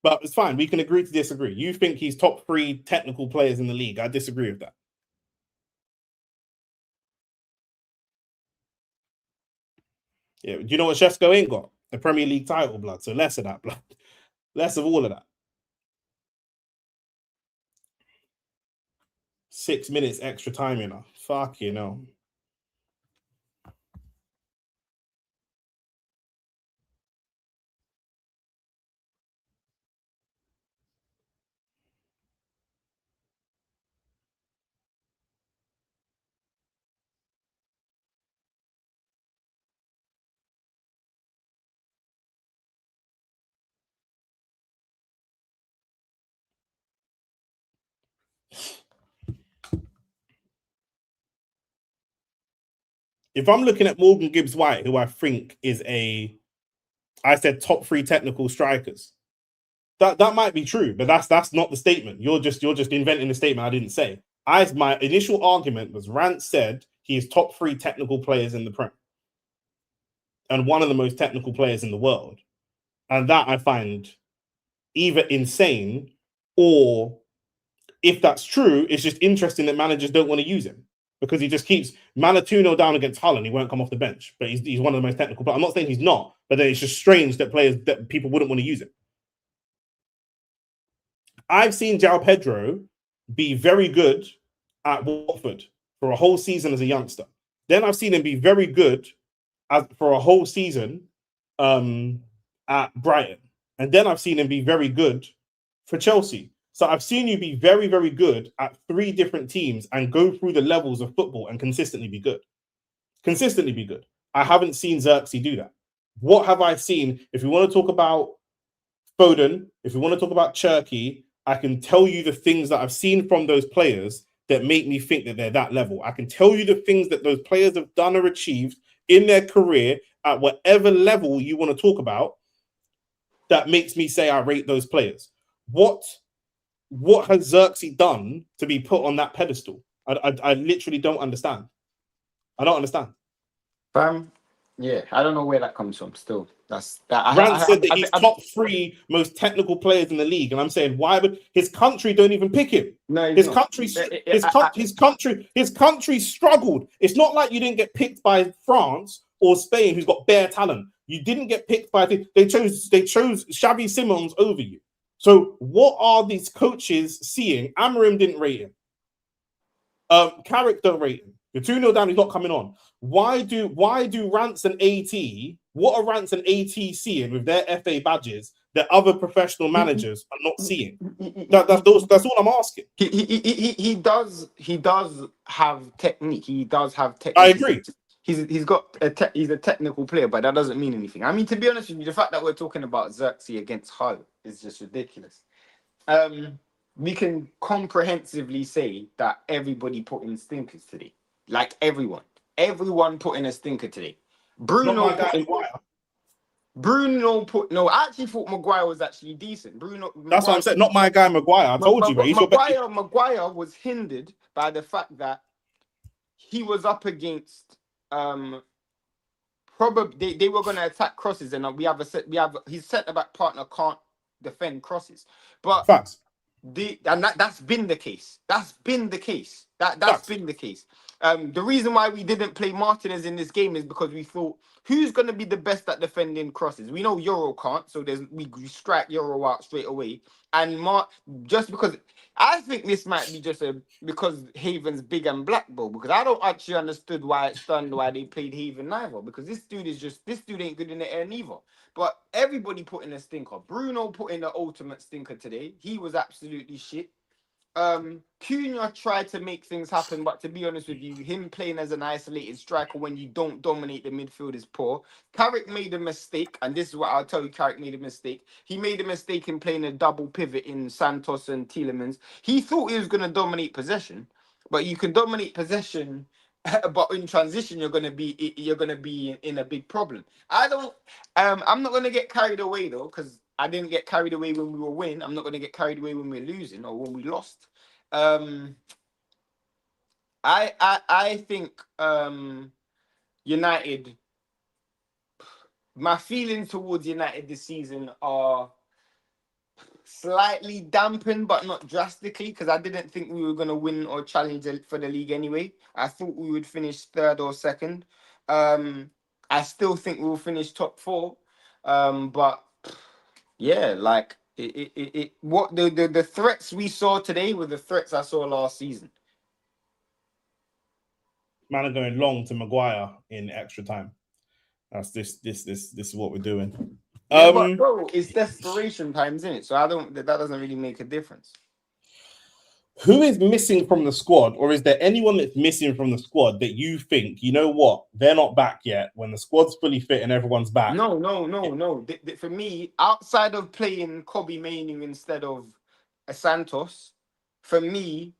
But it's fine. We can agree to disagree. You think he's top 3 technical players in the league. I disagree with that. Yeah. Do you know what Shesko ain't got? A Premier League title, blood. So less of that, blood. Less of all of that. 6 minutes extra time, you know. Fuck, you know. If I'm looking at Morgan Gibbs-White, who I think is I said top 3 technical strikers. That might be true, but that's not the statement. You're just inventing the statement I didn't say. My initial argument was Rant said he is top 3 technical players in the Prem and one of the most technical players in the world, and that I find either insane or, if that's true, it's just interesting that managers don't want to use him because he just keeps Man 2-0 down against Hull and he won't come off the bench, but he's one of the most technical players. I'm not saying he's not, but then it's just strange that people wouldn't want to use him. I've seen João Pedro be very good at Watford for a whole season as a youngster. Then I've seen him be very good for a whole season at Brighton. And then I've seen him be very good for Chelsea. So I've seen you be very, very good at 3 different teams and go through the levels of football and consistently be good. Consistently be good. I haven't seen Xerxes do that. What have I seen? If you want to talk about Foden, if you want to talk about Cherky, I can tell you the things that I've seen from those players that make me think that they're that level. I can tell you the things that those players have done or achieved in their career at whatever level you want to talk about that makes me say I rate those players. What has Xerxes done to be put on that pedestal? I literally don't understand. I don't understand. Fam, yeah, I don't know where that comes from. Still, that's that. Rand said that he's top 3 most technical players in the league, and I'm saying why would his country don't even pick him? No, His country struggled. It's not like you didn't get picked by France or Spain, who's got bare talent. You didn't get picked by they chose Xavi Simons over you. So what are these coaches seeing? Amorim didn't rate him. Carrick don't rate him. You're 2-0 down, he's not coming on. Why do Rance and AT, what are Rance and AT seeing with their FA badges that other professional managers are not seeing? That's all I'm asking. He does have technique. He does have technique. I agree. He's a technical player, but that doesn't mean anything. I mean, to be honest with you, the fact that we're talking about Xerxes against Hull is just ridiculous. We can comprehensively say that everybody put in stinkers today. Like everyone put in a stinker today. Bruno I actually thought Maguire was actually decent. That's what I'm saying. Not my guy Maguire. I told you, but Maguire was hindered by the fact that he was up against probably they were going to attack crosses, and his centre back partner can't defend crosses. But facts. That's been the case. That's been the case. The reason why we didn't play Martinez in this game is because we thought, who's going to be the best at defending crosses? We know Euro can't, so we strike Euro out straight away. And just because I think this might be just because Haven's big and black, bro. Because I don't actually understood why they played Haven neither. Because this dude ain't good in the air neither. But everybody put in a stinker. Bruno put in the ultimate stinker today. He was absolutely shit. Cunha tried to make things happen, but to be honest with you, him playing as an isolated striker when you don't dominate the midfield is poor. Carrick made a mistake, and this is what I'll tell you, Carrick made a mistake. He made a mistake in playing a double pivot in Santos and Tielemans. He thought he was going to dominate possession, but you can dominate possession, but in transition you're going to be in a big problem. I'm not going to get carried away though, because I didn't get carried away when we were winning. I'm not going to get carried away when we're losing or when we lost. I think United. My feelings towards United this season are slightly dampened, but not drastically, because I didn't think we were going to win or challenge for the league anyway. I thought we would finish 3rd or 2nd. I still think we'll finish top 4, but. Yeah, like what the threats we saw today were the threats I saw last season. Man are going long to Maguire in extra time. That's this is what we're doing. Yeah, but bro, it's desperation times, isn't it? So that doesn't really make a difference. Who is missing from the squad, or is there anyone that's missing from the squad that you think, you know what, they're not back yet when the squad's fully fit and everyone's back? No. For me, outside of playing Kobe Mainoo instead of a Santos, for me,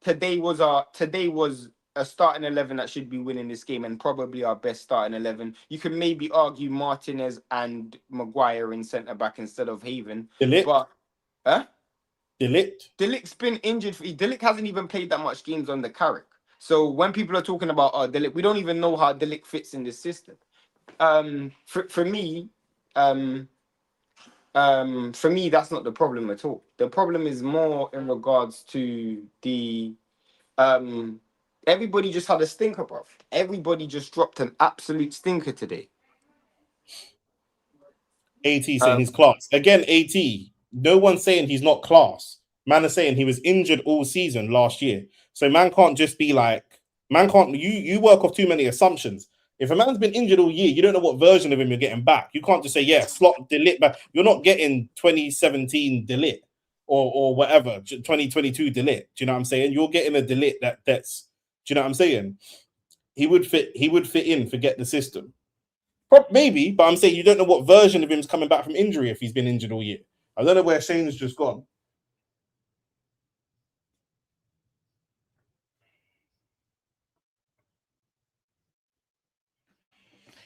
today was a starting 11 that should be winning this game, and probably our best starting 11. You can maybe argue Martinez and Maguire in centre back instead of Haven. But Delict's been injured. Delict hasn't even played that much games under Carrick. So when people are talking about Delict, we don't even know how Delict fits in this system. For me, that's not the problem at all. The problem is more in regards to the everybody just had a stinker, bro. Everybody just dropped an absolute stinker today. AT saying he's class. Again, AT. No one's saying he's not class. Man is saying he was injured all season last year. So man can't just be like, you work off too many assumptions. If a man's been injured all year, you don't know what version of him you're getting back. You can't just say, yeah, slot Delit back. You're not getting 2017 Delit or whatever, 2022 Delit. Do you know what I'm saying? You're getting a Delit that's, do you know what I'm saying? He would fit in, forget the system. Maybe, but I'm saying you don't know what version of him's coming back from injury if he's been injured all year. I don't know where Shane's just gone.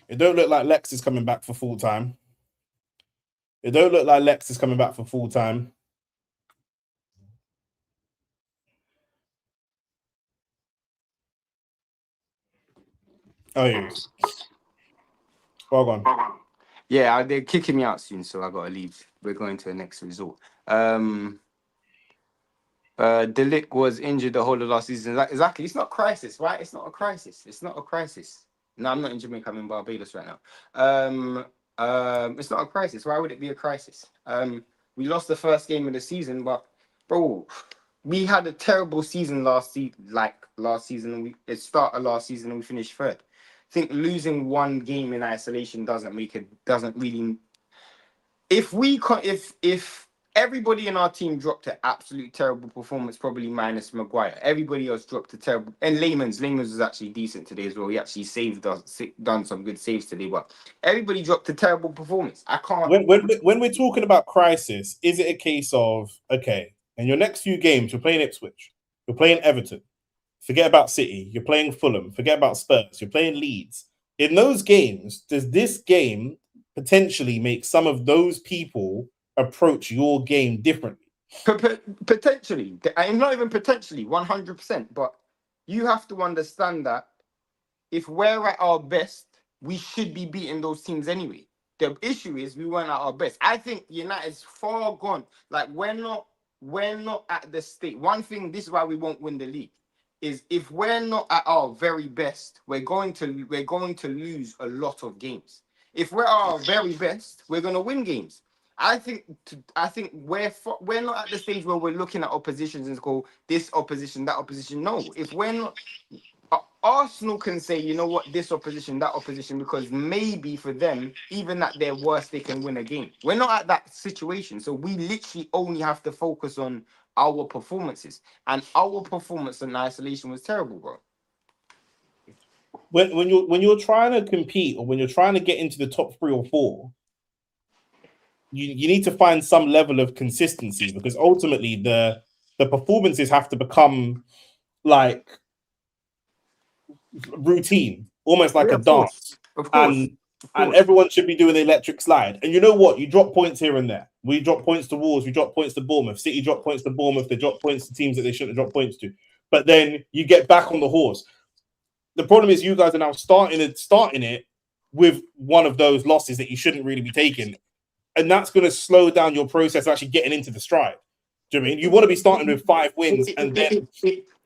It don't look like Lex is coming back for full time. It don't look like Lex is coming back for full time. Oh, yeah. Well on. Yeah, they're kicking me out soon, so I gotta leave. We're going to the next resort. Delic was injured the whole of last season. Exactly. It's not a crisis, right? It's not a crisis. It's not a crisis. No, I'm not in Jamaica. I'm in Barbados right now. It's not a crisis. Why would it be a crisis? We lost the first game of the season, but bro, we had a terrible season last season. It started last season and we finished third. I think losing one game in isolation doesn't really. If everybody in our team dropped an absolute terrible performance, probably minus Maguire. Everybody else dropped a terrible. And Layman's was actually decent today as well. He actually done some good saves today. But everybody dropped a terrible performance. I can't. When we're talking about crisis, is it a case of, okay, in your next few games, you're playing Ipswich, you're playing Everton, forget about City, you're playing Fulham, forget about Spurs, you're playing Leeds. In those games, does this game potentially make some of those people approach your game differently? Potentially. I'm not even potentially, 100%. But you have to understand that if we're at our best, we should be beating those teams anyway. The issue is we weren't at our best. I think United's far gone. Like we're not at the state. One thing, this is why we won't win the league, is if we're not at our very best, we're going to lose a lot of games. If we're at our very best, we're going to win games. I think we're not at the stage where we're looking at oppositions and go this opposition, that opposition. No, if we're not, Arsenal can say, you know what, this opposition, that opposition, because maybe for them, even at their worst, they can win a game. We're not at that situation, so we literally only have to focus on our performances, and our performance in isolation was terrible, bro. When you're trying to compete or when you're trying to get into the top 3 or 4, you need to find some level of consistency, because ultimately the performances have to become like routine, almost like a dance. Of course. And everyone should be doing the electric slide. And you know what? You drop points here and there. We drop points to Wolves. We drop points to Bournemouth. City drop points to Bournemouth. They drop points to teams that they shouldn't have dropped points to. But then you get back on the horse. The problem is you guys are now starting it with one of those losses that you shouldn't really be taking. And that's going to slow down your process of actually getting into the stride. Do you know what I mean? You want to be starting with 5 wins and then...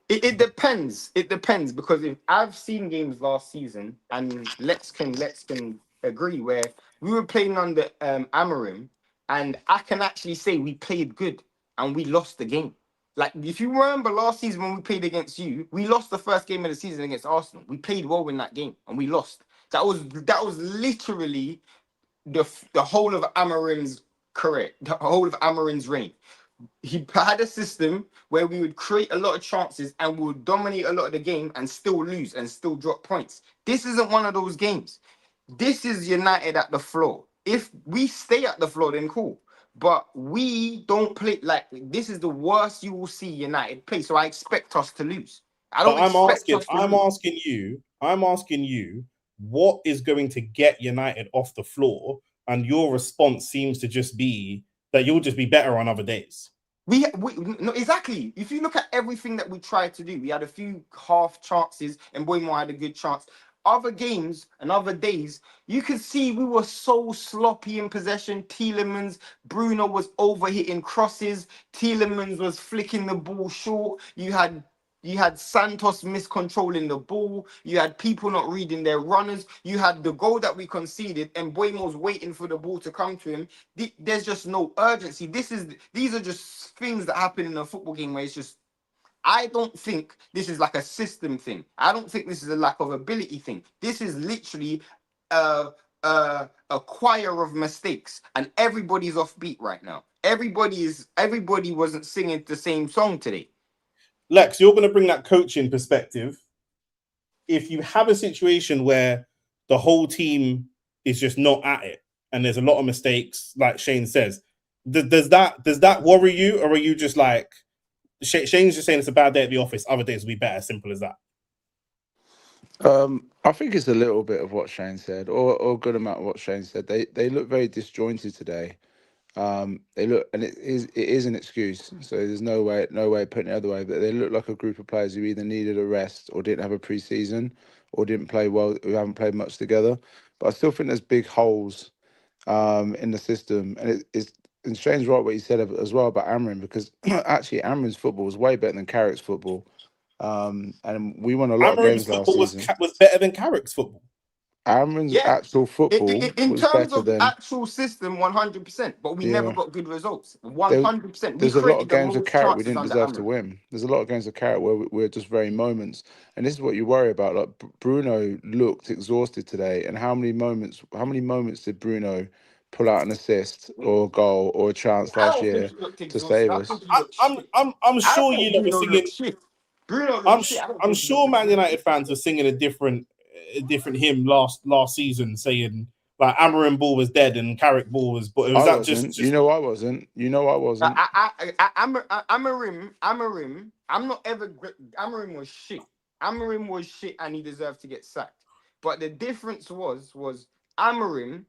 It depends. It depends, because if I've seen games last season, and Lex can agree, where we were playing under Amarim, and I can actually say we played good and we lost the game. Like if you remember last season when we played against you, we lost the first game of the season against Arsenal. We played well in that game and we lost. That was literally the whole of Amarim's career, the whole of Amarim's reign. He had a system where we would create a lot of chances and we would dominate a lot of the game and still lose and still drop points. This isn't one of those games. This is United at the floor. If we stay at the floor, then cool. But we don't play like this. Is the worst you will see United play. So I expect us to lose. I'm asking you, what is going to get United off the floor? And your response seems to just be that you'll just be better on other days. No, exactly. If you look at everything that we tried to do, we had a few half chances, and Boymo had a good chance. Other games and other days, you could see we were so sloppy in possession. Tielemans, Bruno was overhitting crosses. Tielemans was flicking the ball short. You had Santos miscontrolling the ball. You had people not reading their runners. You had the goal that we conceded, and Buemo's waiting for the ball to come to him. There's just no urgency. These are just things that happen in a football game where it's just. I don't think this is like a system thing. I don't think this is a lack of ability thing. This is literally a choir of mistakes, and everybody's off beat right now. Everybody wasn't singing the same song today. Lex, you're going to bring that coaching perspective. If you have a situation where the whole team is just not at it and there's a lot of mistakes, like Shane says, does that worry you, or are you just like Shane's just saying it's a bad day at the office, other days will be better, simple as that? I think it's a little bit of what Shane said, or a good amount of what Shane said. They look very disjointed today. They look, and it is an excuse. So there's no way putting it other way. But they look like a group of players who either needed a rest or didn't have a pre-season or didn't play well, who haven't played much together. But I still think there's big holes in the system, and it's. And Shane's right what he said as well about Amrin, because actually Amrin's football was way better than Carrick's football. And we won a lot of Amarim's games last football season. was better than Carrick's football. Amrin's Yeah, actual football in was terms better of than, actual system, 100%. But we never yeah. got good results. There, 100%. We there's a lot of created the games with most Carrick we chances didn't under deserve to Amrin. win. There's a lot of games with Carrick where we're just very moments, and this is what you worry about. Like Bruno looked exhausted today, and how many moments did Bruno pull out an assist or a goal or a chance I last don't think year he looked to exhausted. save I us? think he looked shit. I'm I sure thought you lot were Bruno singing. looked shit. Bruno looked shit. I don't I'm think he sure looked Man United fans were singing a different hymn last season, saying like Amarim ball was dead and Carrick ball was. But was I that wasn't. just I wasn't. I wasn't. Amarim. I'm not ever. Amarim was shit. Amarim was shit, and he deserved to get sacked. But the difference was Amarim.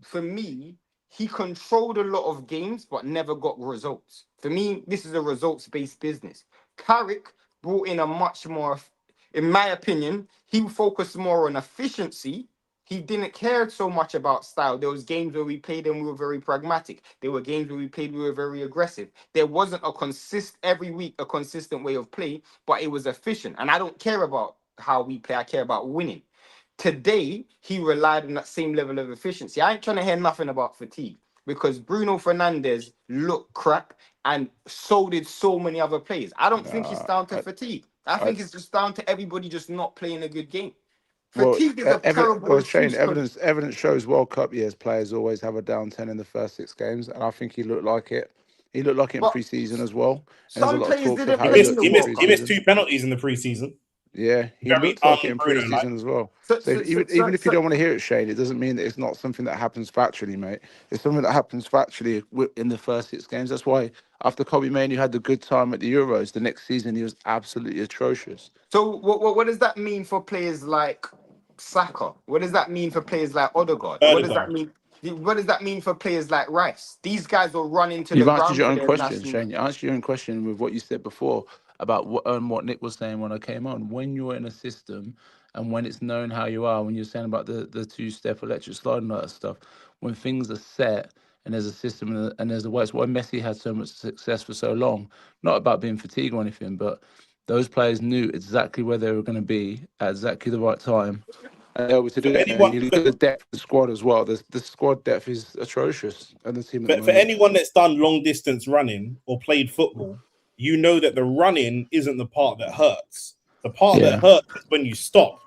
For me, he controlled a lot of games, but never got results. For me, this is a results-based business. Carrick brought in a much more, in my opinion, he focused more on efficiency. He didn't care so much about style. There was games where we played and we were very pragmatic. There were games where we played, we were very aggressive. There wasn't every week a consistent way of play, but it was efficient. And I don't care about how we play. I care about winning. Today, he relied on that same level of efficiency. I ain't trying to hear nothing about fatigue because Bruno Fernandes looked crap, and so did so many other players. I don't think it's Nah, down to fatigue. I I, think it's just down to everybody just not playing a good game. Well, Fatigue is a terrible Shane, excuse. evidence shows World Cup years players always have a down 10 in the first 6 games, and I think he looked like it. He looked like it in But pre-season as well, and there's a some lot of players talk of didn't how he he play in missed the looked he in missed World he Cup. missed pre-season. 2 penalties in the preseason. Yeah, he Very looked like it in Bruno like. pre-season as well. So, So so, so, even so, if you so, don't want to hear it, Shane, it doesn't mean that it's not something that happens factually, mate. It's something that happens factually in the first 6 games. That's why after Kobe Mainoo had the good time at the Euros, the next season he was absolutely atrocious. so what does that mean for players like Saka? What does that mean for players like Odegaard? What does that Erdegaard. mean? What does that mean for players like Rice? These guys will run into the You've answered ground your for own their question, national. Shane. You answered your own question with what you said before about what Nick was saying when I came on. When you're in a system and when it's known how you are, when you're saying about the two-step electric slide and all that stuff, when things are set and there's a system and there's a way, it's why Messi had so much success for so long. Not about being fatigued or anything, but those players knew exactly where they were going to be at exactly the right time. And they were able to For do it. And anyone you look at the depth of the squad as well. The squad depth is atrocious at the team at the for moment. anyone that's done long distance running or played football, you know that the running isn't the part that hurts. The part that Yeah, hurts is when you stop.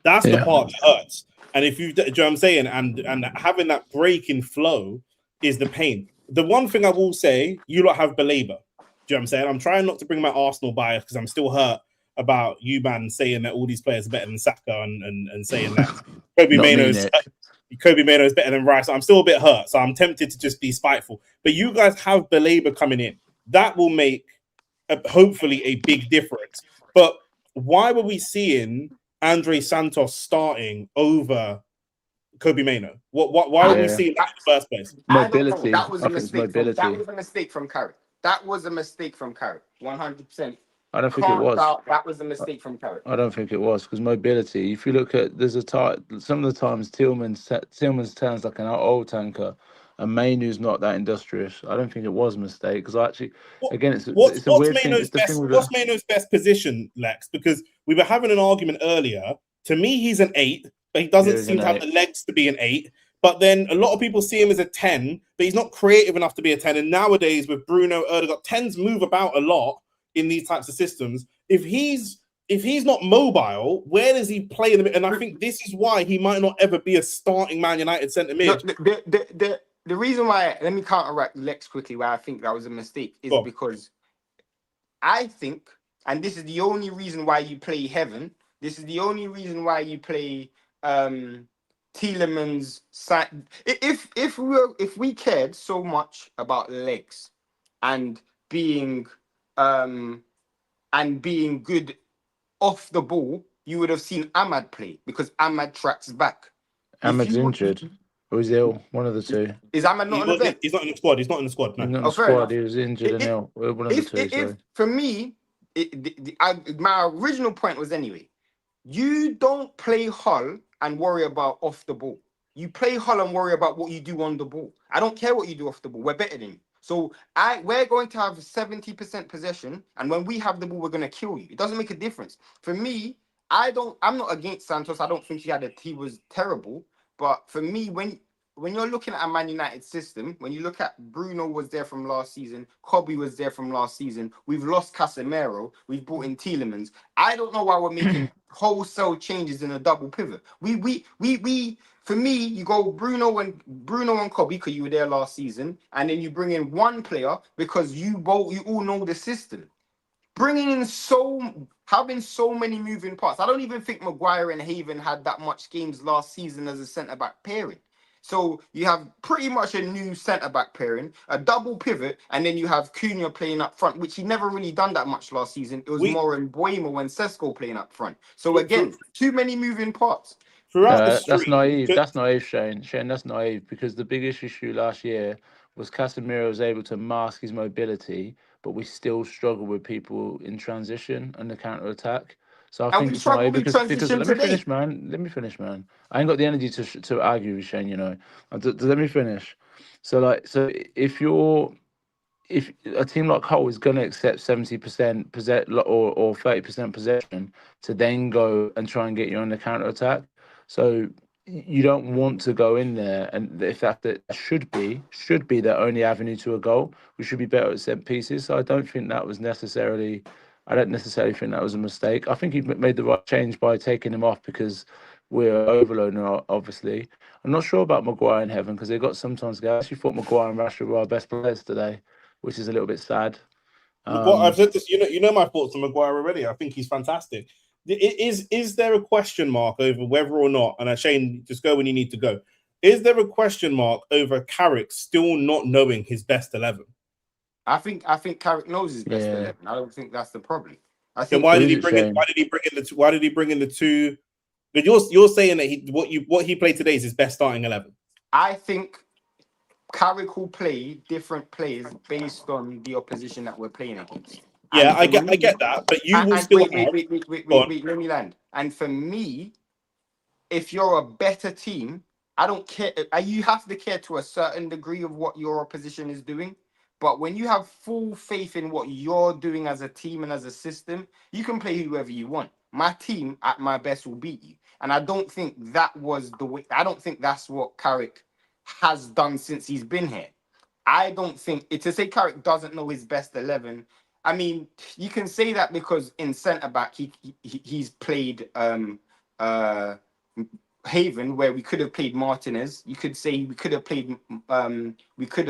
That's the yeah. part that hurts. And if you, do you know what I'm saying? And having that break in flow is the pain. The one thing I will say, you lot have belabor. Do you know what I'm saying? I'm trying not to bring my Arsenal bias because I'm still hurt about you, man, saying that all these players are better than Saka and saying that Kobe Not me, Maino's Nick. Kobe Mano is better than Rice. I'm still a bit hurt, so I'm tempted to just be spiteful. But you guys have belabor coming in. That will make hopefully a big difference. But why were we seeing Andre Santos starting over Kobe Mano? Why were we Yeah, seeing that in the first place? I don't know. mobility. That was I a think it's mistake from mobility. Carrick. That was a mistake from Carrick. 100%. I don't think it Can't was. doubt that was a mistake from Carrick. I don't think it was because mobility. If you look at, there's a time. Some of the times Tillman's turns like an old tanker, and Mainoo's not that industrious. I don't think it was a mistake because I actually, again, it's a What's weird thing. It's the thing with What's Mano's best position, Lex? Because we were having an argument earlier. To me, he's an 8, but he doesn't There's seem an to have 8. the legs to be an 8. But then a lot of people see him as a 10, but he's not creative enough to be a 10. And nowadays, with Bruno Erdegaard, 10s move about a lot in these types of systems. If he's not mobile, where does he play in the? And I think this is why he might not ever be a starting Man United centre mid. The reason why, let me counteract Lex quickly, why I think that was a mistake is because I think, and this is the only reason why you play Heaven. This is the only reason why you play Tielemans. If we cared so much about legs and being good off the ball, you would have seen Ahmad play because Ahmad tracks back. Ahmad's injured. Or he's ill. One of the two. Is Ahmad not on the bench? He's not in the squad. He's not in the squad. He's No. not in the fair squad. enough. He was injured and ill. One of the two. Sorry. For me, my original point was anyway, you don't play Hull and worry about off the ball. You play Hull and worry about what you do on the ball. I don't care what you do off the ball. We're better than you. So we're going to have 70% possession, and when we have the ball, we're going to kill you. It doesn't make a difference. For me, I'm not against Santos. I don't think he was terrible. But for me, when you're looking at a Man United system, when you look at Bruno was there from last season, Kobe was there from last season, we've lost Casemiro, we've brought in Tielemans. I don't know why we're making wholesale changes in a double pivot. For me, you go Bruno and Kobe because you were there last season, and then you bring in one player because you all know the system. Having so many moving parts. I don't even think Maguire and Haven had that much games last season as a centre-back pairing. So you have pretty much a new centre-back pairing, a double pivot, and then you have Cunha playing up front, which he never really done that much last season. It was more in Mbeumo and Sesko playing up front. So again, too many moving parts. That's naive. That's naive, Shane. Shane, that's naive because the biggest issue last year was Casemiro was able to mask his mobility, but we still struggle with people in transition and the counter attack. So I think it's naive because let me finish, man. Let me finish, man. I ain't got the energy to argue with Shane. You know, let me finish. So if a team like Hull is going to accept 70% or 30% possession to then go and try and get you on the counter attack, so you don't want to go in there, and if that should be their only avenue to a goal, we should be better at set pieces. So I don't think that was necessarily. I don't necessarily think that was a mistake. I think he made the right change by taking him off because we're overloading. Obviously, I'm not sure about Maguire and Heaven because they got sometimes. I actually thought Maguire and Rashford were our best players today, which is a little bit sad. Well, I've said this. You know my thoughts on Maguire already. I think he's fantastic. Is there a question mark over whether or not? And Shane, just go when you need to go. Is there a question mark over Carrick still not knowing his best 11? I think Carrick knows his best 11. I don't think that's the problem. I think. Then why did he bring in the two? But you're saying that what he played today is his best starting 11. I think Carrick will play different players based on the opposition that we're playing against. Yeah, I get that, but you will still wait, let me land. And for me, if you're a better team, I don't care. You have to care to a certain degree of what your opposition is doing. But when you have full faith in what you're doing as a team and as a system, you can play whoever you want. My team at my best will beat you. And I don't think that was the way. I don't think that's what Carrick has done since he's been here. I don't think to say Carrick doesn't know his best 11. I mean, you can say that because in centre back he's played Haven, where we could have played Martinez. You could say we could have played. He played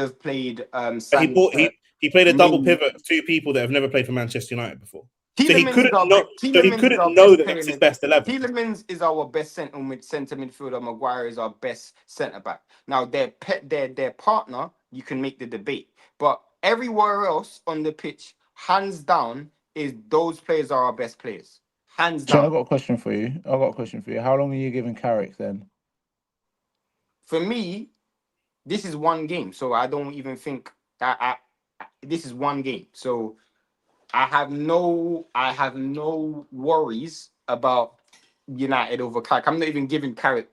a double pivot of two people that have never played for Manchester United before. So he couldn't know that that's his best 11. Tielemans is our best centre midfielder. Maguire is our best centre back. Now their partner, you can make the debate, but everywhere else on the pitch, hands down, is those players are our best players. Hands down. So I've got a question for you. How long are you giving Carrick then? For me, this is one game, so I don't even think this is one game. So I have no worries about United over Carrick. I'm not even giving Carrick.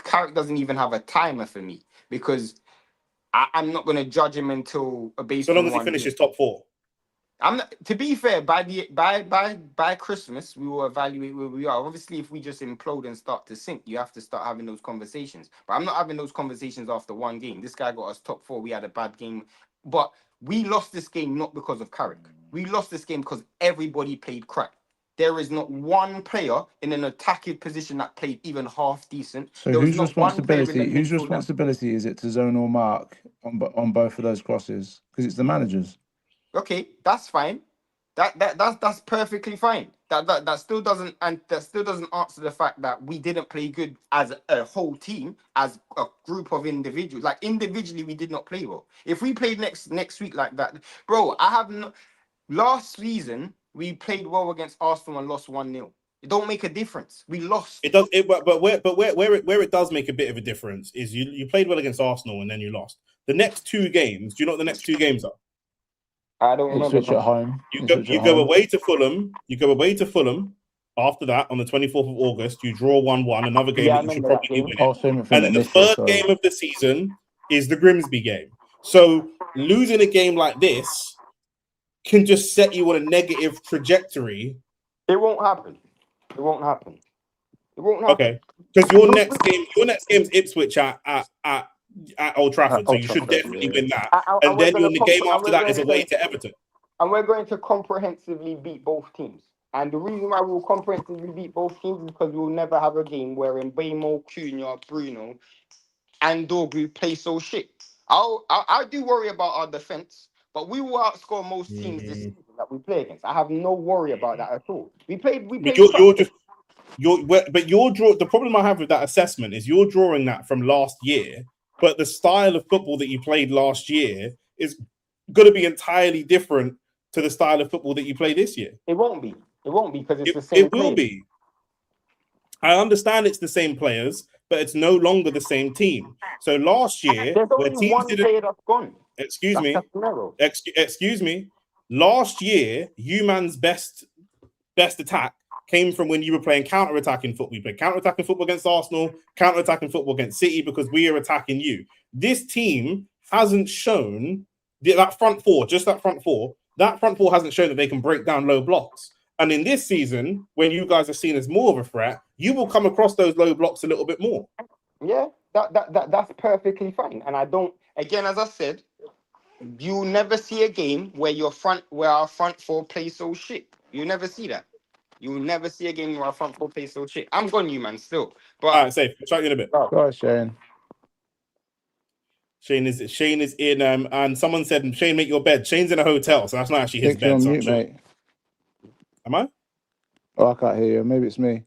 Carrick doesn't even have a timer for me because I'm not going to judge him until so long as he finishes top 4. I'm not, to be fair, by Christmas, we will evaluate where we are. Obviously, if we just implode and start to sink, you have to start having those conversations. But I'm not having those conversations after one game. This guy got us top 4. We had a bad game. But we lost this game not because of Carrick. We lost this game because everybody played crap. There is not one player in an attacking position that played even half decent. So whose responsibility is it to zone or mark on both of those crosses? Because it's the manager's. Okay, that's fine. That's perfectly fine. That still doesn't answer the fact that we didn't play good as a whole team, as a group of individuals. Like individually, we did not play well. If we played next week like that, bro, last season we played well against Arsenal and lost 1-0. It don't make a difference. We lost. It does. But where it does make a bit of a difference is you played well against Arsenal and then you lost. The next 2 games. Do you know what the next 2 games are? I don't remember. Ipswich at home. You go away to Fulham. You go away to Fulham. After that, on the 24th of August, you draw 1-1. Another game that you should probably win. And then the third game of the season is the Grimsby game. So losing a game like this can just set you on a negative trajectory. It won't happen. It won't happen. It won't happen. Okay, because your next game's Ipswich at Old Trafford, so you should definitely win that. And then the game after that is away to Everton. And we're going to comprehensively beat both teams. And the reason why we'll comprehensively beat both teams is because we'll never have a game wherein Mbeumo, Cunha, Bruno, and Dorgu play so shit. I do worry about our defense, but we will outscore most teams this season that we play against. I have no worry about that at all. We played. The problem I have with that assessment is you're drawing that from last year, but the style of football that you played last year is going to be entirely different to the style of football that you play this year. It won't be. It won't be because it's the same. It will be. I understand it's the same players, but it's no longer the same team. So last year, there's only one player that's gone. Excuse me. Last year, Human's best attack came from when you were playing counter-attacking football. You played counter-attacking football against Arsenal, counter-attacking football against City because we are attacking you. This team hasn't shown that front four, just that front four. That front four hasn't shown that they can break down low blocks. And in this season, when you guys are seen as more of a threat, you will come across those low blocks a little bit more. Yeah, that's perfectly fine. And I don't, again, as I said, you never see a game where our front four plays so shit. You never see that. You will never see a game where our front four plays so shit. I'm gone, you man, still. But all right, safe. Try you in a bit. Go on, Shane. Shane is in. And someone said, Shane, make your bed. Shane's in a hotel, so that's not actually his bed. On mute, mate. Am I? Oh, I can't hear you. Maybe it's me.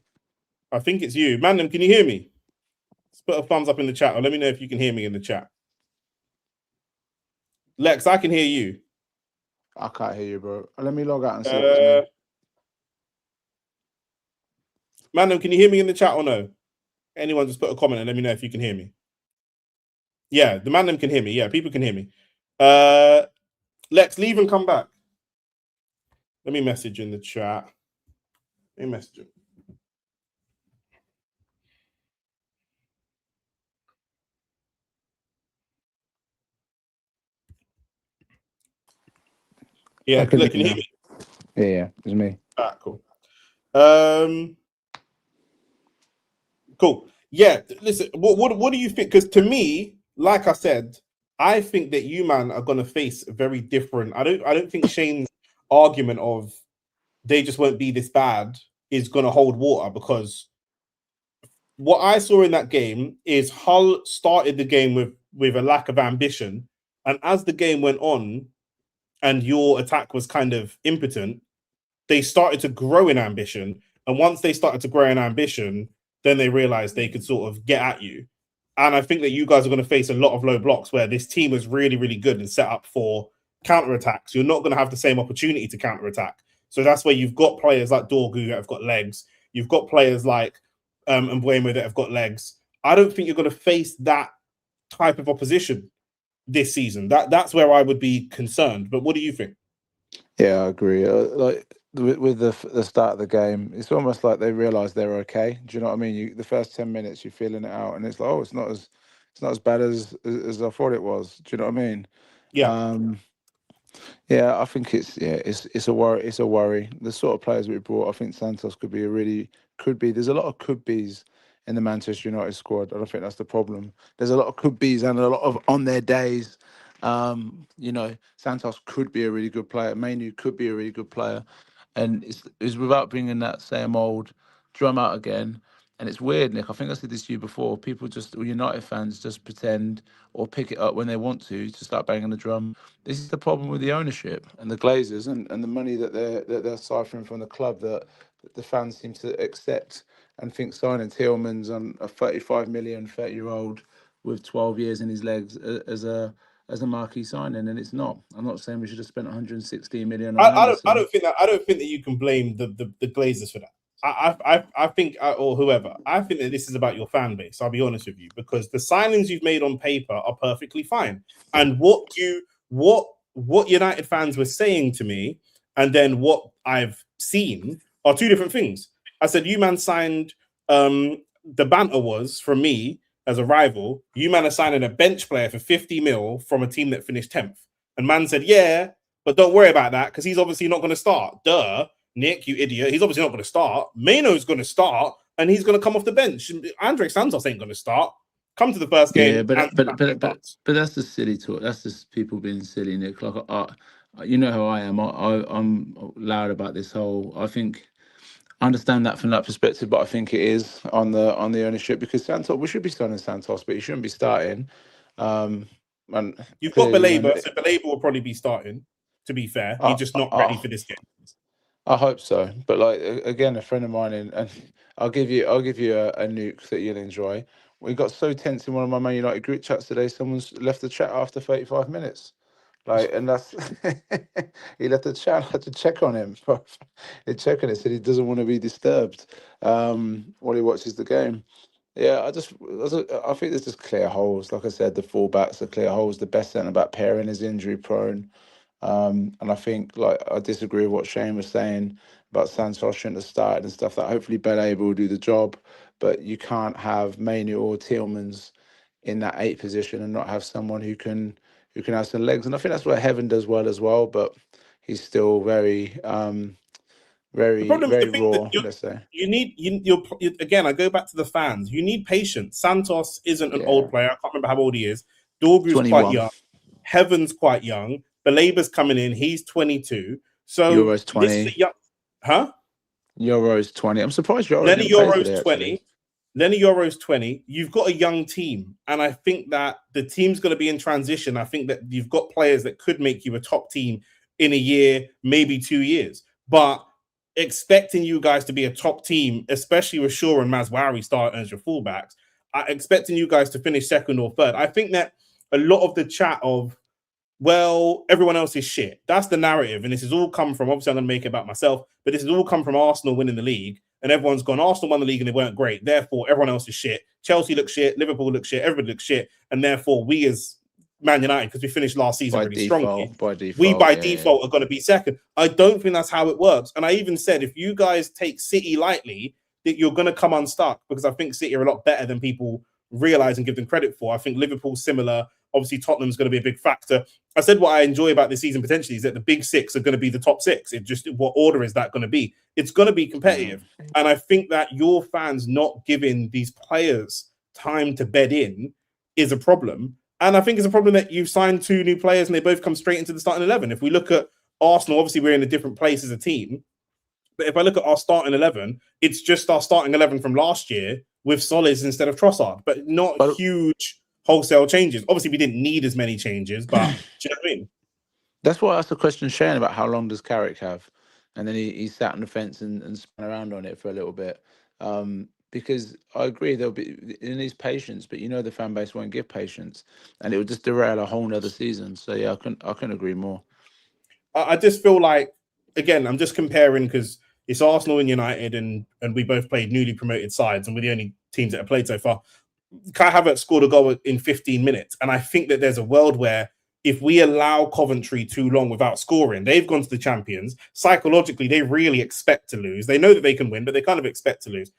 I think it's you. Mandem, can you hear me? Let's put a thumbs up in the chat, or let me know if you can hear me in the chat. Lex, I can hear you. I can't hear you, bro. Let me log out and see if it's me. Mandem, can you hear me in the chat or no? Anyone just put a comment and let me know if you can hear me. Yeah, the Mandem can hear me. Yeah, people can hear me. Lex, leave and come back. Let me message in the chat. Let me message him. Yeah, look, can you hear me? Yeah, it's me. Ah, cool. Cool. Yeah, listen, what do you think? Because to me, like I said, I think that you man are gonna face very different. I don't think Shane's argument of they just won't be this bad is gonna hold water, because what I saw in that game is Hull started the game with a lack of ambition, and as the game went on and your attack was kind of impotent, they started to grow in ambition. And once they started to grow in ambition, then they realized they could sort of get at you. And I think that you guys are going to face a lot of low blocks where this team is really, really good and set up for counterattacks. You're not going to have the same opportunity to counterattack. So that's where you've got players like Dorgu that have got legs. You've got players like Mbeumo that have got legs. I don't think you're going to face that type of opposition this season. That's where I would be concerned. But what do you think? Yeah, I agree. Like with the start of the game, it's almost like they realise they're okay. Do you know what I mean? The first 10 minutes, you're feeling it out, and it's like, oh, it's not as bad as I thought it was. Do you know what I mean? Yeah. Yeah, I think it's a worry. It's a worry. The sort of players we brought, I think Santos could be. There's a lot of could be's in the Manchester United squad. I don't think that's the problem. There's a lot of could be's and a lot of on their days. Santos could be a really good player. Mainu could be a really good player, and it's without bringing that same old drum out again. And it's weird, Nick. I think I said this to you before. People United fans just pretend or pick it up when they want to start banging the drum. This is the problem with the ownership and the Glazers and the money that they're ciphering from the club that the fans seem to accept and think signing Tielemans on a 35 million 30-year-old with 12 years in his legs as a marquee signing, and it's not. I'm not saying we should have spent 116 million on I don't think that you can blame the Glazers for that. I think, or whoever, I think that this is about your fan base. I'll be honest with you, because the signings you've made on paper are perfectly fine, and what United fans were saying to me, and then what I've seen are two different things. I said, you man signed. The banter was from me as a rival. You man are signing a bench player for 50 mil from a team that finished 10th, and man said, yeah, but don't worry about that because he's obviously not going to start. Duh. Nick, you idiot. He's obviously not going to start. Mano's going to start, and he's going to come off the bench. Andre Santos ain't going to start. Come to the first game. Yeah, but that's just silly talk. That's just people being silly, Nick. Like, you know how I am. I'm loud about this whole. I think I understand that from that perspective, but I think it is on the ownership, because Santos, we should be starting Santos, but he shouldn't be starting. And you've got clearly Baleba, so Baleba will probably be starting. To be fair, he's just not ready for this game. I hope so, but like again, a friend of mine, and I'll give you a nuke that you'll enjoy. We got so tense in one of my Man United group chats today. Someone's left the chat after 35 minutes, like, and that's he left the chat. I had to check on him. He checked on it, said he doesn't want to be disturbed while he watches the game. Yeah, I think there's just clear holes. Like I said, the fullbacks are clear holes. The best centre back pairing is injury prone. And I think, like, I disagree with what Shane was saying about Santos shouldn't have started and stuff. That hopefully Belabor will do the job, but you can't have Mainu or Tielemans in that 8 position and not have someone who can have some legs. And I think that's what Heaven does well as well, but he's still very very raw. Let's say again. I go back to the fans. You need patience. Santos isn't an old player. I can't remember how old he is. Dorgu's 21. quite young. Heaven's quite young. Belabor's coming in. He's 22. So Euros 20. Euros 20. I'm surprised Euros Lenny didn't play Euros today, 20. actually. Lenny Euros 20. You've got a young team, and I think that the team's going to be in transition. I think that you've got players that could make you a top team in a year, maybe 2 years. But expecting you guys to be a top team, especially with Shaw and Mazwari starting as your fullbacks, expecting you guys to finish second or third. I think that a lot of the chat of, well, everyone else is shit. That's the narrative. And this has all come from, obviously I'm going to make it about myself, but this has all come from Arsenal winning the league. And everyone's gone, Arsenal won the league and they weren't great. Therefore, everyone else is shit. Chelsea looks shit. Liverpool looks shit. Everybody looks shit. And therefore, we as Man United, because we finished last season really strongly, we by default are going to be second. I don't think that's how it works. And I even said, if you guys take City lightly, that you're going to come unstuck, because I think City are a lot better than people realize and give them credit for. I think Liverpool's similar. Obviously, Tottenham's going to be a big factor. I said what I enjoy about this season potentially is that the big 6 are going to be the top 6. It just, what order is that going to be? It's going to be competitive. And I think that your fans not giving these players time to bed in is a problem. And I think it's a problem that you've signed 2 new players and they both come straight into the starting 11. If we look at Arsenal, obviously we're in a different place as a team. But if I look at our starting 11, it's just our starting 11 from last year with Solis instead of Trossard, but not huge wholesale changes. Obviously, we didn't need as many changes, but do you know what I mean? That's why I asked the question, Shane, about how long does Carrick have? And then he sat on the fence and spun around on it for a little bit. Because I agree, there'll be, it needs patience, but you know the fan base won't give patience, and it would just derail a whole nother season. So yeah, I couldn't agree more. I just feel like, again, I'm just comparing because it's Arsenal and United, and we both played newly promoted sides, and we're the only teams that have played so far. Kai Havertz scored a goal in 15 minutes, and I think that there's a world where if we allow Coventry too long without scoring, they've gone to the champions. Psychologically, they really expect to lose. They know that they can win, but they kind of expect to lose.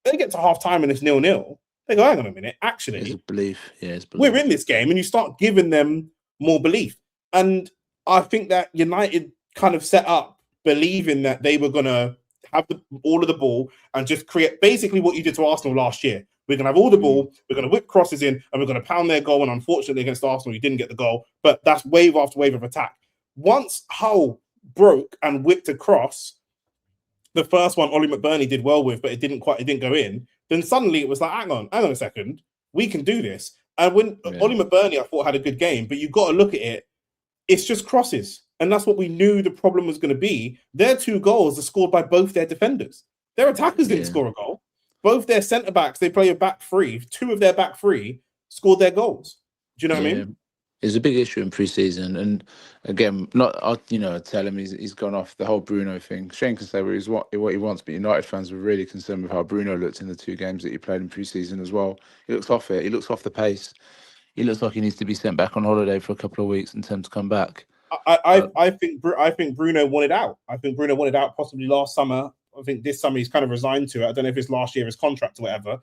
They get to half time and it's 0-0. They go, hang on a minute, actually, it's belief. Yeah, it's belief. We're in this game, and you start giving them more belief. And I think that United kind of set up believing that they were going to have all of the ball and just create basically what you did to Arsenal last year. We're going to have all the ball, we're going to whip crosses in, and we're going to pound their goal. And unfortunately, against Arsenal, you didn't get the goal. But that's wave after wave of attack. Once Hull broke and whipped a cross, the first one Ollie McBurney did well with, but it didn't go in. Then suddenly it was like, hang on a second, we can do this. And when Ollie McBurney, I thought, had a good game, but you've got to look at it, it's just crosses. And that's what we knew the problem was going to be. Their 2 goals are scored by both their defenders. Their attackers didn't score a goal. Both their centre-backs, they play a back 3. 2 of their back 3 scored their goals. Do you know what I mean? It's a big issue in pre-season, and again, I'll tell him he's gone off the whole Bruno thing. Shane can say what he wants, but United fans were really concerned with how Bruno looked in the 2 games that he played in pre-season as well. He looks off it. He looks off the pace. He looks like he needs to be sent back on holiday for a couple of weeks and tell him to come back. I think Bruno wanted out. I think Bruno wanted out possibly last summer. I think this summer he's kind of resigned to it. I don't know if it's last year his contract or whatever.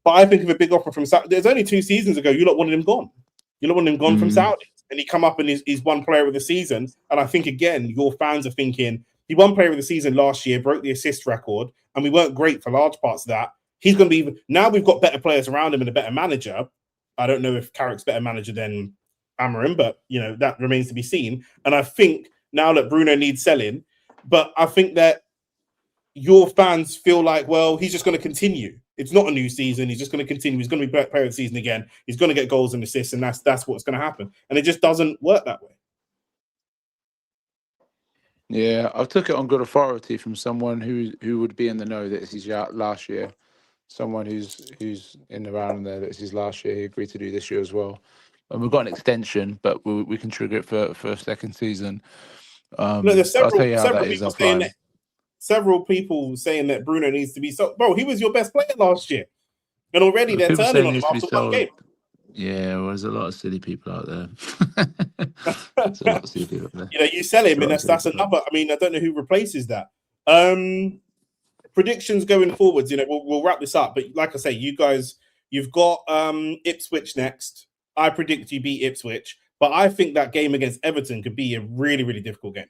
But I think of a big offer from Saudi. There's only 2 seasons ago, you lot wanted him gone. You lot wanted him gone from Saudi. And he come up and he's won player of the season. And I think, again, your fans are thinking, he won player of the season last year, broke the assist record, and we weren't great for large parts of that. He's going to be... Now we've got better players around him and a better manager. I don't know if Carrick's better manager than Amorim, but, that remains to be seen. And I think now that Bruno needs selling, but I think that your fans feel like, well, he's just going to continue. It's not a new season. He's just going to continue. He's going to be player of the season again. He's going to get goals and assists, and that's what's going to happen. And it just doesn't work that way. Yeah, I took it on good authority from someone who would be in the know that it's his last year. Someone who's in the round there that it's his last year. He agreed to do this year as well. And we've got an extension, but we can trigger it for a second season. There's I'll tell you how that is offline. Several people saying that Bruno needs to be sold. Bro, he was your best player last year. And already they're turning on him after 1 game. Yeah, well, there's a lot of silly people out there. There's a lot of silly people out there. You sell him, and that's another. I mean, I don't know who replaces that. Predictions going forwards, we'll wrap this up. But like I say, you guys, you've got Ipswich next. I predict you beat Ipswich. But I think that game against Everton could be a really, really difficult game.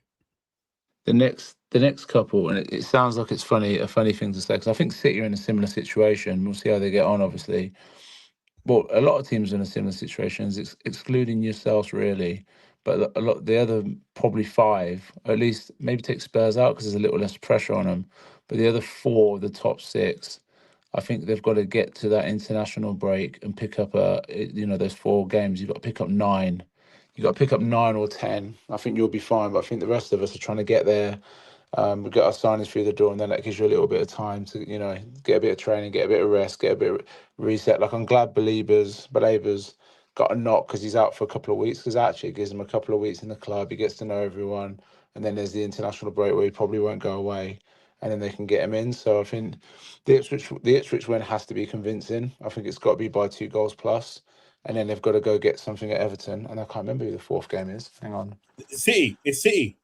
The next couple, and it sounds like it's a funny thing to say, because I think City are in a similar situation. We'll see how they get on, obviously. Well, a lot of teams are in a similar situation, excluding yourselves, really. But the other probably 5, at least maybe take Spurs out because there's a little less pressure on them. But the other 4, the top 6, I think they've got to get to that international break and pick up those 4 games. You've got to pick up 9. You've got to pick up 9 or 10. I think you'll be fine, but I think the rest of us are trying to get there. We get our signings through the door, and then that gives you a little bit of time to, get a bit of training, get a bit of rest, get a bit of reset. Like, I'm glad Believers got a knock because he's out for a couple of weeks, because actually it gives him a couple of weeks in the club. He gets to know everyone, and then there's the international break where he probably won't go away, and then they can get him in. So I think the Ipswich win has to be convincing. I think it's got to be by 2 goals plus. And then they've got to go get something at Everton. And I can't remember who the 4th game is. Hang on. City. It's City.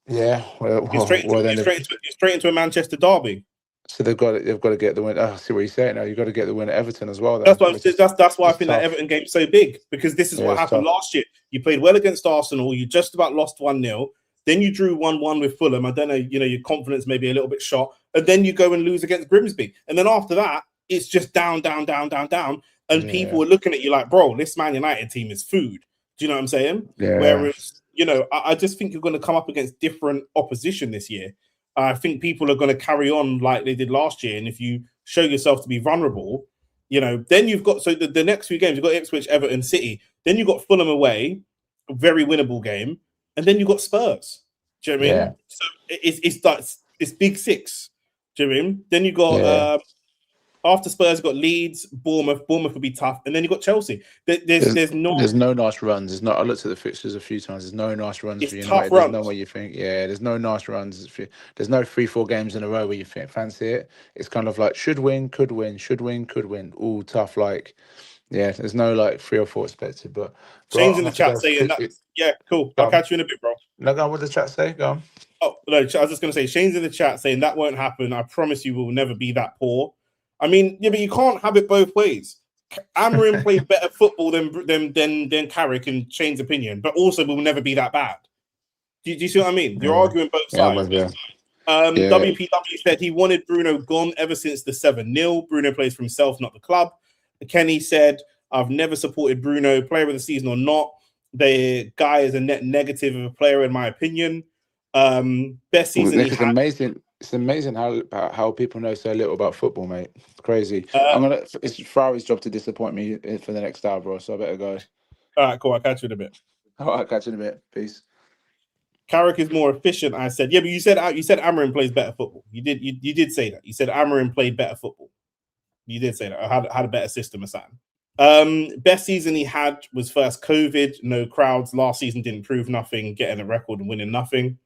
Yeah. Well, you're straight into a Manchester derby. So they've got to get the win. I see what you're saying now. You've got to get the win at Everton as well. That's why I think that Everton game's so big, because this is what happened last year. You played well against Arsenal. You just about lost 1-0. Then you drew 1-1 with Fulham. I don't know, your confidence may be a little bit shot. And then you go and lose against Grimsby. And then after that, it's just down. And people are looking at you like, bro, this Man United team is food. Do you know what I'm saying? Yeah. Whereas, I just think you're going to come up against different opposition this year. I think people are going to carry on like they did last year. And if you show yourself to be vulnerable, then you've got... So the next few games, you've got Ipswich, Everton, City. Then you've got Fulham away, a very winnable game. And then you've got Spurs. Do you know what I mean? So it's big 6. Do you know what I mean? Then you got... After Spurs, you've got Leeds, Bournemouth. Bournemouth will be tough. And then you've got Chelsea. There's no nice runs. I looked at the fixtures a few times. There's no nice runs for United. Tough runs. There's no way you think, there's no nice runs. There's no 3-4 games in a row where you fancy it. It's kind of like should win, could win, should win, could win. All tough. There's no 3 or 4 expected. But Shane's in the chat saying that. Yeah, cool. I'll catch you in a bit, bro. No, go on. What did the chat say? Go on. Oh, no, I was just going to say, Shane's in the chat saying that won't happen. I promise you we'll never be that poor. I mean, but you can't have it both ways. Amorim played better football than Carrick, in Shane's opinion, but also will never be that bad. Do you see what I mean? You're arguing both sides. WPW said he wanted Bruno gone ever since the 7-0. Bruno plays for himself, not the club. Kenny said, I've never supported Bruno, player of the season or not. The guy is a net negative of a player, in my opinion. Best season he had. It's amazing how people know so little about football, mate. It's crazy. It's Ferrari's job to disappoint me for the next hour, bro. So I better go. All right, cool. I'll catch you in a bit. All right, catch you in a bit. Peace. Carrick is more efficient. I said, but you said Amorim plays better football. You did say that. You said Amorim played better football. You did say that. I had a better system or something. Best season he had was first COVID, no crowds. Last season didn't prove nothing, getting a record and winning nothing.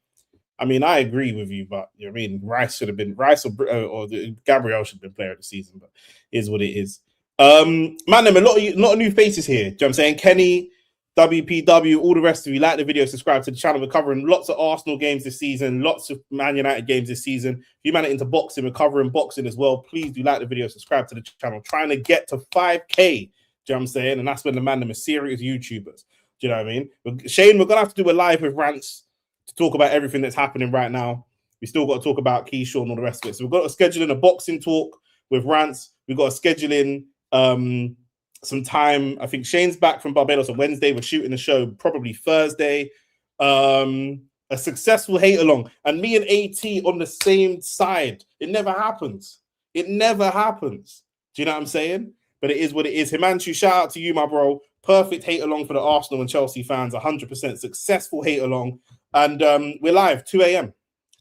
I mean, I agree with you, but you know what I mean, Rice should have been or Gabriel should have been player of the season, but it is what it is. Man, a lot of new faces here. Do you know what I'm saying? Kenny, WPW, all the rest of you, like the video, subscribe to the channel. We're covering lots of Arsenal games this season, lots of Man United games this season. If you man are into boxing, we're covering boxing as well. Please do like the video, subscribe to the channel. Trying to get to 5K. Do you know what I'm saying? And that's when the man are serious YouTubers. Do you know what I mean? Shane, we're gonna have to do a live with Rants to talk about everything that's happening right now. We still got to talk about Keyshaw and all the rest of it. So we've got to schedule in a boxing talk with Rants. We've got to schedule in some time. I think Shane's back from Barbados on Wednesday. We're shooting the show probably Thursday. A successful hate along. And me and AT on the same side. It never happens. It never happens. Do you know what I'm saying? But it is what it is. Himanshu, shout out to you, my bro. Perfect hate along for the Arsenal and Chelsea fans. 100% successful hate along. And we're live, 2 a.m.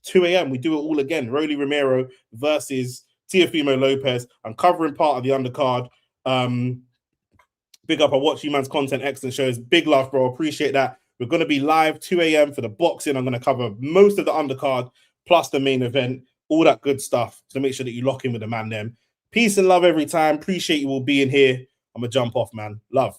2 a.m. We do it all again. Rolly Romero versus Teofimo Lopez. I'm covering part of the undercard. Big up, I watch you man's content, excellent shows. Big love, bro. Appreciate that. We're going to be live 2 a.m. for the boxing. I'm going to cover most of the undercard plus the main event, all that good stuff. So make sure that you lock in with the man then. Peace and love every time. Appreciate you all being here. I'm going to jump off, man. Love.